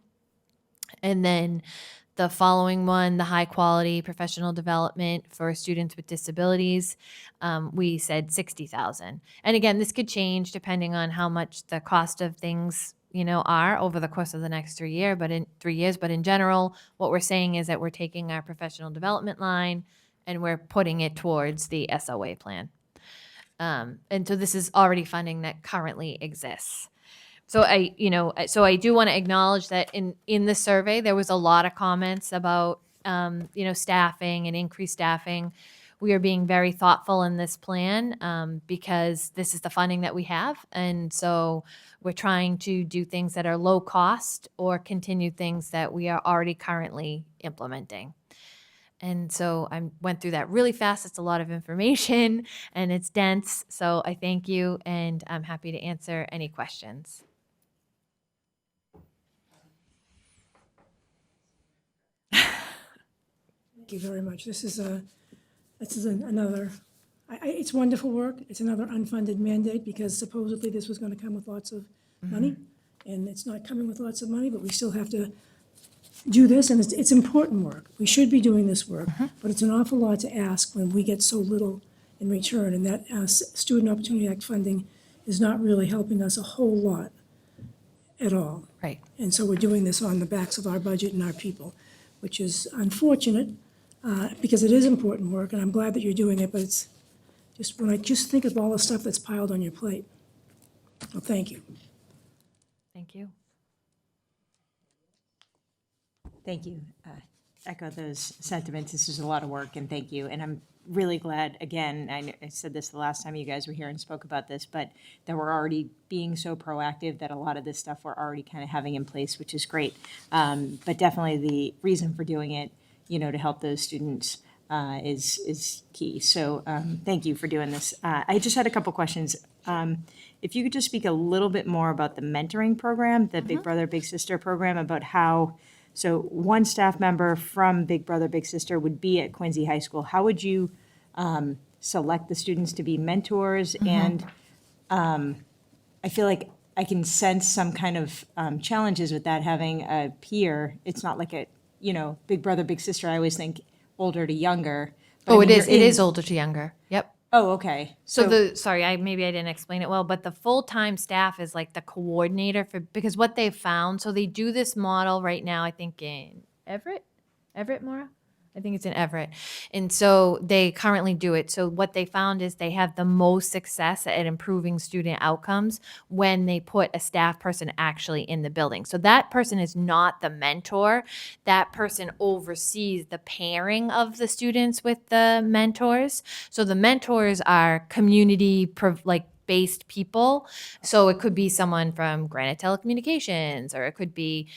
[SPEAKER 15] And then the following one, the high quality professional development for students with disabilities, we said $60,000. And again, this could change depending on how much the cost of things are over the course of the next 3 years. But in general, what we're saying is that we're taking our professional development line and we're putting it towards the SOA plan. And so this is already funding that currently exists. So I do want to acknowledge that in the survey, there was a lot of comments about, staffing and increased staffing. We are being very thoughtful in this plan because this is the funding that we have. And so we're trying to do things that are low cost or continue things that we are already currently implementing. And so I went through that really fast. It's a lot of information and it's dense. So I thank you, and I'm happy to answer any questions.
[SPEAKER 3] Thank you very much. This is another, it's wonderful work. It's another unfunded mandate because supposedly this was going to come with lots of money. And it's not coming with lots of money, but we still have to do this, and it's important work. We should be doing this work, but it's an awful lot to ask when we get so little in return. And that Student Opportunity Act funding is not really helping us a whole lot at all.
[SPEAKER 15] Right.
[SPEAKER 3] And so we're doing this on the backs of our budget and our people, which is unfortunate, because it is important work, and I'm glad that you're doing it, but it's just, when I just think of all the stuff that's piled on your plate. Well, thank you.
[SPEAKER 15] Thank you.
[SPEAKER 4] Thank you. Echo those sentiments. This is a lot of work, and thank you. And I'm really glad, again, I said this the last time you guys were here and spoke about this, but that we're already being so proactive that a lot of this stuff we're already kind of having in place, which is great. But definitely the reason for doing it, to help those students is key. So thank you for doing this. I just had a couple questions. If you could just speak a little bit more about the mentoring program, the Big Brother, Big Sister program, about how, so one staff member from Big Brother, Big Sister would be at Quincy High School. How would you select the students to be mentors? And I feel like I can sense some kind of challenges with that, having a peer. It's not like a, Big Brother, Big Sister. I always think older to younger. But
[SPEAKER 15] Oh,
[SPEAKER 4] I mean,
[SPEAKER 15] it is older to younger. Yep.
[SPEAKER 4] Oh, okay.
[SPEAKER 15] Sorry, maybe I didn't explain it well, but the full-time staff is like the coordinator because what they've found, so they do this model right now, I think in Everett, Maura? I think it's in Everett. And so they currently do it. So what they found is they have the most success at improving student outcomes when they put a staff person actually in the building. So that person is not the mentor. That person oversees the pairing of the students with the mentors. So the mentors are based people. So it could be someone from Granite Telecommunications, or it could be,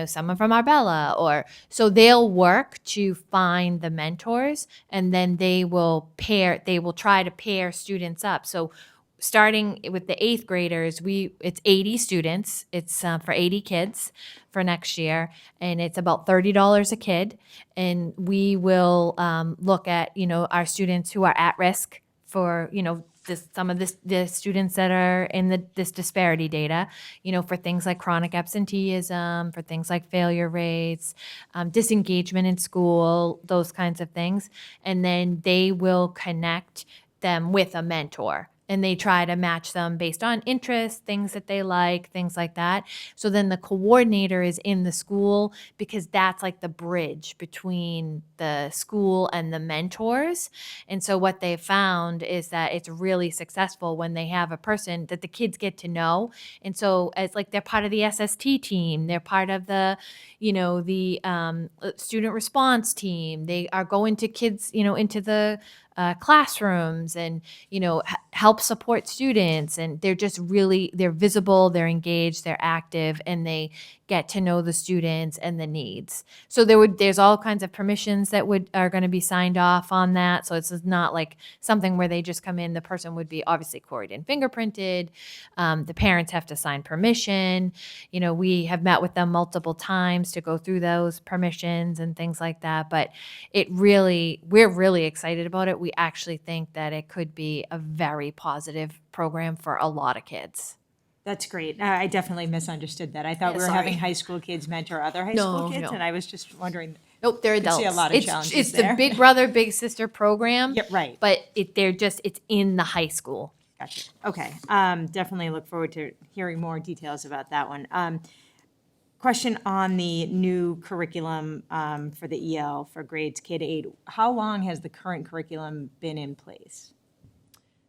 [SPEAKER 15] someone from Arbella, so they'll work to find the mentors, and then they will try to pair students up. So starting with the 8th graders, it's 80 students. It's for 80 kids for next year, and it's about $30 a kid. And we will look at, our students who are at risk for, some of the students that are in this disparity data, for things like chronic absenteeism, for things like failure rates, disengagement in school, those kinds of things. And then they will connect them with a mentor. And they try to match them based on interests, things that they like, things like that. So then the coordinator is in the school, because that's like the bridge between the school and the mentors. And so what they found is that it's really successful when they have a person that the kids get to know. And so it's like they're part of the SST team, they're part of the, the student response team. They are going to kids, into the classrooms and, help support students. And they're just they're visible, they're engaged, they're active, and they get to know the students and the needs. So there's all kinds of permissions that are going to be signed off on that. So it's not like something where they just come in. The person would be obviously quarried and fingerprinted. The parents have to sign permission. We have met with them multiple times to go through those permissions and things like that. But we're really excited about it. We actually think that it could be a very positive program for a lot of kids.
[SPEAKER 4] That's great. I definitely misunderstood that. I thought
[SPEAKER 15] Yeah,
[SPEAKER 4] we were
[SPEAKER 15] sorry.
[SPEAKER 4] having high school kids mentor other high school kids,
[SPEAKER 15] No.
[SPEAKER 4] and I was just wondering.
[SPEAKER 15] Nope, they're
[SPEAKER 4] I could
[SPEAKER 15] adults.
[SPEAKER 4] see a lot of challenges
[SPEAKER 15] it's
[SPEAKER 4] there.
[SPEAKER 15] the Big Brother, Big Sister program.
[SPEAKER 4] Yeah, right.
[SPEAKER 15] But it's in the high school.
[SPEAKER 4] Gotcha. Okay. Definitely look forward to hearing more details about that one. Question on the new curriculum for the EL for grades K to 8. How long has the current curriculum been in place?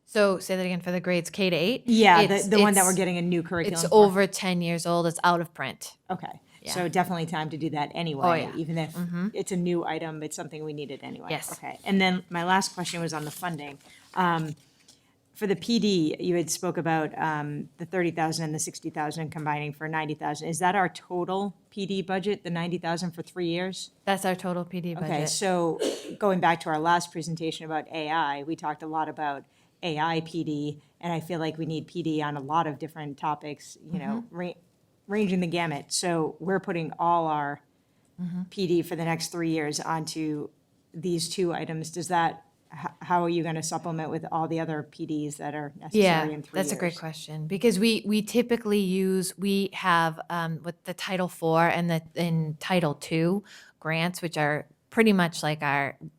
[SPEAKER 15] So say that again, for the grades K to 8?
[SPEAKER 4] Yeah, the one that we're getting a new curriculum
[SPEAKER 15] It's
[SPEAKER 4] for.
[SPEAKER 15] over 10 years old. It's out of print.
[SPEAKER 4] Okay.
[SPEAKER 15] Yeah.
[SPEAKER 4] So definitely time to do that anyway.
[SPEAKER 15] Oh, yeah.
[SPEAKER 4] Even if it's a new item, it's something we needed anyway.
[SPEAKER 15] Yes.
[SPEAKER 4] Okay. And then my last question was on the funding. For the PD, you had spoke about the 30,000 and the 60,000 combining for 90,000. Is that our total PD budget, the 90,000 for 3 years?
[SPEAKER 15] That's our total PD budget.
[SPEAKER 4] Okay, so going back to our last presentation about AI, we talked a lot about AI PD, and I feel like we need PD on a lot of different topics, ranging the gamut. So we're putting all our PD for the next 3 years onto these two items, does that, how are you going to supplement with all the other PDs that are
[SPEAKER 15] Yeah,
[SPEAKER 4] necessary in 3 years?
[SPEAKER 15] that's a great question, because we typically we have with the Title IV and in Title II grants, which are pretty much like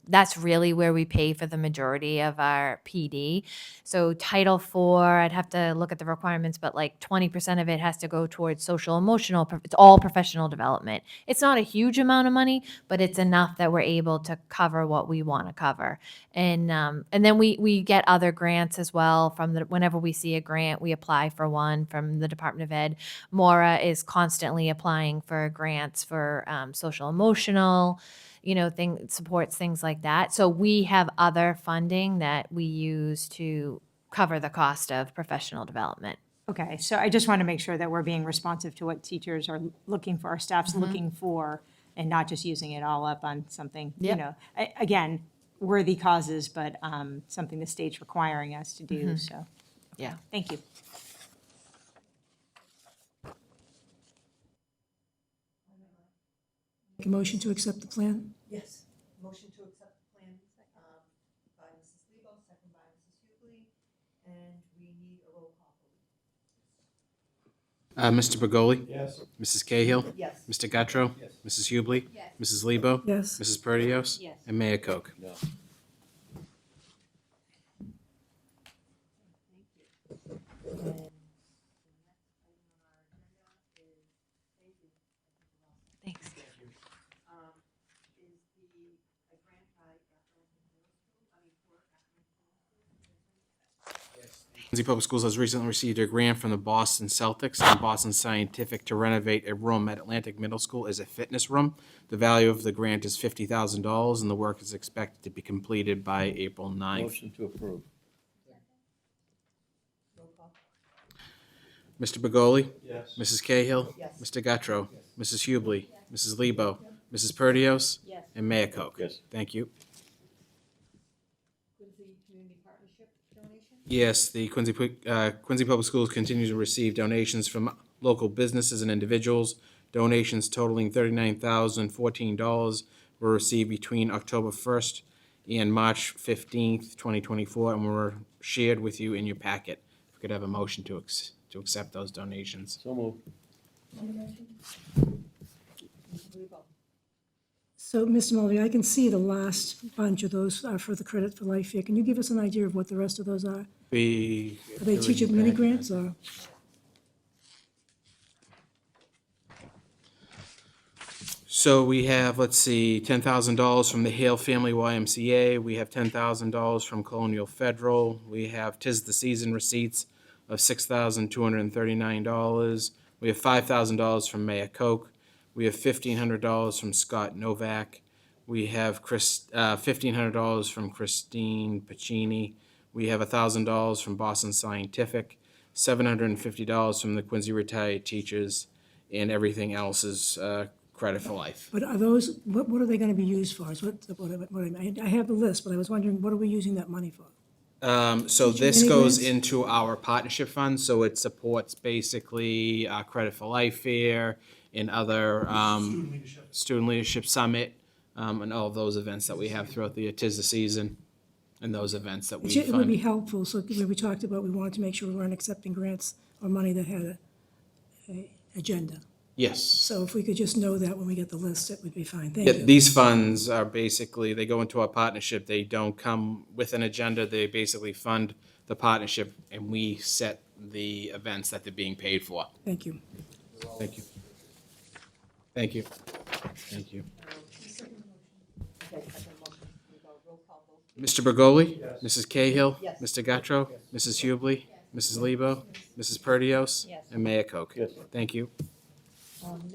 [SPEAKER 15] that's really where we pay for the majority of our PD. So Title IV, I'd have to look at the requirements, but like 20% of it has to go towards social emotional, it's all professional development. It's not a huge amount of money, but it's enough that we're able to cover what we want to cover. And then we get other grants as well from whenever we see a grant, we apply for one from the Department of Ed. Maura is constantly applying for grants for social emotional, supports things like that. So we have other funding that we use to cover the cost of professional development.
[SPEAKER 4] Okay, so I just want to make sure that we're being responsive to what teachers are looking for, our staff's looking for, and not just using it all up on something,
[SPEAKER 15] Yep.
[SPEAKER 4] Again, worthy causes, but something the state's requiring us to do, so.
[SPEAKER 15] Yeah.
[SPEAKER 4] Thank you.
[SPEAKER 3] Make a motion to accept the plan?
[SPEAKER 6] Yes. Motion to accept the plan by Mrs. Lebo, second by Mrs. Hubley, and we need a roll call, please.
[SPEAKER 5] Mr. Begoli?
[SPEAKER 1] Yes.
[SPEAKER 5] Mrs. Cahill?
[SPEAKER 6] Yes.
[SPEAKER 5] Mr. Guttrow?
[SPEAKER 1] Yes.
[SPEAKER 5] Mrs. Hubley? Mrs. Lebo?
[SPEAKER 3] Yes.
[SPEAKER 5] Mrs. Perdios?
[SPEAKER 4] Yes.
[SPEAKER 5] And Mayor Koch.
[SPEAKER 14] No.
[SPEAKER 15] Thanks.
[SPEAKER 5] Quincy Public Schools has recently received a grant from the Boston Celtics and Boston Scientific to renovate a room at Atlantic Middle School as a fitness room. The value of the grant is $50,000, and the work is expected to be completed by April 9th.
[SPEAKER 14] Motion to approve.
[SPEAKER 5] Mr. Begoli?
[SPEAKER 1] Yes.
[SPEAKER 5] Mrs. Cahill?
[SPEAKER 6] Yes.
[SPEAKER 5] Mr. Guttrow? Mrs. Hubley? Mrs. Lebo? Mrs. Perdios?
[SPEAKER 4] Yes.
[SPEAKER 5] And Mayor Koch.
[SPEAKER 14] Yes.
[SPEAKER 5] Thank you.
[SPEAKER 12] Quincy Community Partnership donation?
[SPEAKER 5] Yes, the Quincy Public Schools continue to receive donations from local businesses and individuals. Donations totaling $39,014 were received between October 1st and March 15th, 2024, and were shared with you in your packet. If we could have a motion to accept those donations.
[SPEAKER 14] So moved.
[SPEAKER 3] So, Mr. Mulvey, I can see the last bunch of those are for the Credit for Life here. Can you give us an idea of what the rest of those are? Are they teacher mini grants or?
[SPEAKER 5] So we have, let's see, $10,000 from the Hale Family YMCA. We have $10,000 from Colonial Federal. We have 'Tis the Season receipts of $6,239. We have $5,000 from Mayor Koch. We have $1,500 from Scott Novak. We have $1,500 from Christine Pacini. We have $1,000 from Boston Scientific, $750 from the Quincy retired teachers, and everything else is Credit for Life.
[SPEAKER 3] But are those, what are they going to be used for? Is I have the list, but I was wondering, what are we using that money for?
[SPEAKER 5] So
[SPEAKER 3] Teacher
[SPEAKER 5] this
[SPEAKER 3] mini
[SPEAKER 5] goes
[SPEAKER 3] grants?
[SPEAKER 5] into our partnership fund, so it supports basically Credit for Life Fair and other Student Leadership Summit, and all of those events that we have throughout the year. 'Tis the season, and those events that we
[SPEAKER 3] It would be
[SPEAKER 5] fund.
[SPEAKER 3] helpful, so when we talked about, we wanted to make sure we weren't accepting grants or money that had a agenda.
[SPEAKER 5] Yes.
[SPEAKER 3] So if we could just know that when we get the list, it would be fine. Thank
[SPEAKER 5] Yeah,
[SPEAKER 3] you.
[SPEAKER 5] these funds are basically, they go into our partnership. They don't come with an agenda. They basically fund the partnership, and we set the events that they're being paid for.
[SPEAKER 3] Thank you.
[SPEAKER 5] Thank you. Thank you. Thank you. Mr. Bergoli? Mrs. Cahill?
[SPEAKER 6] Yes.
[SPEAKER 5] Mr. Guttrow? Mrs. Hubley? Mrs. Lebo? Mrs. Perdios?
[SPEAKER 4] Yes.
[SPEAKER 5] And Mayor Koch.
[SPEAKER 14] Yes.
[SPEAKER 5] Thank you.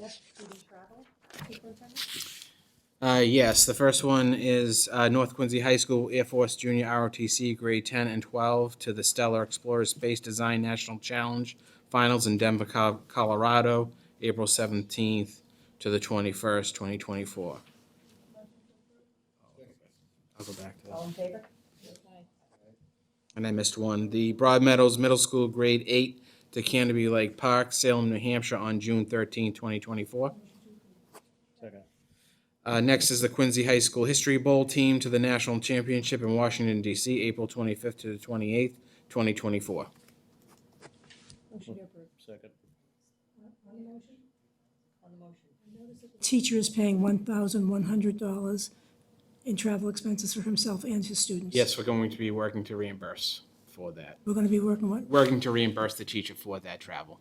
[SPEAKER 12] Next, student travel, superintendent?
[SPEAKER 5] Yes, the first one is North Quincy High School Air Force Junior ROTC Grade 10 and 12 to the Stellar Explorer Space Design National Challenge Finals in Denver, Colorado, April 17th to the 21st, 2024. I'll go back to that.
[SPEAKER 6] All in favor?
[SPEAKER 5] And I missed one. The Broad Meadows Middle School Grade 8 to Canterbury Lake Park, Salem, New Hampshire on June 13, 2024.
[SPEAKER 14] Second.
[SPEAKER 5] Next is the Quincy High School History Bowl team to the National Championship in Washington, D.C., April 25th to the 28th, 2024.
[SPEAKER 12] Motion to approve.
[SPEAKER 14] Second.
[SPEAKER 12] On the motion? On the motion.
[SPEAKER 3] Teacher is paying $1,100 in travel expenses for himself and his students.
[SPEAKER 5] Yes, we're going to be working to reimburse for that.
[SPEAKER 3] We're going to be working what?
[SPEAKER 5] Working to reimburse the teacher for that travel.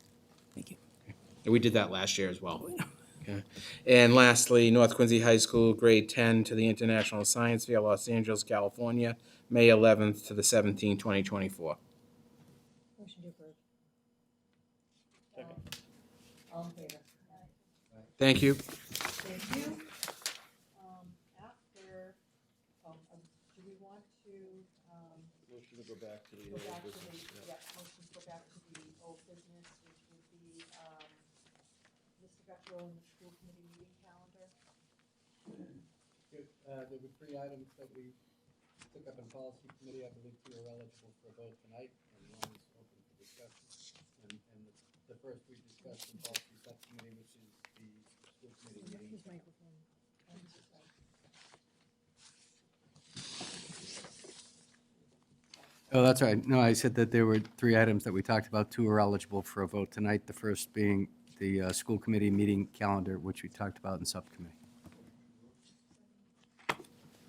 [SPEAKER 3] Thank you.
[SPEAKER 5] And we did that last year as well. Okay. And lastly, North Quincy High School, grade 10 to the International Science Fair, Los Angeles, California, May 11th to the 17th, 2024.
[SPEAKER 12] Motion to approve. All in favor?
[SPEAKER 5] Thank you.
[SPEAKER 12] Thank you. After, do we want to,
[SPEAKER 14] Motion to go back to the
[SPEAKER 12] go
[SPEAKER 14] old
[SPEAKER 12] back to
[SPEAKER 14] business.
[SPEAKER 12] the, yeah, motion to go back to the old business, which would be, Mr. Guttrow and the school committee meeting calendar?
[SPEAKER 18] There were 3 items that we took up in policy committee. I believe 2 are eligible for a vote tonight, and 1 is open for discussion. And the first we discussed in policy subcommittee, which is the school committee meeting.
[SPEAKER 12] His microphone.
[SPEAKER 18] Oh, that's right. No, I said that there were 3 items that we talked about. 2 are eligible for a vote tonight. The first being the school committee meeting calendar, which we talked about in subcommittee.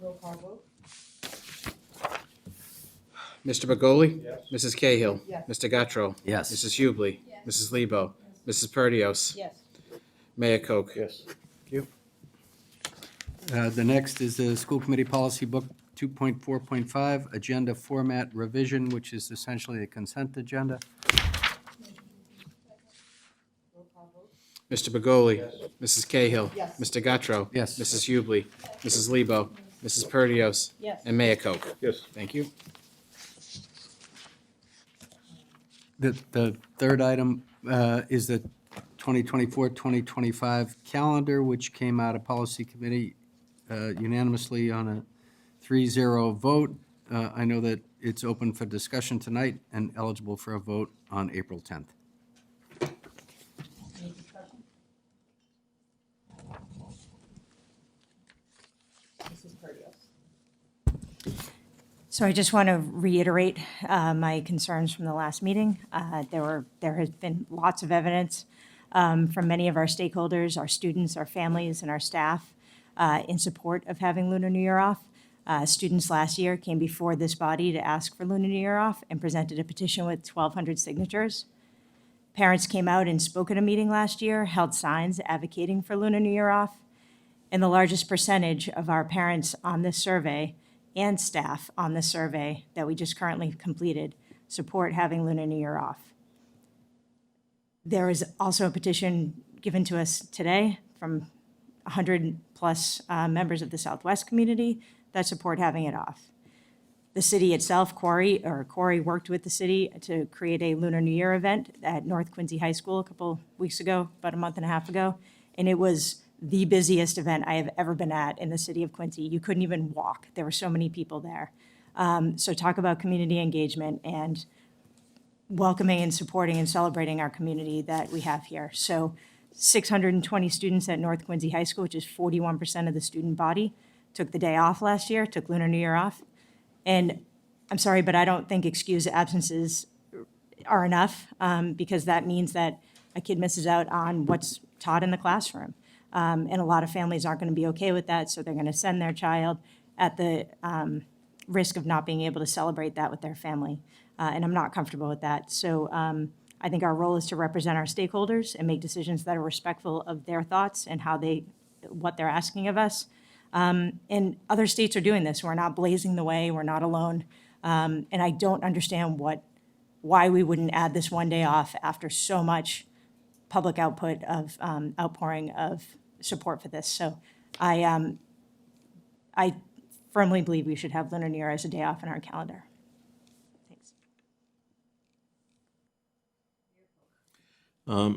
[SPEAKER 12] Roll call vote?
[SPEAKER 5] Mr. Begoli?
[SPEAKER 1] Yes.
[SPEAKER 5] Mrs. Cahill?
[SPEAKER 12] Yes.
[SPEAKER 5] Mr. Guttrow?
[SPEAKER 18] Yes.
[SPEAKER 5] Mrs. Hubley? Mrs. Lebo? Mrs. Perdios?
[SPEAKER 12] Yes.
[SPEAKER 5] Mayor Koch?
[SPEAKER 1] Yes.
[SPEAKER 18] Thank you. The next is the school committee policy book 2.4.5, agenda format revision, which is essentially a consent agenda.
[SPEAKER 5] Mr. Begoli?
[SPEAKER 1] Yes.
[SPEAKER 5] Mrs. Cahill?
[SPEAKER 12] Yes.
[SPEAKER 5] Mr. Guttrow?
[SPEAKER 18] Yes.
[SPEAKER 5] Mrs. Hubley? Mrs. Lebo? Mrs. Perdios?
[SPEAKER 12] Yes.
[SPEAKER 5] And Mayor Koch?
[SPEAKER 1] Yes.
[SPEAKER 5] Thank you.
[SPEAKER 18] The third item is the 2024-2025 calendar, which came out of policy committee unanimously on a 3-0 vote. I know that it's open for discussion tonight and eligible for a vote on April 10th.
[SPEAKER 12] Any discussion? Mrs. Perdios.
[SPEAKER 4] So I just want to reiterate my concerns from the last meeting. There has been lots of evidence from many of our stakeholders, our students, our families, and our staff in support of having Lunar New Year off. Students last year came before this body to ask for Lunar New Year off and presented a petition with 1,200 signatures. Parents came out and spoke at a meeting last year, held signs advocating for Lunar New Year off. And the largest percentage of our parents on this survey and staff on this survey that we just currently completed support having Lunar New Year off. There is also a petition given to us today from 100+ members of the Southwest community that support having it off. The city itself, Corey worked with the city to create a Lunar New Year event at North Quincy High School a couple weeks ago, about a month and a half ago, and it was the busiest event I have ever been at in the city of Quincy. You couldn't even walk. There were so many people there. So talk about community engagement and welcoming and supporting and celebrating our community that we have here. So 620 students at North Quincy High School, which is 41% of the student body, took the day off last year, took Lunar New Year off. And I'm sorry, but I don't think excused absences are enough because that means that a kid misses out on what's taught in the classroom. And a lot of families aren't going to be okay with that, so they're going to send their child at the risk of not being able to celebrate that with their family. And I'm not comfortable with that. So I think our role is to represent our stakeholders and make decisions that are respectful of their thoughts and what they're asking of us. And other states are doing this. We're not blazing the way. We're not alone. And I don't understand why we wouldn't add this one day off after so much public outpouring of support for this. So I firmly believe we should have Lunar New Year as a day off in our calendar. Thanks.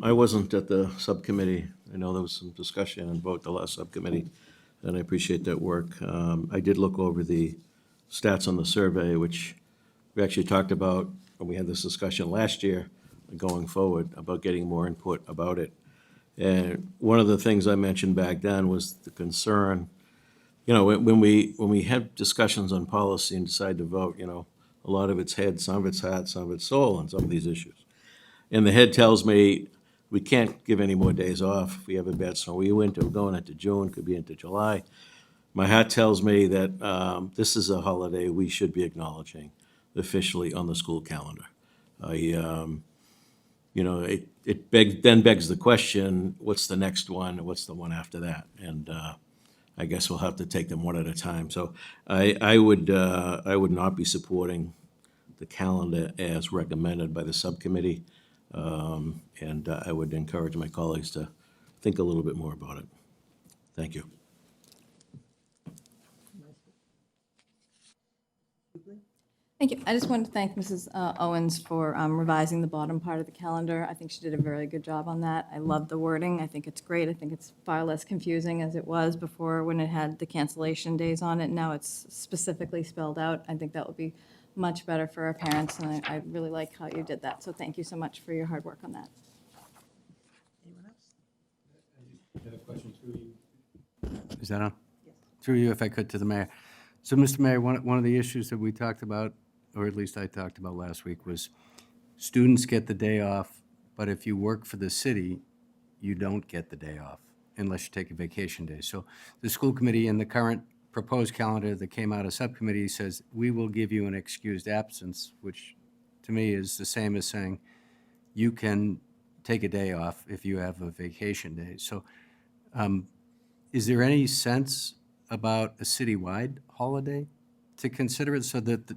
[SPEAKER 14] I wasn't at the subcommittee. I know there was some discussion and vote at the last subcommittee, and I appreciate that work. I did look over the stats on the survey, which we actually talked about when we had this discussion last year, going forward, about getting more input about it. And one of the things I mentioned back then was the concern, you know, when we have discussions on policy and decide to vote, you know, a lot of it's head, some of it's heart, some of it's soul on some of these issues. And the head tells me we can't give any more days off if we have a bad snowy winter, going into June, could be into July. My heart tells me that this is a holiday we should be acknowledging officially on the school calendar. You know, then begs the question, what's the next one? What's the one after that? And I guess we'll have to take them one at a time. So I would not be supporting the calendar as recommended by the subcommittee. And I would encourage my colleagues to think a little bit more about it. Thank you.
[SPEAKER 7] Thank you. I just wanted to thank Mrs. Owens for revising the bottom part of the calendar. I think she did a very good job on that. I love the wording. I think it's great. I think it's far less confusing as it was before when it had the cancellation days on it. Now it's specifically spelled out. I think that will be much better for our parents, and I really like how you did that. So thank you so much for your hard work on that.
[SPEAKER 18] Is that on? Yes. Through you, if I could, to the mayor. So, Mr. Mayor, one of the issues that we talked about, or at least I talked about last week, was students get the day off, but if you work for the city, you don't get the day off unless you take a vacation day. So the school committee in the current proposed calendar that came out of subcommittee says, we will give you an excused absence, which to me is the same as saying you can take a day off if you have a vacation day. So is there any sense about a citywide holiday to consider it so that,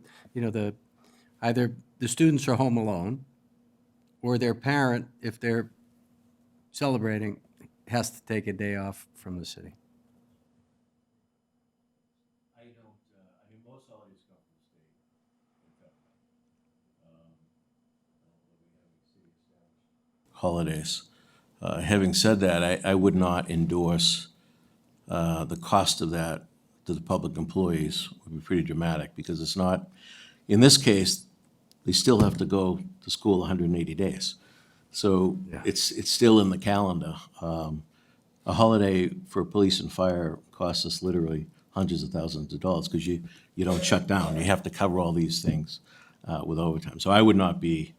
[SPEAKER 18] either the students are home alone or their parent, if they're celebrating, has to take a day off from the city?
[SPEAKER 14] Most holidays come from the state. Holidays. Having said that, I would not endorse the cost of that to the public employees. Would be pretty dramatic, because it's not, in this case, they still have to go to school 180 days. So it's still in the calendar. A holiday for police and fire costs us literally hundreds of thousands of dollars, because you don't shut down. You have to cover all these things with overtime. So I would not be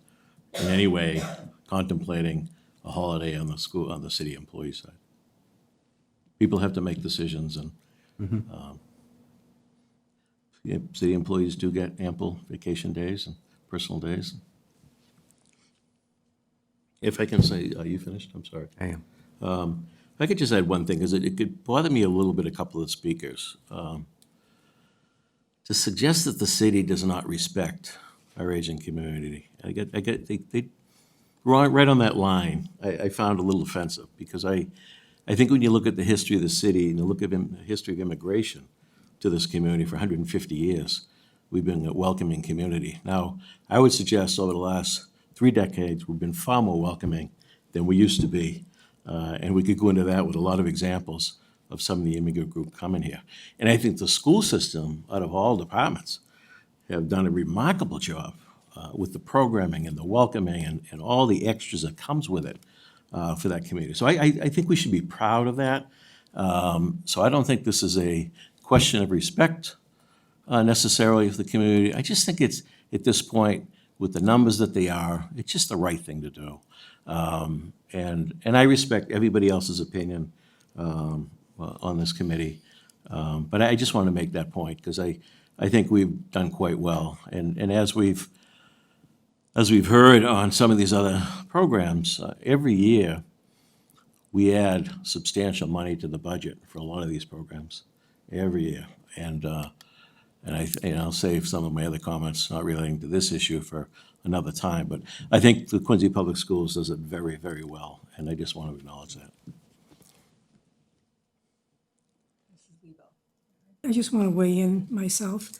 [SPEAKER 14] in any way contemplating a holiday on the city employee side. People have to make decisions, and city employees do get ample vacation days and personal days. If I can say, are you finished? I'm sorry.
[SPEAKER 18] I am.
[SPEAKER 14] If I could just add one thing, because it could bother me a little bit, a couple of speakers. To suggest that the city does not respect our aging community, they right on that line, I found a little offensive, because I think when you look at the history of the city and you look at the history of immigration to this community for 150 years, we've been a welcoming community. Now, I would suggest over the last 3 decades, we've been far more welcoming than we used to be. And we could go into that with a lot of examples of some of the immigrant group coming here. And I think the school system, out of all departments, have done a remarkable job with the programming and the welcoming and all the extras that comes with it for that community. So I think we should be proud of that. So I don't think this is a question of respect necessarily of the community. I just think it's, at this point, with the numbers that they are, it's just the right thing to do. And I respect everybody else's opinion on this committee. But I just want to make that point, because I think we've done quite well. And as we've heard on some of these other programs, every year we add substantial money to the budget for a lot of these programs, every year. And I'll save some of my other comments not relating to this issue for another time, but I think the Quincy Public Schools does it very, very well, and I just want to acknowledge that.
[SPEAKER 3] I just want to weigh in myself.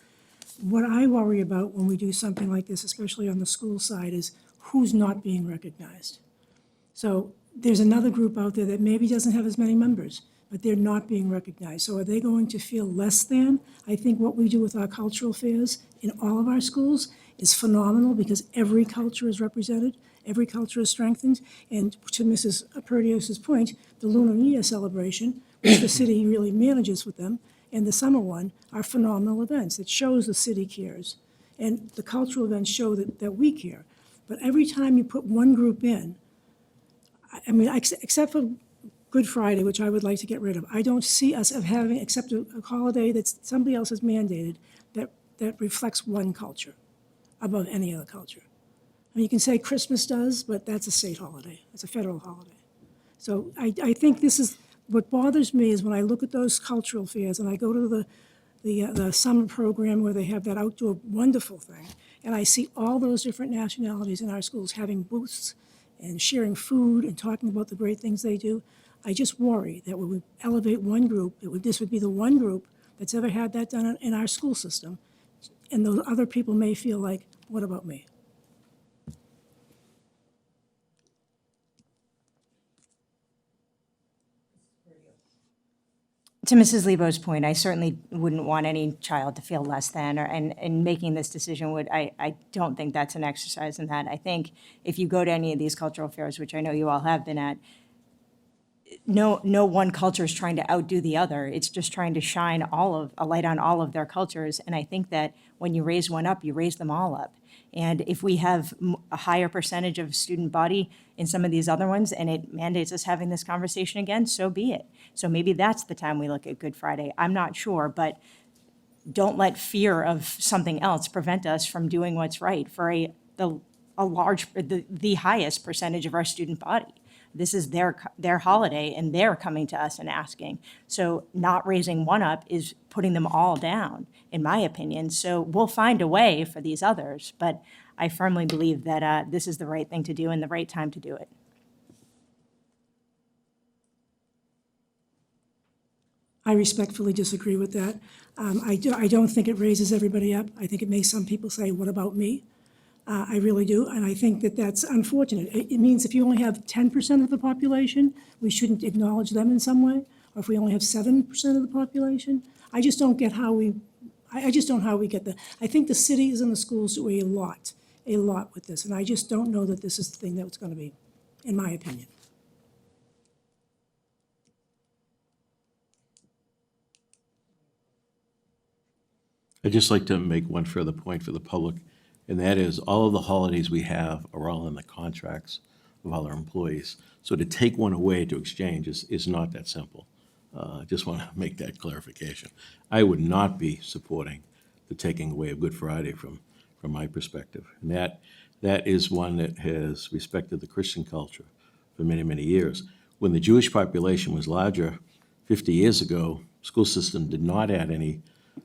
[SPEAKER 3] What I worry about when we do something like this, especially on the school side, is who's not being recognized. So there's another group out there that maybe doesn't have as many members, but but they're not being recognized. So are they going to feel less than? I think what we do with our cultural fairs in all of our schools is phenomenal because every culture is represented, every culture is strengthened. And to Mrs. Perdios's point, the Lunar New Year celebration, which the city really manages with them, and the summer one are phenomenal events. It shows the city cares. And the cultural events show that we care. But every time you put one group in, I mean, except for Good Friday, which I would like to get rid of, I don't see us of having, except a holiday that somebody else has mandated, that reflects one culture above any other culture. I mean, you can say Christmas does, but that's a state holiday. It's a federal holiday. So I think this is, what bothers me is when I look at those cultural fairs and I go to the summer program where they have that outdoor wonderful thing, and I see all those different nationalities in our schools having booths and sharing food and talking about the great things they do. I just worry that when we elevate one group, this would be the one group that's ever had that done in our school system, and those other people may feel like, what about me?
[SPEAKER 4] To Mrs. Lebo's point, I certainly wouldn't want any child to feel less than, and making this decision I don't think that's an exercise in that. I think if you go to any of these cultural fairs, which I know you all have been at, no one culture is trying to outdo the other. It's just trying to shine a light on all of their cultures. And I think that when you raise one up, you raise them all up. And if we have a higher percentage of student body in some of these other ones, and it mandates us having this conversation again, so be it. So maybe that's the time we look at Good Friday. I'm not sure, but don't let fear of something else prevent us from doing what's right for the highest percentage of our student body. This is their holiday, and they're coming to us and asking. So not raising one up is putting them all down, in my opinion. So we'll find a way for these others, but I firmly believe that this is the right thing to do and the right time to do it.
[SPEAKER 3] I respectfully disagree with that. I don't think it raises everybody up. I think it makes some people say, what about me? I really do, and I think that that's unfortunate. It means if you only have 10% of the population, we shouldn't acknowledge them in some way, or if we only have 7% of the population. I just don't get how I just don't know how we get there. I think the cities and the schools do a lot with this, and I just don't know that this is the thing that it's going to be, in my opinion.
[SPEAKER 14] I'd just like to make one further point for the public, and that is all of the holidays we have are all in the contracts of all our employees. So to take one away to exchange is not that simple. I just want to make that clarification. I would not be supporting the taking away of Good Friday from my perspective. And that is one that has respected the Christian culture for many, many years. When the Jewish population was larger 50 years ago, school system did not add any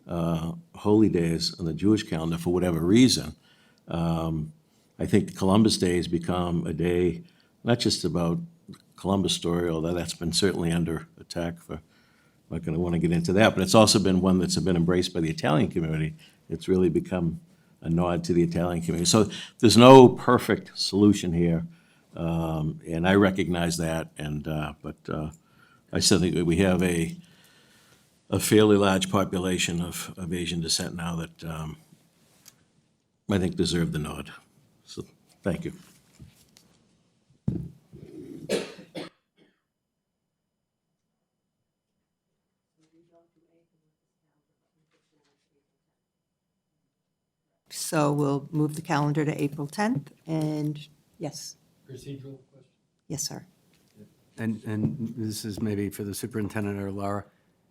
[SPEAKER 14] holy days on the Jewish calendar for whatever reason. I think the Columbus Day has become a day not just about Columbus story, although that's been certainly under attack for, I'm not going to want to get into that, but it's also been one that's been embraced by the Italian community. It's really become a nod to the Italian community. So there's no perfect solution here, and I recognize that, but I still think that we have a fairly large population of Asian descent now that I think deserve the nod. So, thank you.
[SPEAKER 6] So we'll move the calendar to April 10th, and yes.
[SPEAKER 18] Procedural question?
[SPEAKER 6] Yes, sir.
[SPEAKER 18] And this is maybe for the superintendent or Laura.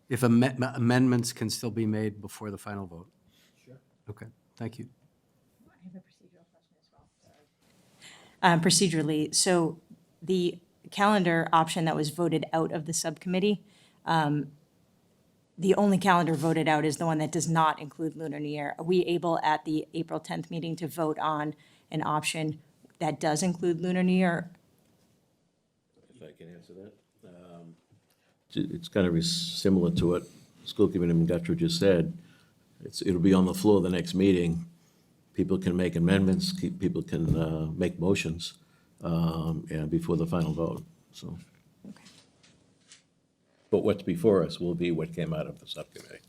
[SPEAKER 18] If amendments can still be made before the final vote? Sure. Okay, thank you.
[SPEAKER 4] I have a procedural question as well. Procedurally, so the calendar option that was voted out of the subcommittee, the only calendar voted out is the one that does not include Lunar New Year. Are we able at the April 10th meeting to vote on an option that does include Lunar New Year?
[SPEAKER 14] If I can answer that. It's kind of similar to what School Committee Member Guttrow just said. It'll be on the floor of the next meeting. People can make amendments, people can make motions before the final vote, so. But what's before us will be what came out of the subcommittee.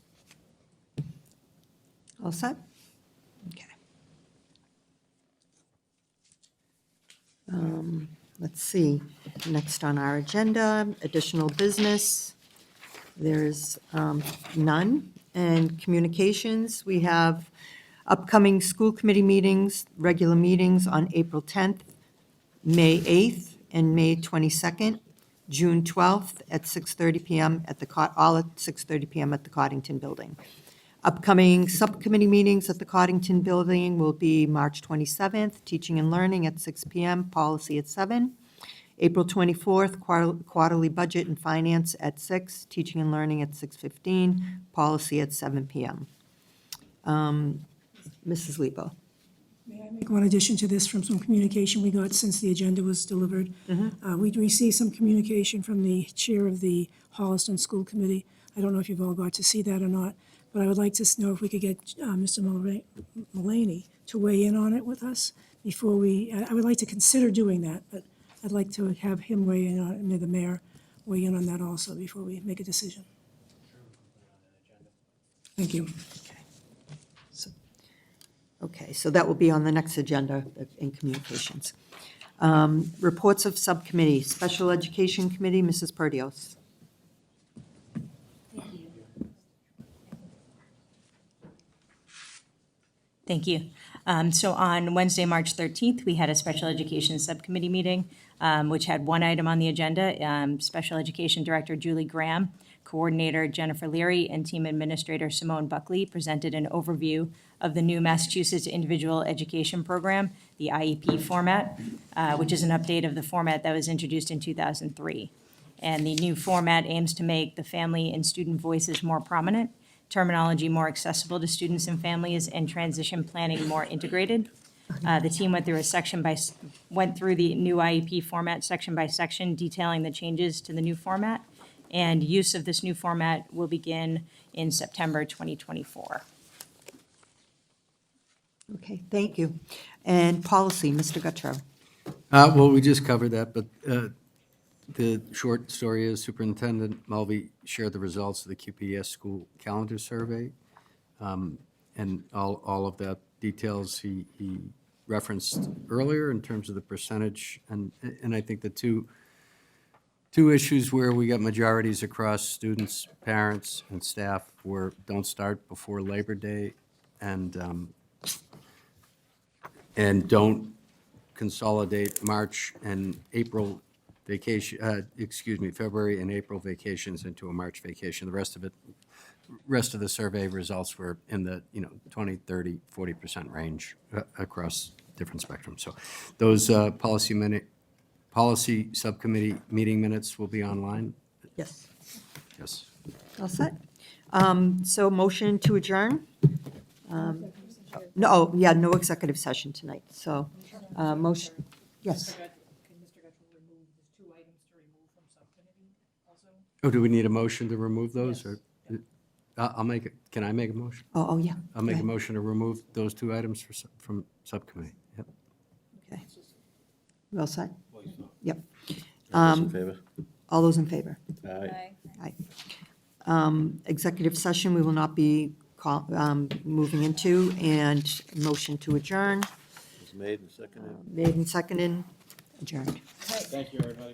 [SPEAKER 6] All set? Okay. Let's see, next on our agenda, additional business. There's none. And communications, we have upcoming school committee meetings, regular meetings on April 10th, May 8th, and May 22nd, June 12th at 6:30 PM at the, all at 6:30 PM at the Coddington Building. Upcoming subcommittee meetings at the Coddington Building will be March 27th, Teaching and Learning at 6 PM, Policy at 7. April 24th, Quarterly Budget and Finance at 6, Teaching and Learning at 6:15, Policy at 7 PM. Mrs. Lebo.
[SPEAKER 3] May I make one addition to this from some communication we got since the agenda was delivered? We received some communication from the chair of the Holliston School Committee. I don't know if you've all got to see that or not, but I would like to know if we could get Mr. Mullaney to weigh in on it with us before we, I would like to consider doing that, but I'd like to have him weigh in on it, and the mayor weigh in on that also before we make a decision. Thank you.
[SPEAKER 6] Okay, so that will be on the next agenda in communications. Reports of subcommittee, Special Education Committee, Mrs. Perdios.
[SPEAKER 4] Thank you. So on Wednesday, March 13th, we had a special education subcommittee meeting, which had one item on the agenda. Special Education Director Julie Graham, Coordinator Jennifer Leary, and Team Administrator Simone Buckley presented an overview of the new Massachusetts Individual Education Program, the IEP format, which is an update of the format that was introduced in 2003. And the new format aims to make the family and student voices more prominent, terminology more accessible to students and families, and transition planning more integrated. The team went through the new IEP format section by section, detailing the changes to the new format. And use of this new format will begin in September 2024.
[SPEAKER 6] Okay, thank you. And policy, Mr. Guttrow.
[SPEAKER 18] Well, we just covered that, but the short story is Superintendent Mulvey shared the results of the QPS school calendar survey. And all of that details he referenced earlier in terms of the percentage. And I think the two issues where we got majorities across students, parents, and staff were don't start before Labor Day and don't consolidate March and April vacation, February and April vacations into a March vacation. The rest of the survey results were in the 20, 30, 40% range across different spectrums. So those policy subcommittee meeting minutes will be online?
[SPEAKER 6] Yes.
[SPEAKER 18] Yes.
[SPEAKER 6] All set? So motion to adjourn? No, no executive session tonight, so, motion, yes.
[SPEAKER 12] Can Mr. Guttrow remove, there's two items to remove from subcommittee also?
[SPEAKER 18] Oh, do we need a motion to remove those, or? I'll make it, can I make a motion?
[SPEAKER 6] Oh, yeah.
[SPEAKER 18] I'll make a
[SPEAKER 6] Go ahead.
[SPEAKER 18] motion to remove those two items from subcommittee. Yep.
[SPEAKER 6] Okay. We all set? Yep.
[SPEAKER 14] All those in favor?
[SPEAKER 6] All those in favor?
[SPEAKER 14] Aye.
[SPEAKER 6] Aye. Executive session, we will not be moving into, and motion to adjourn,
[SPEAKER 14] Was made and seconded.
[SPEAKER 6] made and seconded, adjourned.
[SPEAKER 5] Thank you, everybody.